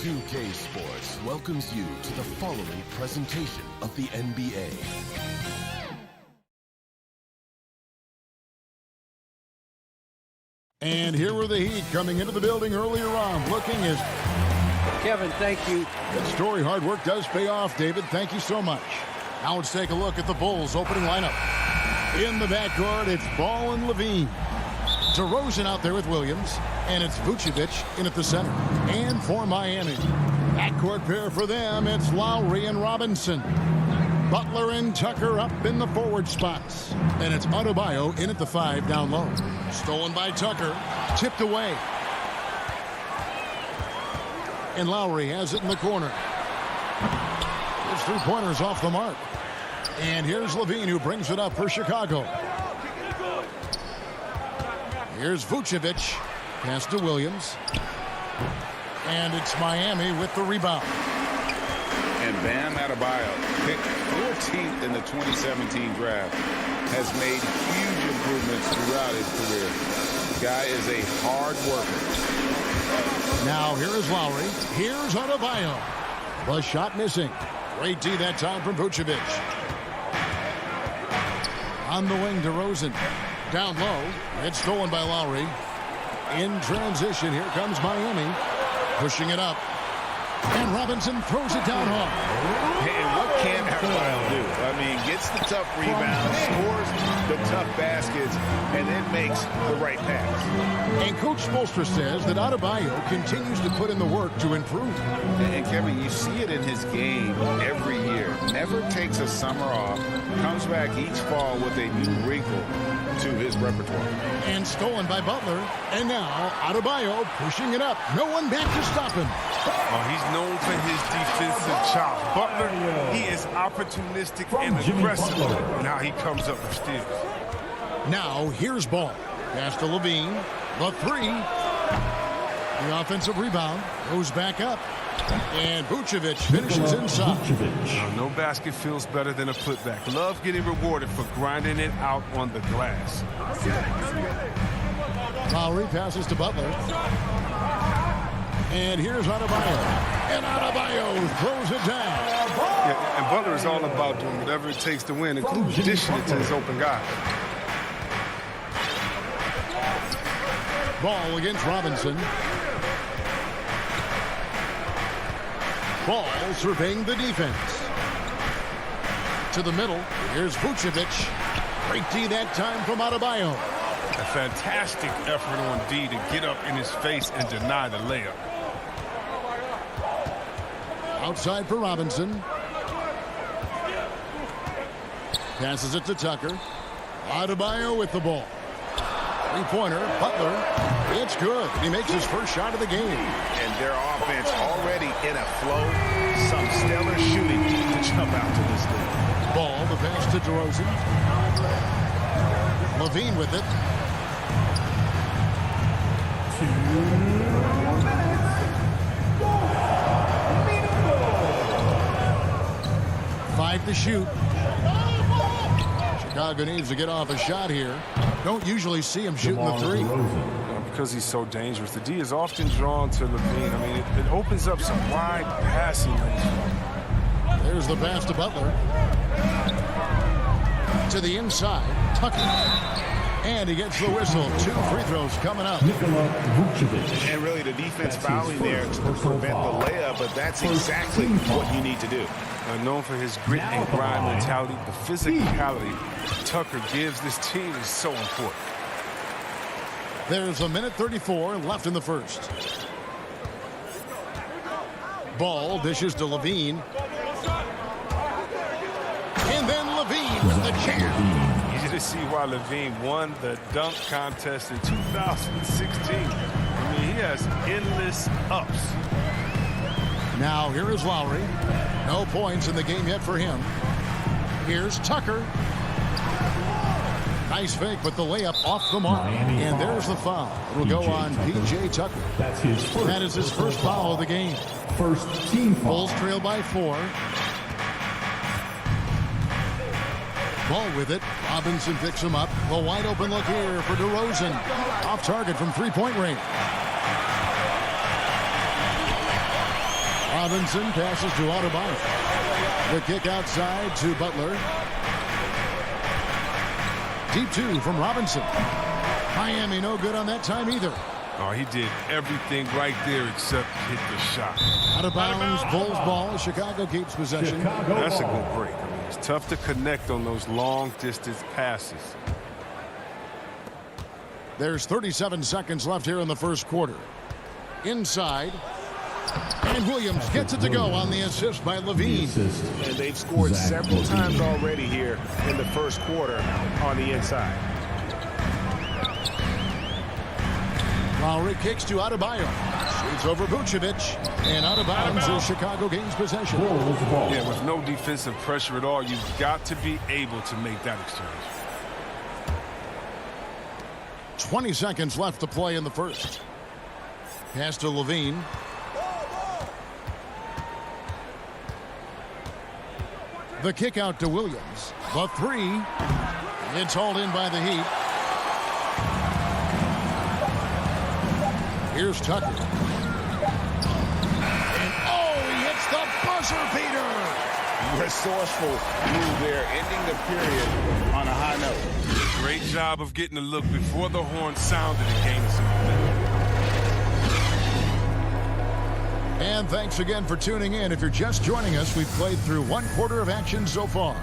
I: 2K Sports welcomes you to the following presentation of the NBA.
B: And here were the Heat coming into the building earlier on, looking as...
E: Kevin, thank you.
B: Good story. Hard work does pay off, David. Thank you so much. Now let's take a look at the Bulls' opening lineup. In the backcourt, it's Ball and Levine. DeRozan out there with Williams, and it's Vucevic in at the center. And for Miami, backcourt pair for them, it's Lowry and Robinson. Butler and Tucker up in the forward spots. And it's Adebayo in at the 5 down low. Stolen by Tucker, tipped away. And Lowry has it in the corner. His three-pointers off the mark. And here's Levine who brings it up for Chicago. Here's Vucevic. Pass to Williams. And it's Miami with the rebound.
C: And Bam Adebayo, picked 14th in the 2017 draft, has made huge improvements throughout his career. The guy is a hard worker.
B: Now here is Lowry. Here's Adebayo. The shot missing. Great D that time from Vucevic. On the wing, DeRozan. Down low. It's stolen by Lowry. In transition, here comes Miami. Pushing it up. And Robinson throws it down hard.
C: And what can Adebayo do? I mean, gets the tough rebound, scores the tough baskets, and then makes the right pass.
B: And Coach Spoelstra says that Adebayo continues to put in the work to improve.
C: And Kevin, you see it in his game every year. Never takes a summer off. Comes back each fall with a new wrinkle to his repertoire.
B: And stolen by Butler. And now Adebayo pushing it up. No one back to stop him.
L: Oh, he's known for his defensive chops. Butler, he is opportunistic and aggressive in how he comes up with steals.
B: Now here's Ball. Pass to Levine. The 3. The offensive rebound goes back up. And Vucevic finishes inside.
L: No basket feels better than a putback. Love getting rewarded for grinding it out on the glass.
B: Lowry passes to Butler. And here's Adebayo. And Adebayo throws it down.
L: Yeah, and Butler is all about doing whatever it takes to win, including dishing it to his open guy.
B: Ball against Robinson. Ball surveying the defense. To the middle. Here's Vucevic. Great D that time from Adebayo.
L: A fantastic effort on D to get up in his face and deny the layup.
B: Outside for Robinson. Passes it to Tucker. Adebayo with the ball. Three-pointer, Butler. It's good. He makes his first shot of the game.
C: And their offense already in a flow. Some stellar shooting to jump out to this league.
B: Ball, the pass to DeRozan. Levine with it. 5 to shoot. Chicago needs to get off a shot here. Don't usually see him shooting the 3.
L: Because he's so dangerous. The D is often drawn to Levine. I mean, it opens up some wide passing lanes.
B: There's the pass to Butler. To the inside. Tucker. And he gets the whistle. 2 free throws coming up.
C: And really the defense fouling there to prevent the layup, but that's exactly what you need to do.
L: Known for his grit and grind mentality, the physicality Tucker gives this team is so important.
B: There's a minute 34 left in the first. Ball dishes to Levine. And then Levine with the jam.
L: Easy to see why Levine won the dunk contest in 2016. I mean, he has endless ups.
B: Now here is Lowry. No points in the game yet for him. Here's Tucker. Nice fake, but the layup off the mark. And there's the foul. It'll go on P.J. Tucker. That is his first foul of the game.
H: First team foul.
B: Bulls trail by 4. Ball with it. Robinson picks him up. The wide open look here for DeRozan. Off target from 3-point range. Robinson passes to Adebayo. The kick outside to Butler. Deep two from Robinson. Miami no good on that time either.
L: Oh, he did everything right there except hit the shot.
B: Out of bounds, Bulls ball. Chicago keeps possession.
L: That's a good break. I mean, it's tough to connect on those long-distance passes.
B: There's 37 seconds left here in the first quarter. Inside. And Williams gets it to go on the assist by Levine.
C: And they've scored several times already here in the first quarter on the inside.
B: Lowry kicks to Adebayo. Shoots over Vucevic. And out of bounds as Chicago gains possession.
L: Yeah, with no defensive pressure at all, you've got to be able to make that exchange.
B: 20 seconds left to play in the first. Pass to Levine. The kick out to Williams. The three. It's hauled in by the Heat. Here's Tucker. And he hits the buzzer beater.
C: Resourceful move there, ending the period on a high note.
L: Great job of getting a look before the horn sounded and gaining some momentum.
B: And thanks again for tuning in. If you're just joining us, we've played through one quarter of action so far.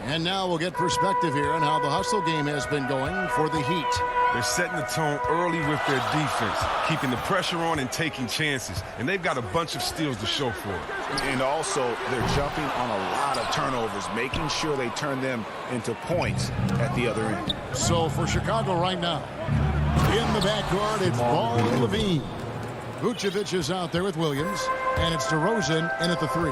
B: And now we'll get perspective here on how the hustle game has been going for the Heat.
L: They're setting the tone early with their defense, keeping the pressure on and taking chances. And they've got a bunch of steals to show for it.
C: And also, they're jumping on a lot of turnovers, making sure they turn them into points at the other end.
B: So for Chicago right now, in the backcourt, it's Ball and Levine. Vucevic is out there with Williams, and it's DeRozan in at the three.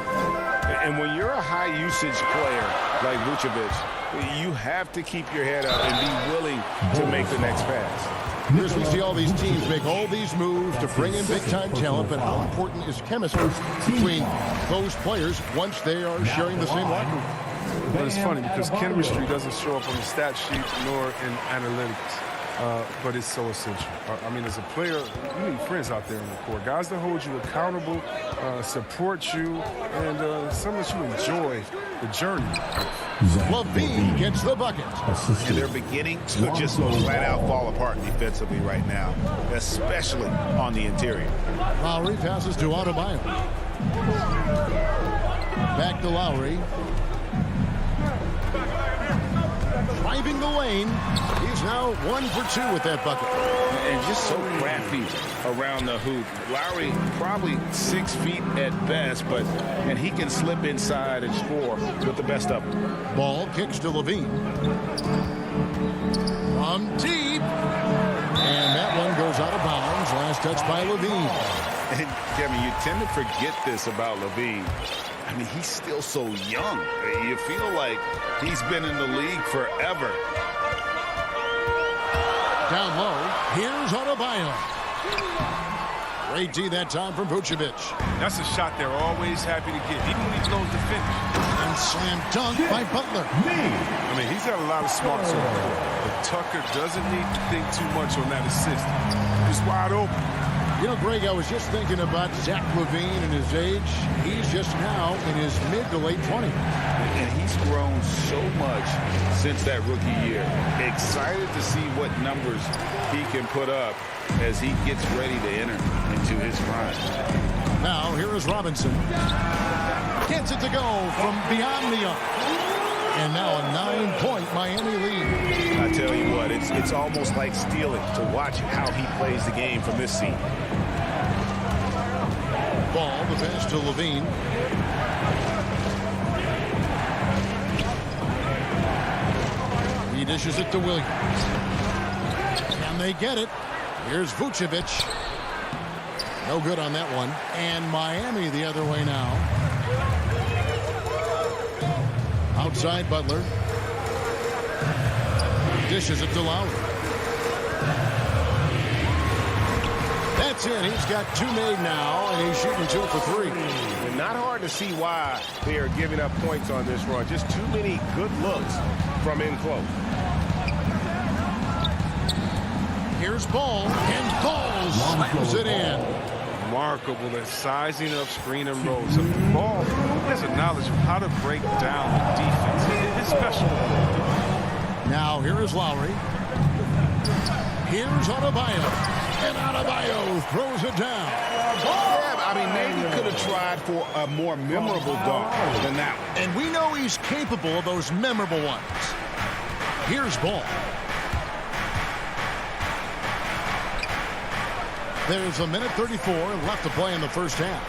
C: And when you're a high-usage player like Vucevic, you have to keep your head up and be willing to make the next pass.
B: As we see all these teams make all these moves to bring in big-time talent, but how important is chemistry between those players once they are sharing the same locker room?
L: But it's funny because chemistry doesn't show up on the stat sheet nor in analytics. But it's so essential. I mean, as a player, you need friends out there in the court. Guys that hold you accountable, support you, and some that you enjoy the journey.
B: Levine gets the bucket.
C: And they're beginning to just flat out fall apart defensively right now, especially on the interior.
B: Lowry passes to Adebayo. Back to Lowry. Driving the lane. He's now 1 for 2 with that bucket.
C: And just so crafty around the hoop. Lowry probably 6 feet at best, and he can slip inside and score with the best of them.
B: Ball kicks to Levine. From deep. And that one goes out of bounds. Last touch by Levine.
C: And Kevin, you tend to forget this about Levine. I mean, he's still so young. You feel like he's been in the league forever.
B: Down low, here's Adebayo. Great D that time from Vucevic.
L: That's a shot they're always happy to get, even when he blows the finish.
B: And slam dunk by Butler.
L: I mean, he's got a lot of smarts on the court, but Tucker doesn't need to think too much on that assist. He's wide open.
B: You know, Greg, I was just thinking about Zach LaVine and his age. He's just now in his mid to late 20s.
C: And he's grown so much since that rookie year. Excited to see what numbers he can put up as he gets ready to enter into his prime.
B: Now, here is Robinson. Gets it to go from beyond the arc. And now a 9-point Miami lead.
C: I tell you what, it's almost like stealing to watch how he plays the game from this seat.
B: Ball, the pass to Levine. He dishes it to Williams. And they get it. Here's Vucevic. No good on that one. And Miami the other way now. Outside Butler. Dishes it to Lowry. That's it. He's got 2 made now, and he's shooting 2 for 3.
C: And not hard to see why they are giving up points on this run. Just too many good looks from in close.
B: Here's Ball, and Ball slams it in.
L: remarkable at sizing up screen and roll. So Ball has a knowledge of how to break down the defense. His special.
B: Now here is Lowry. Here's Adebayo. And Adebayo throws it down.
C: Yeah, I mean, maybe could have tried for a more memorable dunk than that one.
B: And we know he's capable of those memorable ones. Here's Ball. There's a minute 34 left to play in the first half.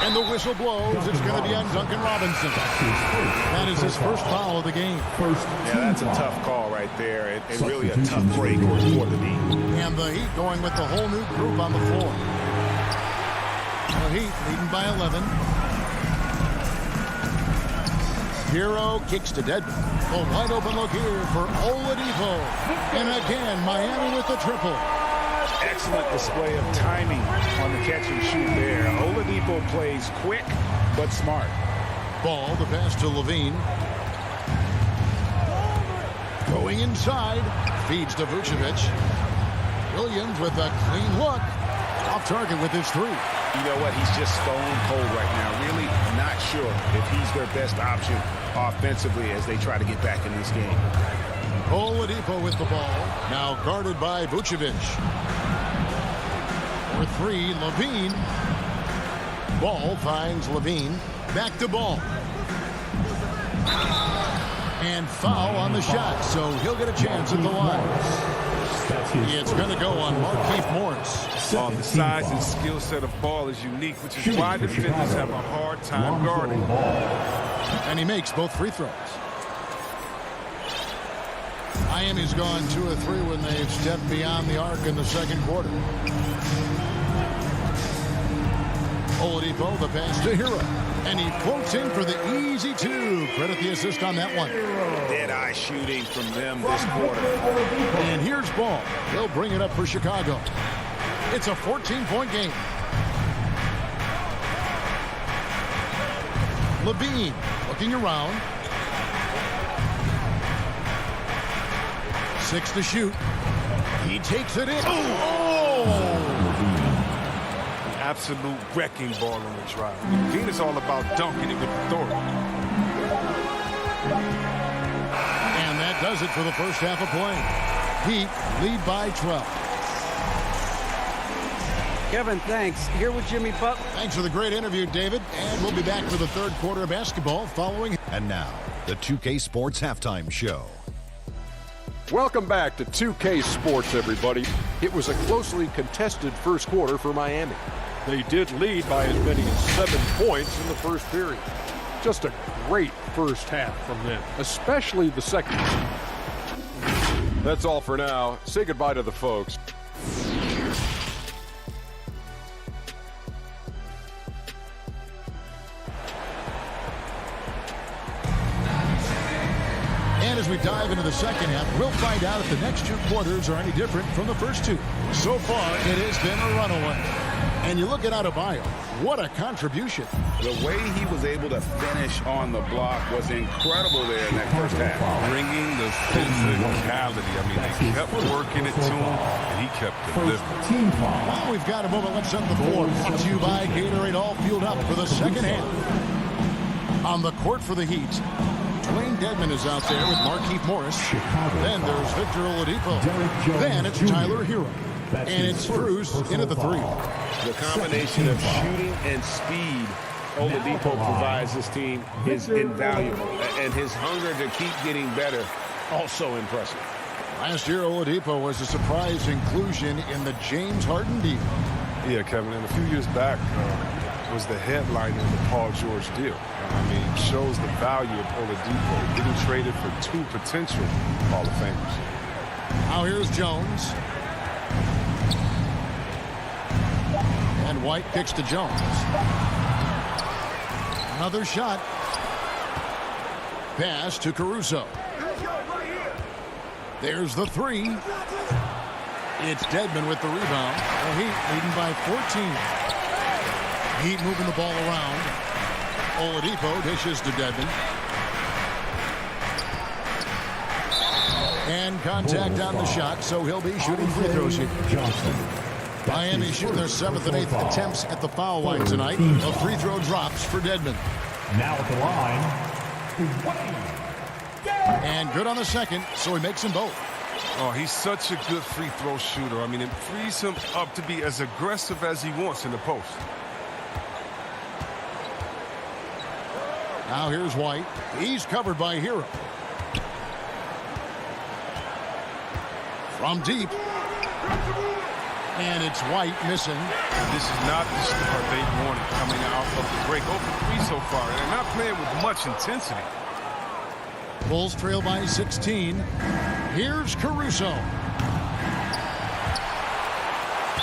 B: And the whistle blows. It's going to be on Duncan Robinson. That is his first foul of the game.
C: Yeah, that's a tough call right there. And really a tough break for the Heat.
B: And the Heat going with the whole new group on the floor. The Heat leading by 11. Hero kicks to Deadman. A wide open look here for Oladipo. And again, Miami with the triple.
C: Excellent display of timing on the catch and shoot there. Oladipo plays quick but smart.
B: Ball, the pass to Levine. Going inside. Feeds to Vucevic. Williams with a clean look. Off target with his three.
C: You know what? He's just stone cold right now. Really not sure if he's their best option offensively as they try to get back in this game.
B: Oladipo with the ball. Now guarded by Vucevic. For three, Levine. Ball finds Levine. Back to Ball. And foul on the shot, so he'll get a chance at the line. It's going to go on Markieff Morris.
L: The size and skill set of Ball is unique, which is why defenders have a hard time guarding.
B: And he makes both free throws. Miami's gone 2 of 3 when they've stepped beyond the arc in the second quarter. Oladipo, the pass to Hero. And he floats in for the easy 2. Credit the assist on that one.
C: Dead-eye shooting from them this quarter.
B: And here's Ball. He'll bring it up for Chicago. It's a 14-point game. Levine looking around. 6 to shoot. He takes it in.
L: Absolute wrecking ball on the drive. Levine is all about dunking it with authority.
B: And that does it for the first half of play. Heat lead by 12.
E: Kevin, thanks. Here with Jimmy Butler.
B: Thanks for the great interview, David. And we'll be back for the third quarter of basketball following.
F: And now, the 2K Sports Halftime Show.
G: Welcome back to 2K Sports, everybody. It was a closely contested first quarter for Miami. They did lead by as many as 7 points in the first period. Just a great first half from them, especially the second. That's all for now. Say goodbye to the folks.
B: And as we dive into the second half, we'll find out if the next 2 quarters are any different from the first 2. So far, it has been a runaway. And you look at Adebayo, what a contribution.
C: The way he was able to finish on the block was incredible there in that first half.
L: Bringing the physicality. I mean, they kept working it to him, and he kept delivering.
B: Well, we've got a moment. Let's set the floor. Brought to you by Gatorade, all fueled up for the second half. On the court for the Heat, Dwayne Dedmon is out there with Markieff Morris. Then there's Victor Oladipo. Then it's Tyler Hero. And it's Cruz into the 3.
C: The combination of shooting and speed Oladipo provides this team is invaluable. And his hunger to keep getting better, also impressive.
B: Last year, Oladipo was a surprise inclusion in the James Harden deal.
L: Yeah, Kevin, and a few years back was the headliner in the Paul George deal. I mean, shows the value of Oladipo getting traded for 2 potential Hall of Famers.
B: Now here's Jones. And White kicks to Jones. Another shot. Pass to Caruso. There's the 3. It's Dedmon with the rebound. The Heat leading by 14. Heat moving the ball around. Oladipo dishes to Dedmon. And contact on the shot, so he'll be shooting free throws here. Miami shooting their 7th and 8th attempts at the foul line tonight. A free throw drops for Dedmon.
H: Now at the line,
B: and good on the second, so he makes them both.
L: Oh, he's such a good free throw shooter. I mean, it frees him up to be as aggressive as he wants in the post.
B: Now here's White. He's covered by Hero. From deep. And it's White missing.
L: This is not the start they wanted coming out of the break. 0 for 3 so far. They're not playing with much intensity.
B: Bulls trail by 16. Here's Caruso.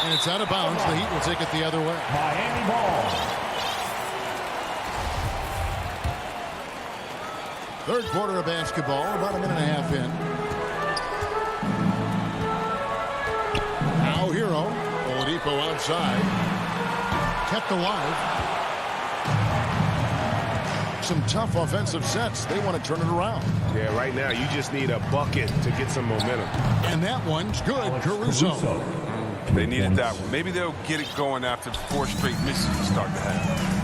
B: And it's out of bounds. The Heat will take it the other way.
H: Miami ball.
B: Third quarter of basketball, about a minute and a half in. Now Hero. Oladipo outside. Kept alive. Some tough offensive sets. They want to turn it around.
C: Yeah, right now you just need a bucket to get some momentum.
B: And that one's good. Caruso.
L: They needed that one. Maybe they'll get it going after 4 straight misses to start the half.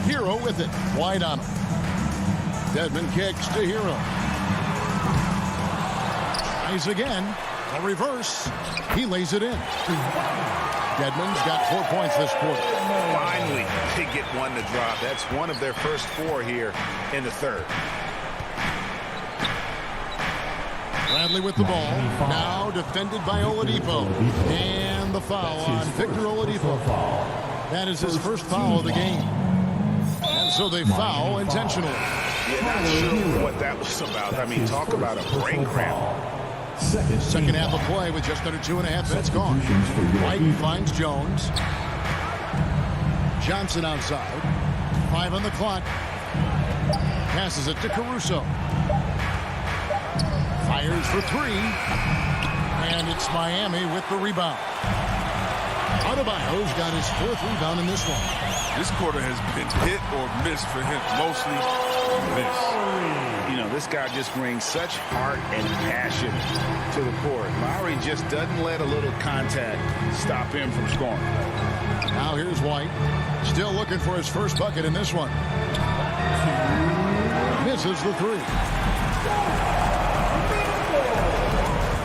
B: Hero with it. Wide on him. Dedmon kicks to Hero. Tries again. A reverse. He lays it in. Dedmon's got 4 points this quarter.
C: Finally, they get one to drop. That's one of their first 4 here in the third.
B: Bradley with the ball. Now defended by Oladipo. And the foul on Victor Oladipo. That is his first foul of the game. And so they foul intentionally.
C: Yeah, not sure what that was about. I mean, talk about a brain cramp.
B: Second half of play with just under 2.5 minutes gone. White finds Jones. Johnson outside. 5 on the clock. Passes it to Caruso. Fires for 3. And it's Miami with the rebound. Adebayo's got his 4th rebound in this one.
L: This quarter has been hit or miss for him. Mostly miss.
C: You know, this guy just brings such heart and passion to the court. Lowry just doesn't let a little contact stop him from scoring.
B: Now here's White. Still looking for his first bucket in this one. Misses the 3.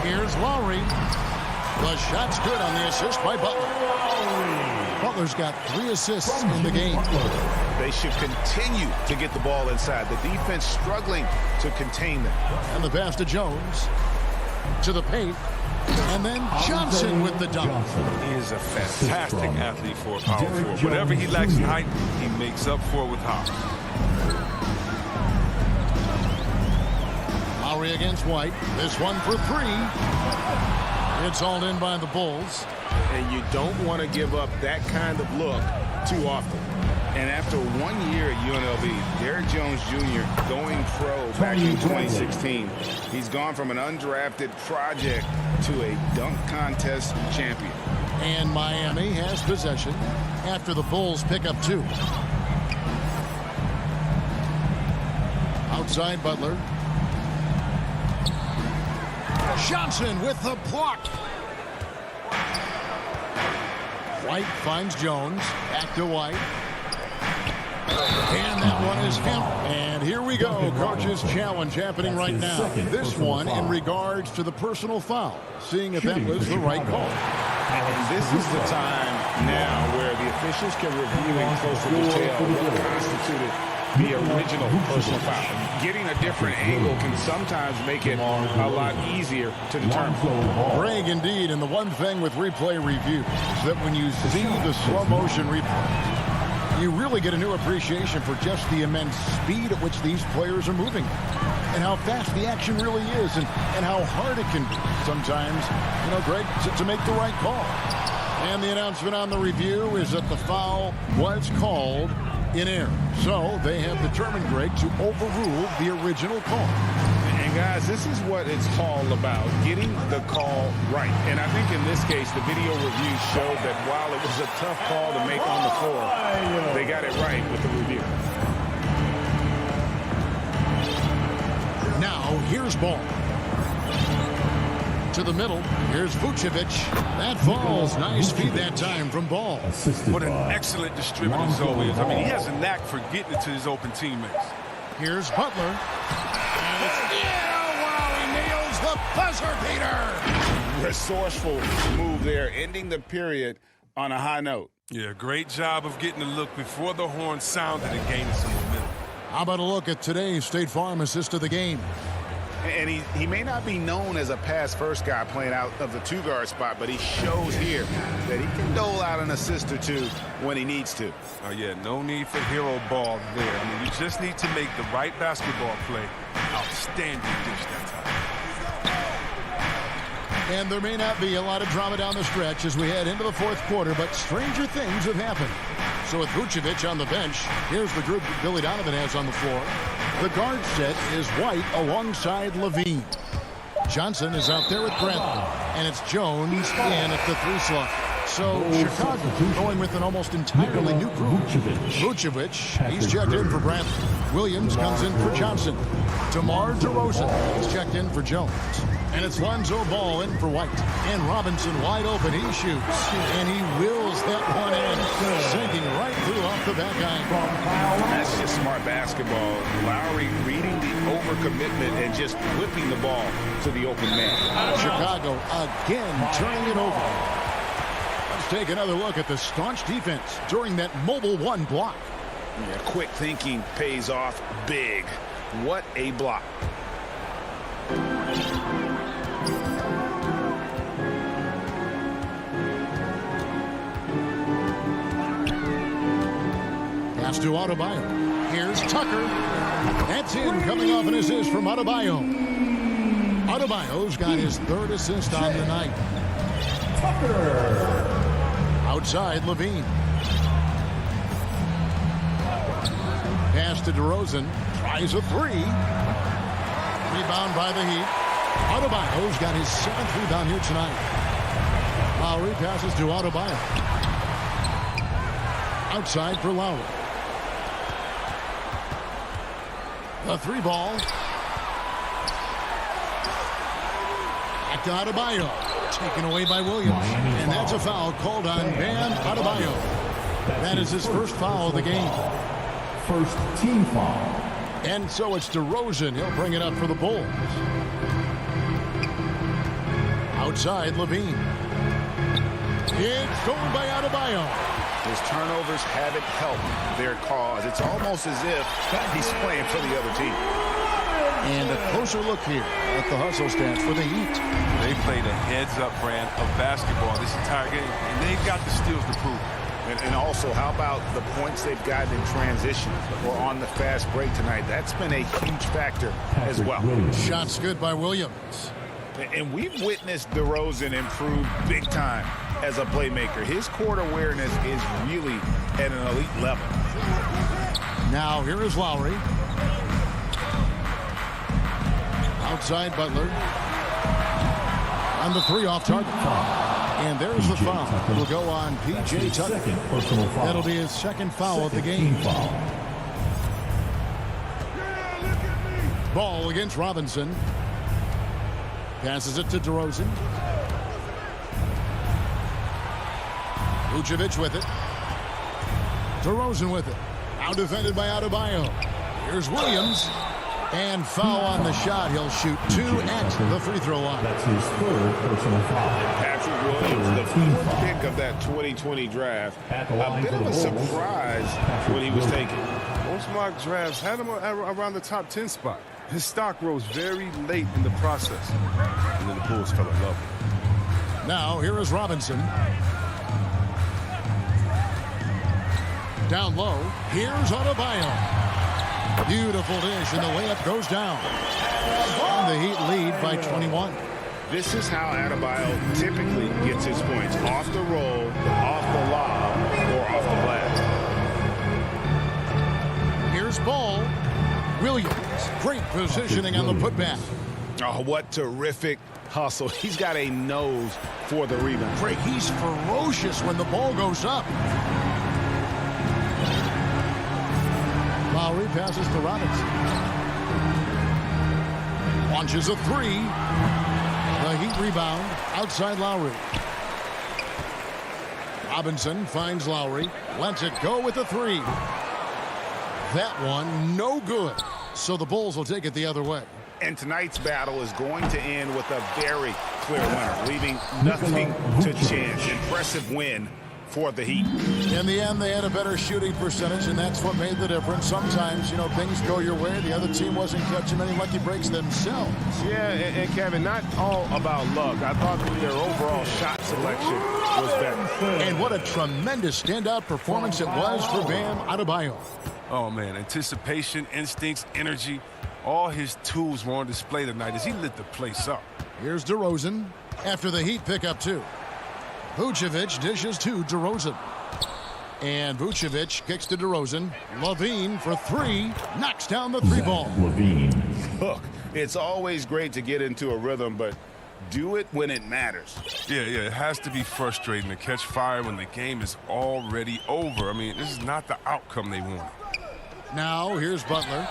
B: Here's Lowry. The shot's good on the assist by Butler. Butler's got 3 assists in the game.
C: They should continue to get the ball inside. The defense struggling to contain them.
B: And the pass to Jones. To the paint. And then Johnson with the dunk.
L: He is a fantastic athlete for a power forward. Whatever he lacks in height, he makes up for it with hops.
B: Lowry against White. This one for 3. It's hauled in by the Bulls.
C: And you don't want to give up that kind of look too often. And after 1 year at UNLV, Derrick Jones Jr. going pro back in 2016. He's gone from an undrafted project to a dunk contest champion.
B: And Miami has possession after the Bulls pick up 2. Outside Butler. Johnson with the block. White finds Jones. Back to White. And that one is him. And here we go. Coach's challenge happening right now. This one in regards to the personal foul. Seeing if that was the right call.
C: And this is the time now where the officials can review in closer detail what constituted the original personal foul. Getting a different angle can sometimes make it a lot easier to determine.
B: Greg, indeed, and the one thing with replay review is that when you see the slow motion replays, you really get a new appreciation for just the immense speed at which these players are moving and how fast the action really is and how hard it can be sometimes, you know, Greg, to make the right call. And the announcement on the review is that the foul was called in error. So they have determined, Greg, to overrule the original call.
C: And guys, this is what it's all about, getting the call right. And I think in this case, the video review showed that while it was a tough call to make on the floor, they got it right with the review.
B: Now, here's Ball. To the middle. Here's Vucevic. That falls. Nice feed that time from Ball.
L: What an excellent distributor Zoe is. I mean, he has a knack for getting it to his open teammates.
B: Here's Butler. Wow, he nails the buzzer beater.
C: Resourceful move there, ending the period on a high note.
L: Yeah, great job of getting the look before the horn sounded and gaining some momentum.
B: How about a look at today's State Farm assist of the game?
C: And he may not be known as a pass-first guy playing out of the two-guard spot, but he shows here that he can dole out an assist or two when he needs to.
L: Oh, yeah, no need for hero ball there. I mean, you just need to make the right basketball play. Outstanding dish that time.
B: And there may not be a lot of drama down the stretch as we head into the fourth quarter, but stranger things have happened. So with Vucevic on the bench, here's the group that Billy Donovan has on the floor. The guard set is White alongside Levine. Johnson is out there with Bradley, and it's Jones in at the 3 slot. So Chicago going with an almost entirely new group. Vucevic, he's checked in for Bradley. Williams comes in for Johnson. DeMar DeRozan is checked in for Jones. And it's Lonzo Ball in for White. And Robinson wide open. He shoots. And he wills that one in. Sinking right through off the back iron.
C: That's just smart basketball. Lowry reading the overcommitment and just whipping the ball to the open man.
B: Chicago again turning it over. Let's take another look at the staunch defense during that mobile 1 block.
C: Yeah, quick thinking pays off big. What a block.
B: Pass to Adebayo. Here's Tucker. That's in, coming off an assist from Adebayo. Adebayo's got his 3rd assist on the night. Tucker. Outside, Levine. Pass to DeRozan. Tries a 3. Rebound by the Heat. Adebayo's got his 7th rebound here tonight. Lowry passes to Adebayo. Outside for Lowry. The 3 ball. Back to Adebayo. Taken away by Williams. And that's a foul called on Bam Adebayo. That is his first foul of the game.
H: First team foul.
B: And so it's DeRozan. He'll bring it up for the Bulls. Outside, Levine. It's stolen by Adebayo.
C: His turnovers haven't helped their cause. It's almost as if he's playing for the other team.
B: And a closer look here at the hustle stats for the Heat.
L: They played a heads-up brand of basketball this entire game, and they've got the steals to prove it.
C: And also, how about the points they've gotten in transition or on the fast break tonight? That's been a huge factor as well.
B: Shots good by Williams.
C: And we've witnessed DeRozan improve big time as a playmaker. His court awareness is really at an elite level.
B: Now here is Lowry. Outside Butler. On the 3 off target. And there's the foul. It'll go on P.J. Tucker. That'll be his 2nd foul of the game. Ball against Robinson. Passes it to DeRozan. Vucevic with it. DeRozan with it. Now defended by Adebayo. Here's Williams. And foul on the shot. He'll shoot 2 at the free throw line.
H: That's his 3rd personal foul.
C: Patrick Williams, the 4th pick of that 2020 draft. A bit of a surprise when he was taken.
L: Most mock drafts had him around the top 10 spot. His stock rose very late in the process. And then the Bulls fell in love with him.
B: Now, here is Robinson. Down low. Here's Adebayo. Beautiful dish, and the layup goes down. And the Heat lead by 21.
C: This is how Adebayo typically gets his points. Off the roll, off the lob, or off the glass.
B: Here's Ball. Williams. Great positioning on the putback.
C: Oh, what terrific hustle. He's got a nose for the rebound.
B: Craig, he's ferocious when the ball goes up. Lowry passes to Robinson. Launches a 3. The Heat Heat rebound. Outside Lowry. Robinson finds Lowry. Lets it go with a three. That one, no good. So the Bulls will take it the other way.
C: And tonight's battle is going to end with a very clear winner, leaving nothing to chance. Impressive win for the Heat.
B: In the end, they had a better shooting percentage, and that's what made the difference. Sometimes, things go your way. The other team wasn't catching many lucky breaks themselves.
C: Yeah, and Kevin, not all about luck. I thought their overall shot selection was better.
B: And what a tremendous standout performance it was for Bam Adebayo.
L: Oh, man, anticipation, instincts, energy, all his tools were on display tonight as he lit the place up.
B: Here's DeRozan after the Heat pick up two. Vucevic dishes to DeRozan. And Vucevic kicks to DeRozan. Levine for three. Knocks down the three ball.
C: Look, it's always great to get into a rhythm, but do it when it matters.
L: Yeah, it has to be frustrating to catch fire when the game is already over. I mean, this is not the outcome they wanted.
B: Now, here's Butler.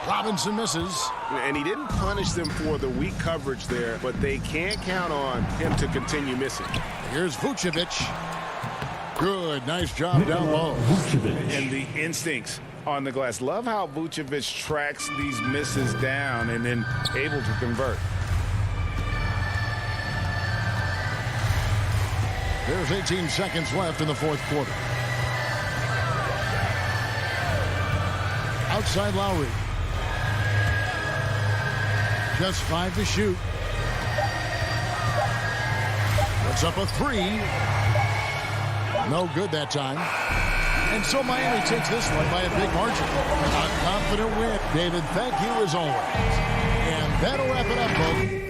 B: Robinson misses.
C: And he didn't punish them for the weak coverage there, but they can't count on him to continue missing.
B: Here's Vucevic. Good, nice job down low.
C: And the instincts on the glass. Love how Vucevic tracks these misses down and then able to convert.
B: There's 18 seconds left in the fourth quarter. Outside Lowry. Just 5 to shoot. Puts up a three. No good that time. And so Miami takes this one by a big margin. A confident win. David, thank you as always. And that'll wrap it up, folks.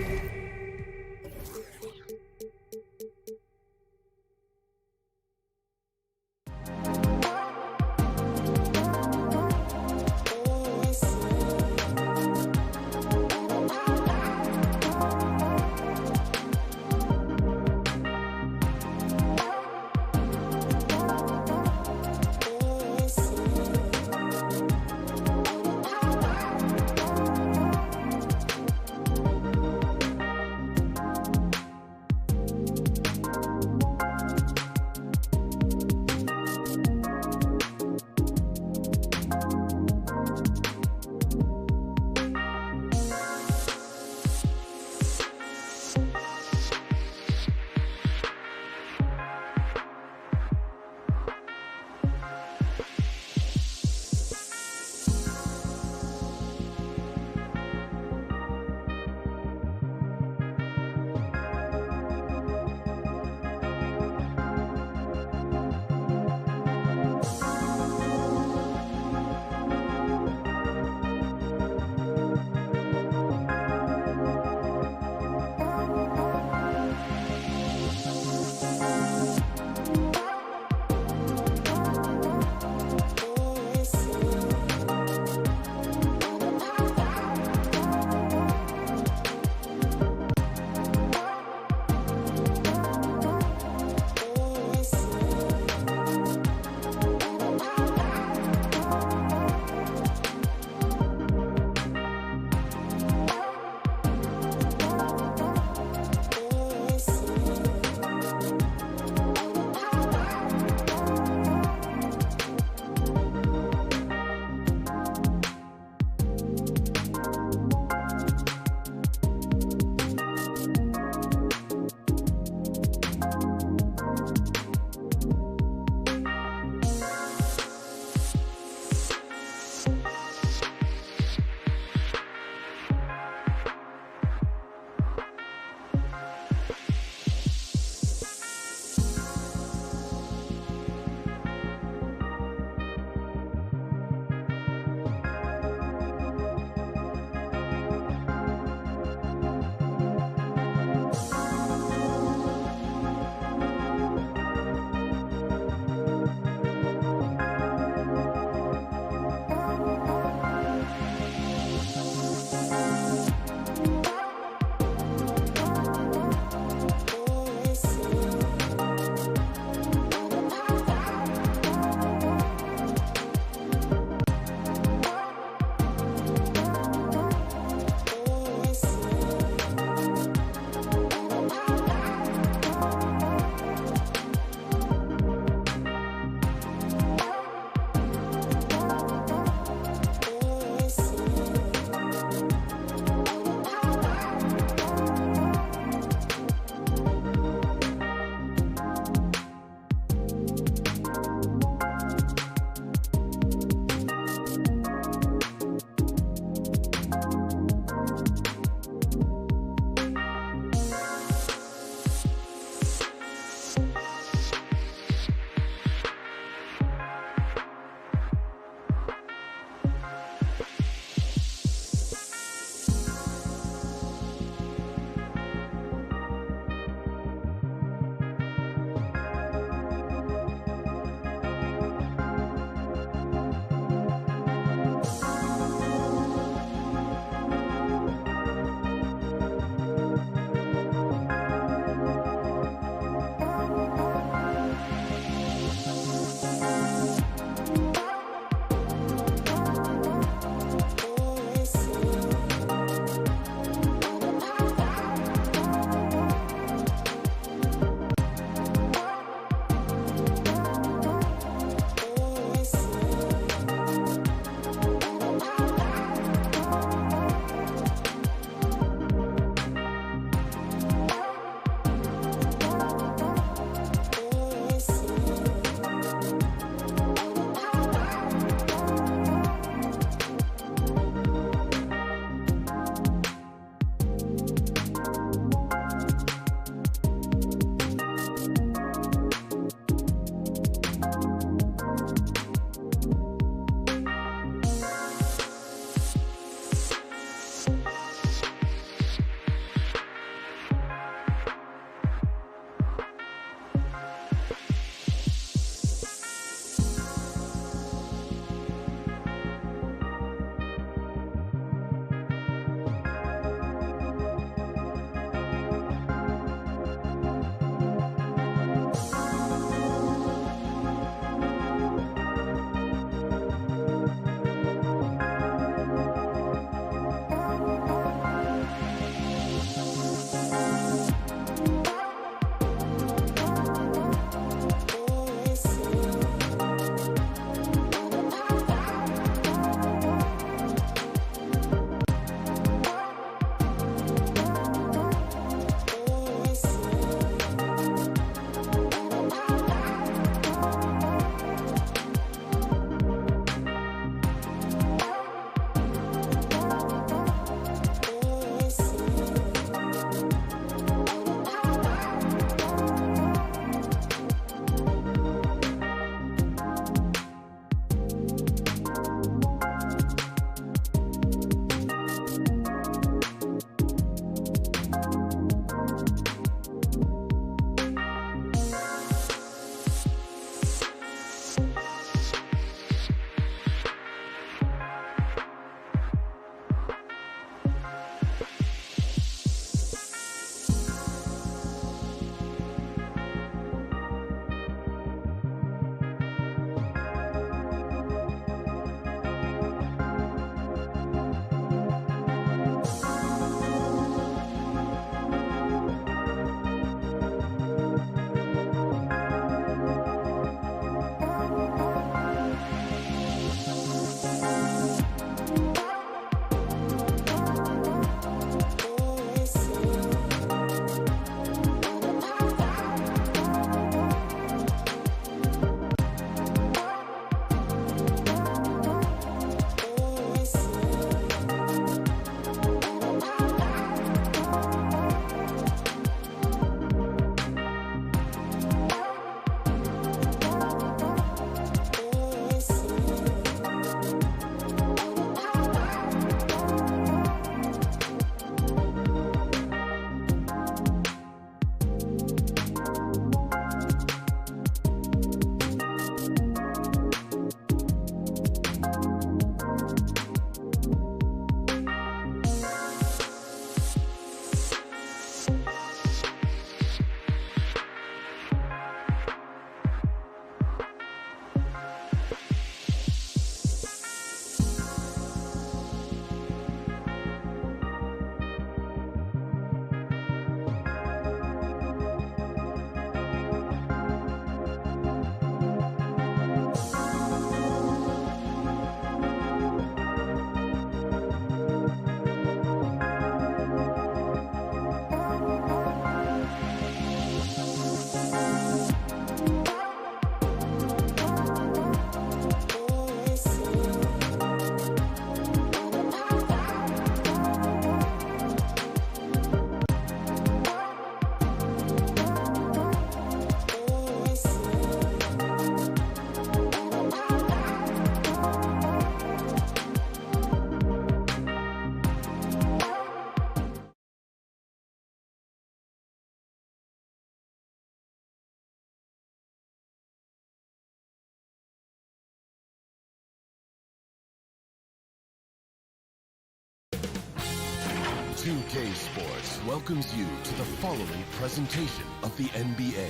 I: 2K Sports welcomes you to the following presentation of the NBA.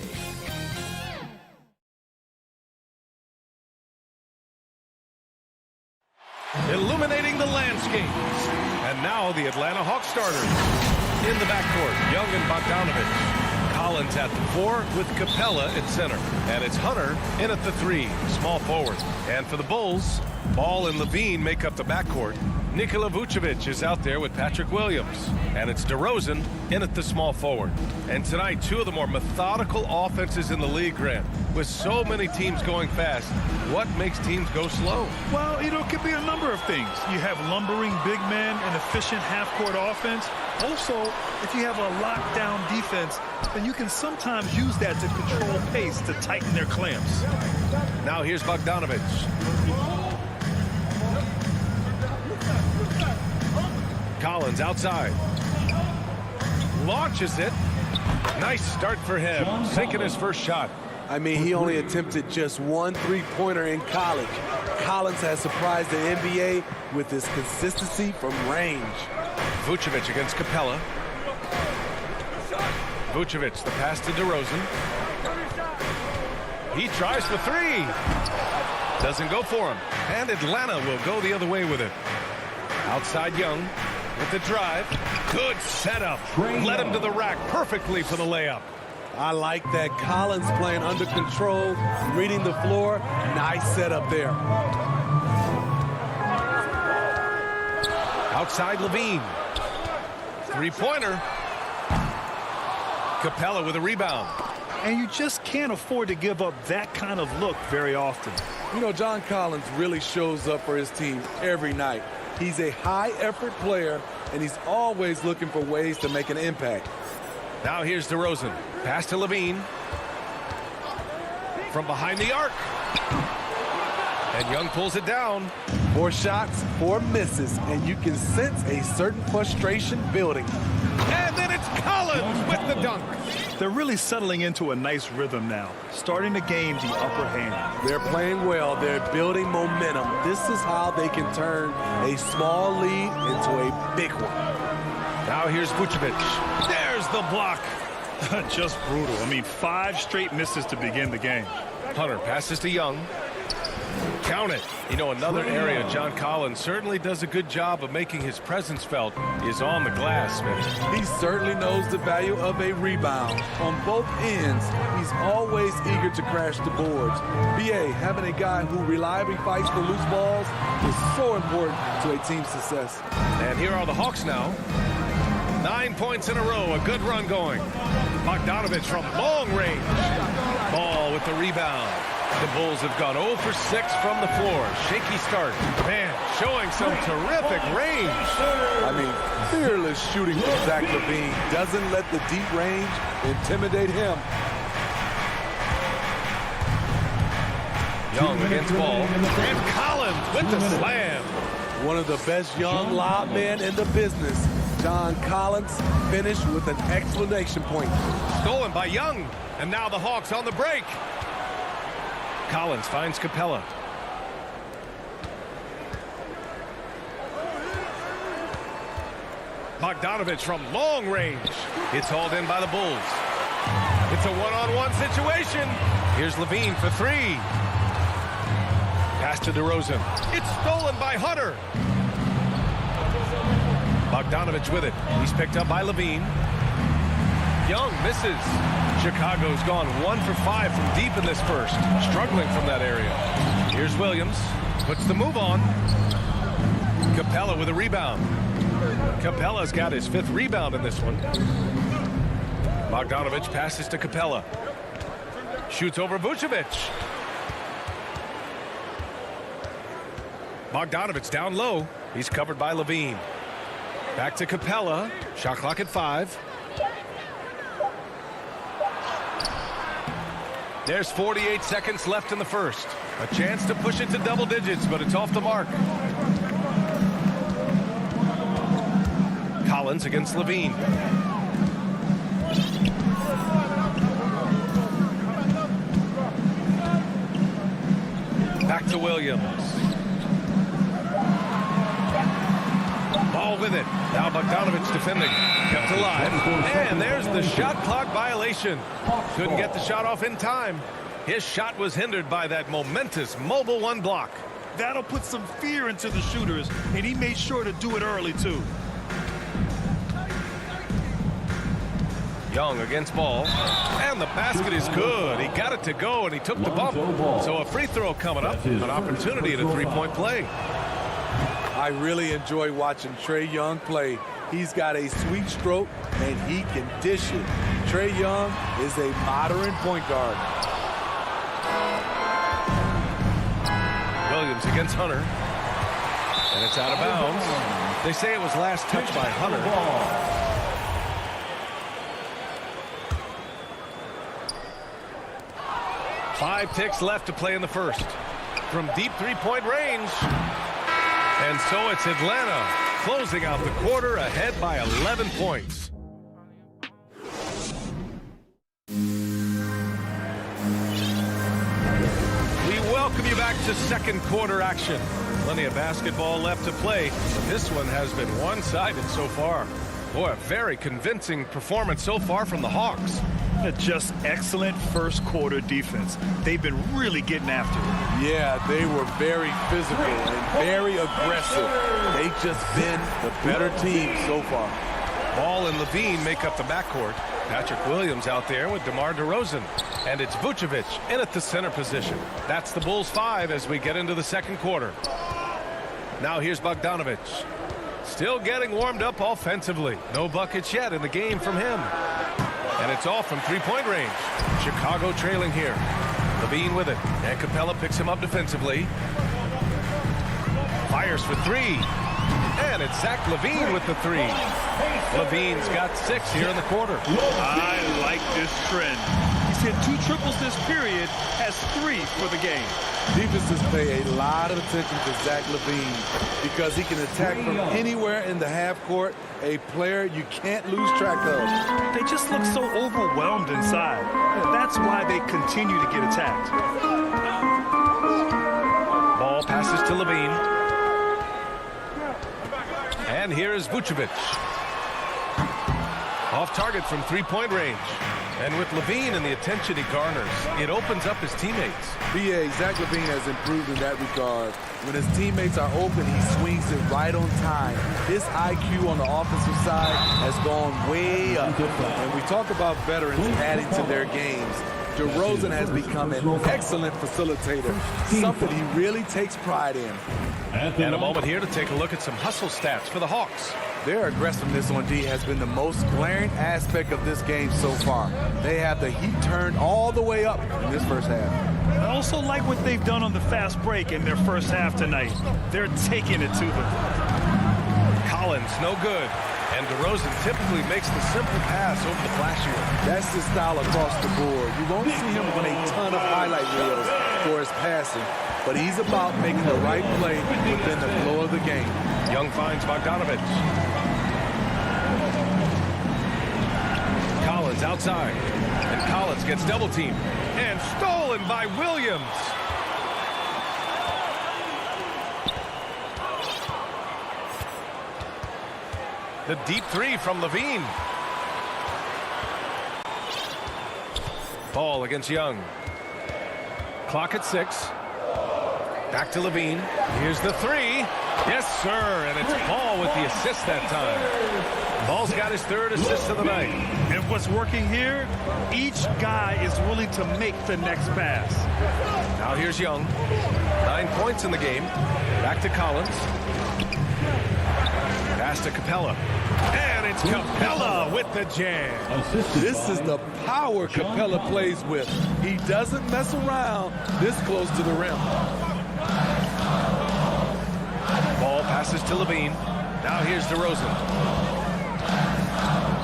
J: Illuminating the landscapes. And now the Atlanta Hawks starters. In the backcourt, Young and Bogdanovich. Collins at the 4 with Capella at center. And it's Hunter in at the 3, small forward. And for the Bulls, Ball and Levine make up the backcourt. Nikola Vucevic is out there with Patrick Williams. And it's DeRozan in at the small forward. And tonight, two of the more methodical offenses in the league, Grant. With so many teams going fast, what makes teams go slow?
K: Well, it could be a number of things. You have lumbering big men and efficient half-court offense. Also, if you have a lockdown defense, then you can sometimes use that to control pace to tighten their clamps.
J: Now here's Bogdanovich. Collins outside. Launches it. Nice start for him. Sinking his first shot.
N: I mean, he only attempted just one three-pointer in college. Collins has surprised the NBA with his consistency from range.
J: Vucevic against Capella. Vucevic, the pass to DeRozan. He tries for 3. Doesn't go for him. And Atlanta will go the other way with it. Outside Young with the drive. Good setup. Led him to the rack perfectly for the layup.
N: I like that. Collins playing under control, reading the floor. Nice setup there.
J: Outside Levine. Three-pointer. Capella with a rebound.
K: And you just can't afford to give up that kind of look very often.
N: You know, John Collins really shows up for his team every night. He's a high-effort player, and he's always looking for ways to make an impact.
J: Now here's DeRozan. Pass to Levine. From behind the arc. And Young pulls it down.
N: 4 shots, 4 misses, and you can sense a certain frustration building.
J: And then it's Collins with the dunk.
K: They're really settling into a nice rhythm now, starting to gain the upper hand.
N: They're playing well. They're building momentum. This is how they can turn a small lead into a big one.
J: Now here's Vucevic. There's the block.
K: Just brutal. I mean, 5 straight misses to begin the game.
J: Hunter passes to Young. Count it. You know, another area John Collins certainly does a good job of making his presence felt is on the glass, man.
N: He certainly knows the value of a rebound. On both ends, he's always eager to crash the boards. BA, having a guy who reliably fights for loose balls is so important to a team's success.
J: And here are the Hawks now. 9 points in a row, a good run going. Bogdanovich from long range. Ball with the rebound. The Bulls have gone 0 for 6 from the floor. Shaky start. Man, showing some terrific range.
N: I mean, fearless shooting from Zach LaVine. Doesn't let the deep range intimidate him.
J: Young against Ball. And Collins with the slam.
N: One of the best young lob men in the business. John Collins finished with an exclamation point.
J: Stolen by Young. And now the Hawks on the break. Collins finds Capella. Bogdanovich from long range. It's hauled in by the Bulls. It's a one-on-one situation. Here's Levine for 3. Pass to DeRozan. It's stolen by Hunter. Bogdanovich with it. He's picked up by Levine. Young misses. Chicago's gone 1 for 5 from deep in this first. Struggling from that area. Here's Williams. Puts the move on. Capella with a rebound. Capella's got his 5th rebound in this one. Bogdanovich passes to Capella. Shoots over Vucevic. Bogdanovich down low. He's covered by Levine. Back to Capella. Shot clock at 5. There's 48 seconds left in the first. A chance to push it to double digits, but it's off the mark. Collins against Levine. Back to Williams. Ball with it. Now Bogdanovich defending. Kept alive. And there's the shot clock violation. Couldn't get the shot off in time. His shot was hindered by that momentous mobile one block.
K: That'll put some fear into the shooters, and he made sure to do it early, too.
J: Young against Ball. And the basket is good. He got it to go, and he took the bump. So a free throw coming up. An opportunity at a three-point play.
N: I really enjoy watching Trae Young play. He's got a sweet stroke, and he can dish it. Trae Young is a modern point guard.
J: Williams against Hunter. And it's out of bounds. They say it was last touched by Hunter. 5 ticks left to play in the first. From deep three-point range. And so it's Atlanta closing out the quarter ahead by 11 points. We welcome you back to second quarter action. Plenty of basketball left to play, but this one has been one-sided so far. Boy, a very convincing performance so far from the Hawks.
K: Just excellent first quarter defense. They've been really getting after it.
N: Yeah, they were very physical and very aggressive. They've just been the better team so far.
J: Ball and Levine make up the backcourt. Patrick Williams out there with DeMar DeRozan. And it's Vucevic in at the center position. That's the Bulls 5 as we get into the second quarter. Now here's Bogdanovich. Still getting warmed up offensively. No buckets yet in the game from him. And it's all from three-point range. Chicago trailing here. Levine with it. And Capella picks him up defensively. Fires for three. And it's Zach LaVine with the three. LaVine's got 6 here in the quarter.
K: I like this trend. He's hit 2 triples this period, has 3 for the game.
N: Defenses pay a lot of attention to Zach LaVine because he can attack from anywhere in the half court, a player you can't lose track of.
K: They just look so overwhelmed inside. That's why they continue to get attacked.
J: Ball passes to LaVine. And here's Vucevic. Off target from three-point range. And with LaVine and the attention he garners, it opens up his teammates.
N: B.A. Zach LaVine has improved in that regard. When his teammates are open, he swings it right on time. His IQ on the offensive side has gone way up. And we talk about veterans adding to their games. DeRozan has become an excellent facilitator, something he really takes pride in.
J: And a moment here to take a look at some hustle stats for the Hawks.
N: Their aggressiveness on D has been the most glaring aspect of this game so far. They have the heat turned all the way up in this first half.
K: I also like what they've done on the fast break in their first half tonight. They're taking it to them.
J: Collins, no good. And DeRozan typically makes the simple pass over the flashy one.
N: That's his style across the board. You won't see him on a ton of highlight reels for his passing, but he's about making the right play within the flow of the game.
J: Young finds Bogdanovich. Collins outside. And Collins gets double teamed. And stolen by Williams. The deep three from LaVine. Ball against Young. Clock at 6. Back to LaVine. Here's the three. Yes, sir. And it's Ball with the assist that time. Ball's got his 3rd assist of the night.
K: And what's working here, each guy is willing to make the next pass.
J: Now here's Young. 9 points in the game. Back to Collins. Pass to Capella. And it's Capella with the jam.
N: This is the power Capella plays with. He doesn't mess around this close to the rim.
J: Ball passes to LaVine. Now here's DeRozan.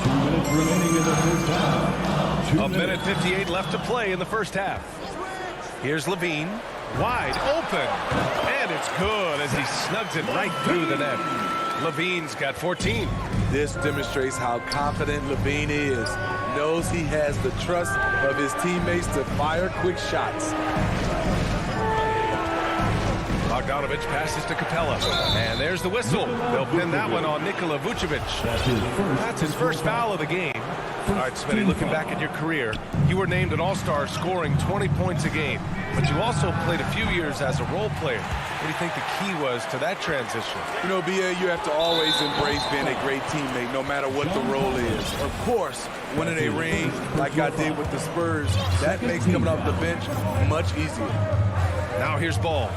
H: 2 minutes remaining in the first half.
J: 1 minute 58 left to play in the first half. Here's LaVine. Wide open. And it's good as he snugs it right through the net. LaVine's got 14.
N: This demonstrates how confident LaVine is. Knows he has the trust of his teammates to fire quick shots.
J: Bogdanovich passes to Capella. And there's the whistle. They'll pin that one on Nikola Vucevic. That's his first foul of the game. All right, Smitty, looking back at your career, you were named an All-Star scoring 20 points a game. But you also played a few years as a role player. What do you think the key was to that transition?
N: You know, BA, you have to always embrace being a great teammate, no matter what the role is. Of course, winning a ring like I did with the Spurs, that makes coming off the bench much easier.
J: Now here's Ball.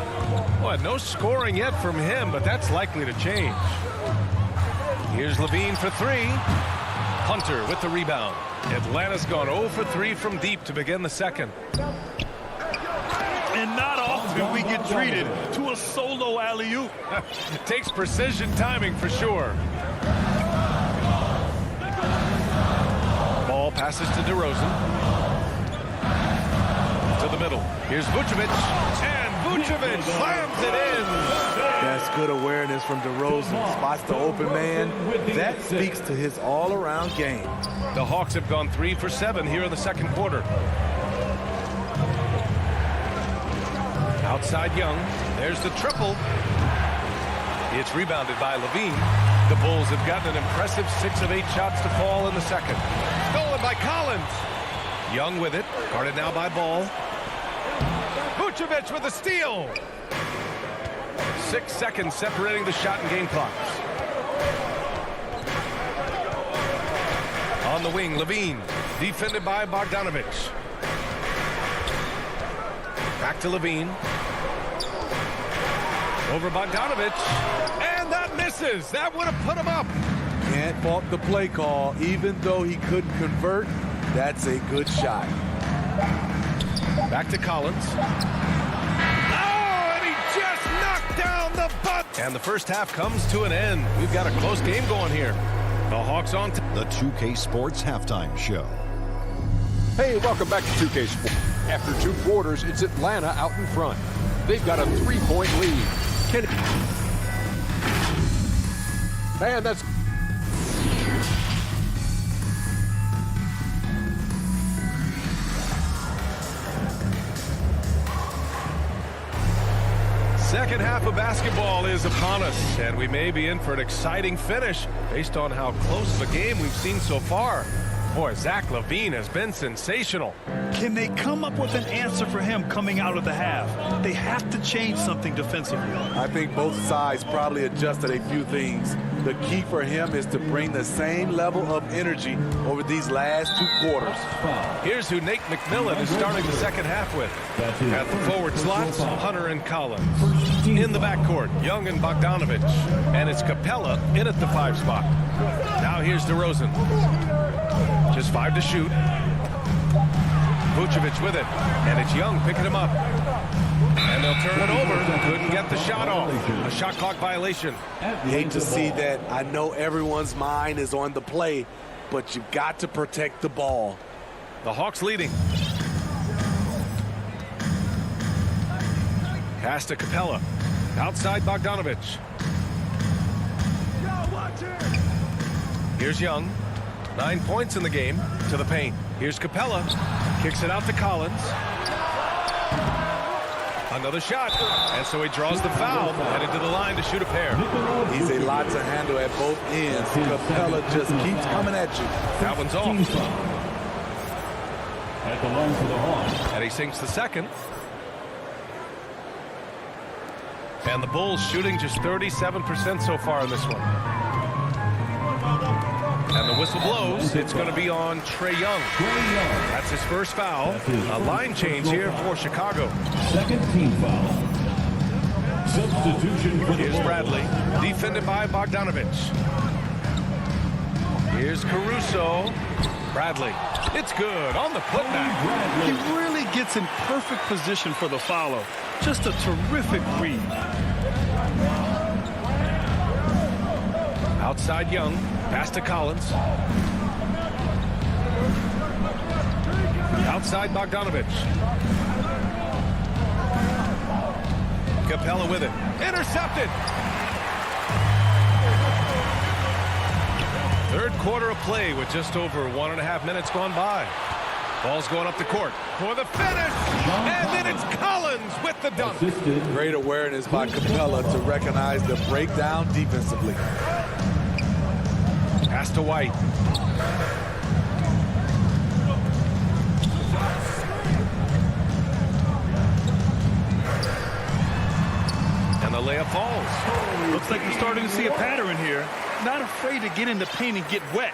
J: Well, no scoring yet from him, but that's likely to change. Here's Levine for three. Hunter with the rebound. Atlanta's gone 0 for 3 from deep to begin the second.
K: And not often we get treated to a solo alley-oop.
J: It takes precision timing for sure. Ball passes to DeRozan. To the middle. Here's Vucevic. And Vucevic slams it in.
N: That's good awareness from DeRozan. Spots the open man. That speaks to his all-around game.
J: The Hawks have gone 3 for 7 here in the second quarter. Outside Young. There's the triple. It's rebounded by Levine. The Bulls have gotten an impressive 6 of 8 shots to fall in the second. Stolen by Collins. Young with it. Guarded now by Ball. Vucevic with a steal. 6 seconds separating the shot and game clocks. On the wing, Levine. Defended by Bogdanovich. Back to Levine. Over Bogdanovich. And that misses. That would have put him up.
N: Can't fault the play call. Even though he couldn't convert, that's a good shot.
J: Back to Collins. Oh, and he just knocked down the butt. And the first half comes to an end. We've got a close game going here. The Hawks on
F: the 2K Sports Halftime Show.
G: Hey, welcome back to 2K Sports. After 2 quarters, it's Atlanta out in front. They've got a 3-point lead. And that's...
J: Second half of basketball is upon us, and we may be in for an exciting finish based on how close of a game we've seen so far. Boy, Zach LaVine has been sensational.
K: Can they come up with an answer for him coming out of the half? They have to change something defensively.
N: I think both sides probably adjusted a few things. The key for him is to bring the same level of energy over these last 2 quarters.
J: Here's who Nate McMillan is starting the second half with. At the forward slots, Hunter and Collins. In the backcourt, Young and Bogdanovich. And it's Capella in at the 5 spot. Now here's DeRozan. Just 5 to shoot. Vucevic with it. And it's Young picking him up. And they'll turn it over. Couldn't get the shot off. A shot clock violation.
N: You hate to see that. I know everyone's mind is on the play, but you've got to protect the ball.
J: The Hawks leading. Pass to Capella. Outside Bogdanovich. Here's Young. 9 points in the game. To the paint. Here's Capella. Kicks it out to Collins. Another shot. And so he draws the foul. Headed to the line to shoot a pair.
N: He's a lot to handle at both ends. Capella just keeps coming at you.
J: That one's off.
H: At the line for the Hawks.
J: And he sinks the second. And the Bulls shooting just 37% so far in this one. And the whistle blows. It's going to be on Trae Young. That's his first foul. A line change here for Chicago.
H: Second team foul. Substitution for
J: Here's Bradley. Defended by Bogdanovich. Here's Caruso. Bradley. It's good on the putback.
K: He really gets in perfect position for the follow. Just a terrific read.
J: Outside Young. Pass to Collins. Outside Bogdanovich. Capella with it. Intercepted. Third quarter of play with just over 1.5 minutes gone by. Ball's going up the court for the finish, and then it's Collins with the dunk.
N: Great awareness by Capella to recognize the breakdown defensively.
J: Pass to White. And the layup falls.
K: Looks like we're starting to see a pattern here. Not afraid to get in the paint and get wet.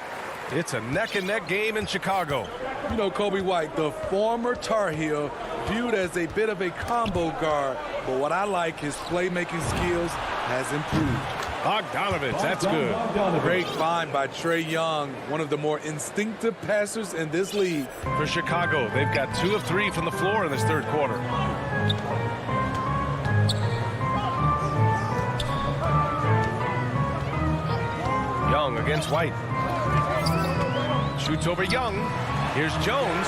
J: It's a neck-and-neck game in Chicago.
N: You know, Kobe White, the former Tar Heel, viewed as a bit of a combo guard. But what I like, his playmaking skills has improved.
J: Bogdanovich, that's good.
N: Great find by Trae Young, one of the more instinctive passers in this league.
J: For Chicago, they've got 2 of 3 from the floor in this third quarter. Young against White. Shoots over Young. Here's Jones.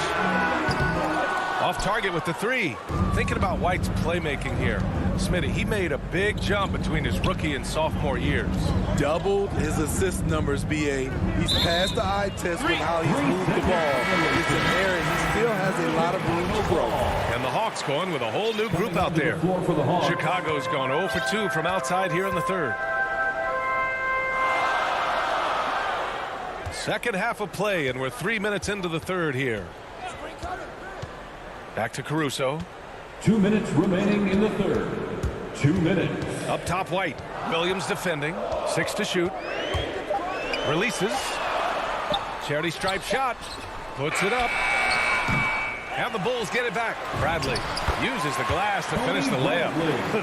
J: Off target with the 3. Thinking about White's playmaking here. Smitty, he made a big jump between his rookie and sophomore years.
N: Doubled his assist numbers, BA. He's passed the eye test with how he's moved the ball. It's an area he still has a lot of room to grow.
J: And the Hawks going with a whole new group out there. Chicago's gone 0 for 2 from outside here in the third. Second half of play, and we're 3 minutes into the third here. Back to Caruso.
H: 2 minutes remaining in the third. 2 minutes.
J: Up top, White. Williams defending. 6 to shoot. Releases. Charity stripe shot. Puts it up. And the Bulls get it back. Bradley uses the glass to finish the layup.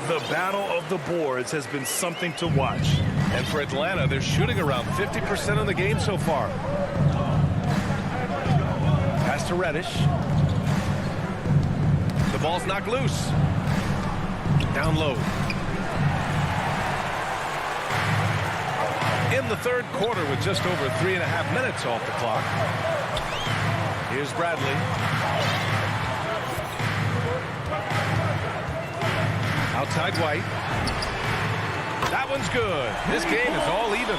K: The battle of the boards has been something to watch.
J: And for Atlanta, they're shooting around 50% of the game so far. Pass to Reddish. The ball's knocked loose. Down low. In the third quarter with just over 3.5 minutes off the clock. Here's Bradley. Outside White. That one's good. This game is all even.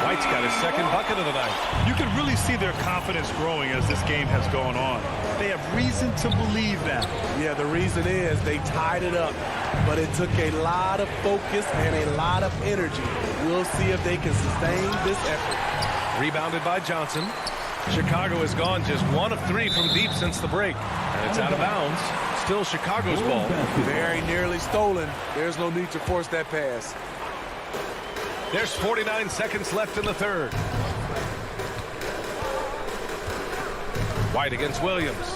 J: White's got his second bucket of the night.
K: You can really see their confidence growing as this game has gone on. They have reason to believe that.
N: Yeah, the reason is they tied it up, but it took a lot of focus and a lot of energy. We'll see if they can sustain this effort.
J: Rebounded by Johnson. Chicago has gone just 1 of 3 from deep since the break, and it's out of bounds. Still Chicago's ball.
N: Very nearly stolen. There's no need to force that pass.
J: There's 49 seconds left in the third. White against Williams.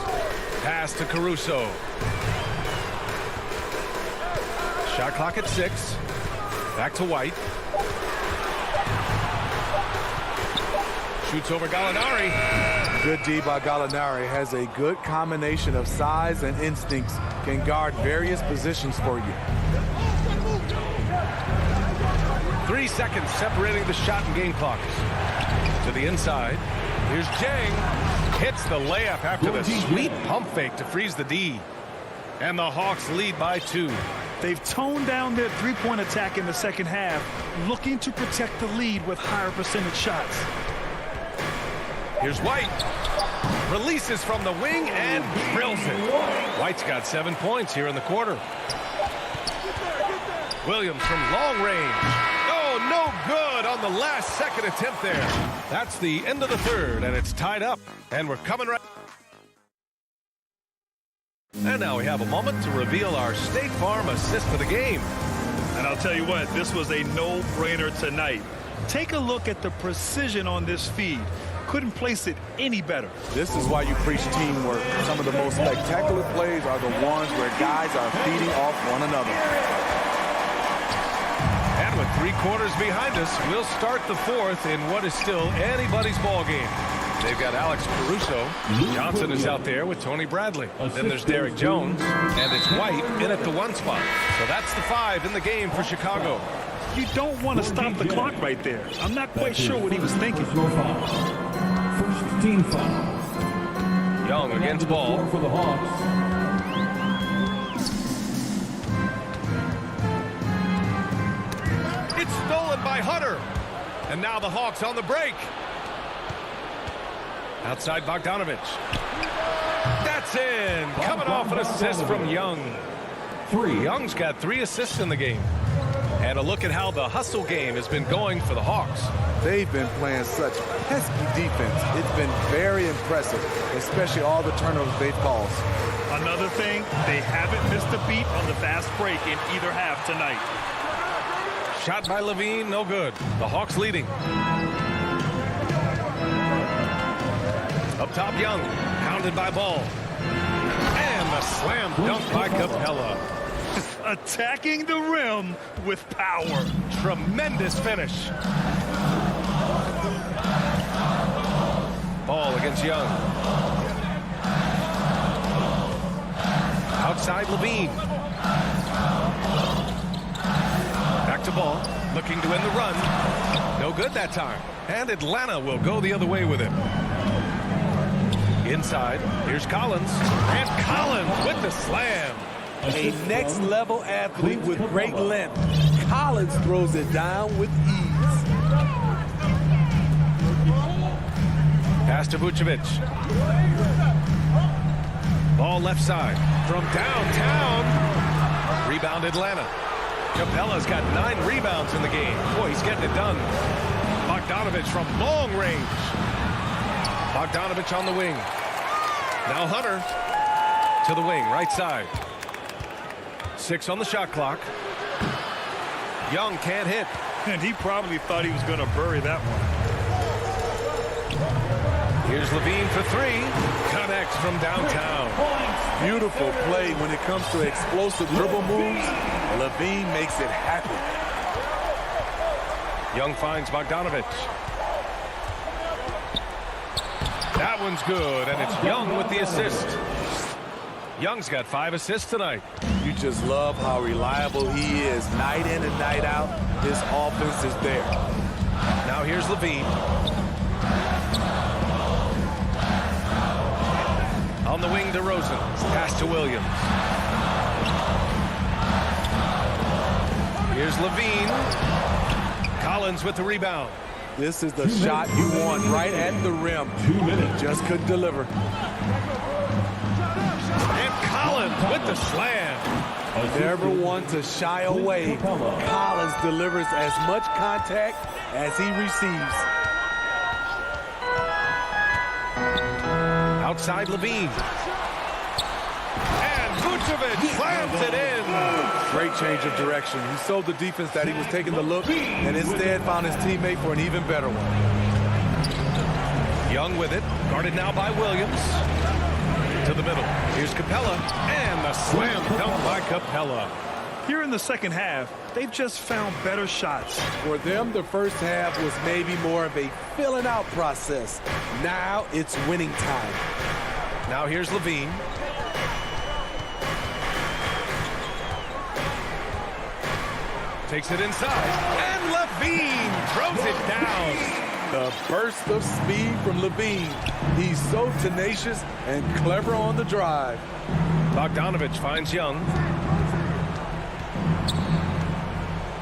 J: Pass to Caruso. Shot clock at 6. Back to White. Shoots over Gallinari.
N: Good D by Gallinari. Has a good combination of size and instincts. Can guard various positions for you.
J: 3 seconds separating the shot and game clocks. To the inside. Here's Jang. Hits the layup after the sweet pump fake to freeze the D. And the Hawks lead by 2.
K: They've toned down their three-point attack in the second half, looking to protect the lead with higher percentage shots.
J: Here's White. Releases from the wing and drills it. White's got 7 points here in the quarter. Williams from long range. Oh, no good on the last second attempt there. That's the end of the third, and it's tied up. And we're coming right. And now we have a moment to reveal our State Farm assist of the game.
K: And I'll tell you what, this was a no-brainer tonight. Take a look at the precision on this feed. Couldn't place it any better.
N: This is why you preach teamwork. Some of the most spectacular plays are the ones where guys are feeding off one another.
J: And with 3 quarters behind us, we'll start the fourth in what is still anybody's ball game. They've got Alex Caruso. Johnson is out there with Tony Bradley. Then there's Derek Jones, and it's White in at the 1 spot. So that's the 5 in the game for Chicago.
K: You don't want to stop the clock right there. I'm not quite sure what he was thinking.
H: First team foul.
J: Young against ball.
H: For the Hawks.
J: It's stolen by Hunter. And now the Hawks on the break. Outside Bogdanovich. It's in. Coming off an assist from Young. Young's got 3 assists in the game. And a look at how the hustle game has been going for the Hawks.
N: They've been playing such pesky defense. It's been very impressive, especially all the turnovers they've caused.
K: Another thing, they haven't missed a beat on the fast break in either half tonight.
J: Shot by Levine, no good. The Hawks leading. Up top, Young, pounded by Ball. And the slam dunk by Capella.
K: Attacking the rim with power.
J: Tremendous finish. Ball against Young. Outside Levine. Back to Ball. Looking to win the run. No good that time. And Atlanta will go the other way with it. Inside. Here's Collins. And Collins with the slam.
N: A next-level athlete with great length. Collins throws it down with ease.
J: Pass to Vucevic. Ball left side. From downtown. Rebound Atlanta. Capella's got 9 rebounds in the game. Boy, he's getting it done. Bogdanovich from long range. Bogdanovich on the wing. Now Hunter to the wing, right side. 6 on the shot clock. Young can't hit.
K: And he probably thought he was going to bury that one.
J: Here's Levine for 3. Connects from downtown.
N: Beautiful play when it comes to explosive dribble moves. Levine makes it happen.
J: Young finds Bogdanovich. That one's good, and it's Young with the assist. Young's got 5 assists tonight.
N: You just love how reliable he is. Night in and night out, his offense is there.
J: Now here's Levine. On the wing, DeRozan. Pass to Williams. Here's Levine. Collins with the rebound.
N: This is the shot you want right at the rim. 2 minutes. Just couldn't deliver.
J: And Collins with the slam.
N: Never one to shy away. Collins delivers as much contact as he receives.
J: Outside Levine. And Vucevic slams it in.
N: Great change of direction. He sold the defense that he was taking the look and instead found his teammate for an even better one.
J: Young with it. Guarded now by Williams. To the middle. Here's Capella. And the slam dunk by Capella.
K: Here in the second half, they've just found better shots.
N: For them, the first half was maybe more of a filling out process. Now it's winning time.
J: Now here's Levine. Takes it inside. And Levine throws it down.
N: The burst of speed from Levine. He's so tenacious and clever on the drive.
J: Bogdanovich finds Young.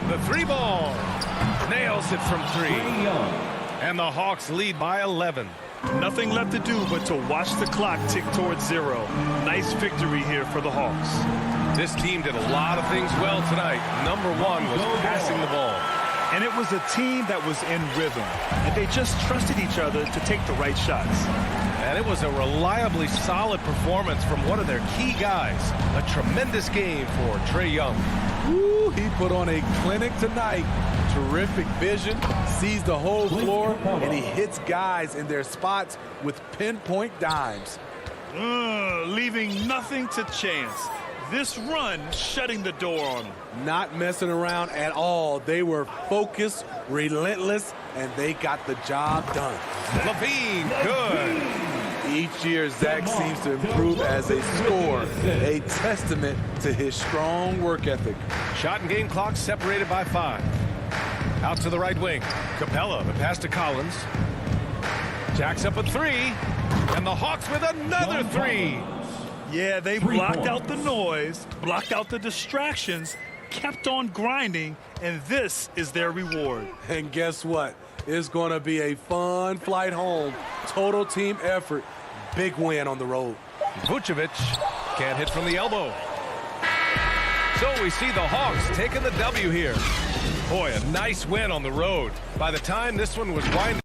J: The 3 ball. Nails it from 3. And the Hawks lead by 11.
K: Nothing left to do but to watch the clock tick towards 0. Nice victory here for the Hawks.
J: This team did a lot of things well tonight. Number 1 was passing the ball.
K: And it was a team that was in rhythm. And they just trusted each other to take the right shots.
J: And it was a reliably solid performance from one of their key guys. A tremendous game for Trae Young.
N: Ooh, he put on a clinic tonight. Terrific vision, sees the whole floor, and he hits guys in their spots with pinpoint dimes.
K: Leaving nothing to chance. This run shutting the door on them.
N: Not messing around at all. They were focused, relentless, and they got the job done.
J: Levine, good.
N: Each year, Zach seems to improve as a scorer, a testament to his strong work ethic.
J: Shot and game clock separated by 5. Out to the right wing. Capella, the pass to Collins. Jacks up a 3. And the Hawks with another 3.
K: Yeah, they blocked out the noise, blocked out the distractions, kept on grinding, and this is their reward.
N: And guess what? It's going to be a fun flight home. Total team effort. Big win on the road.
J: Vucevic can't hit from the elbow. So we see the Hawks taking the W here. Boy, a nice win on the road. By the time this one was winding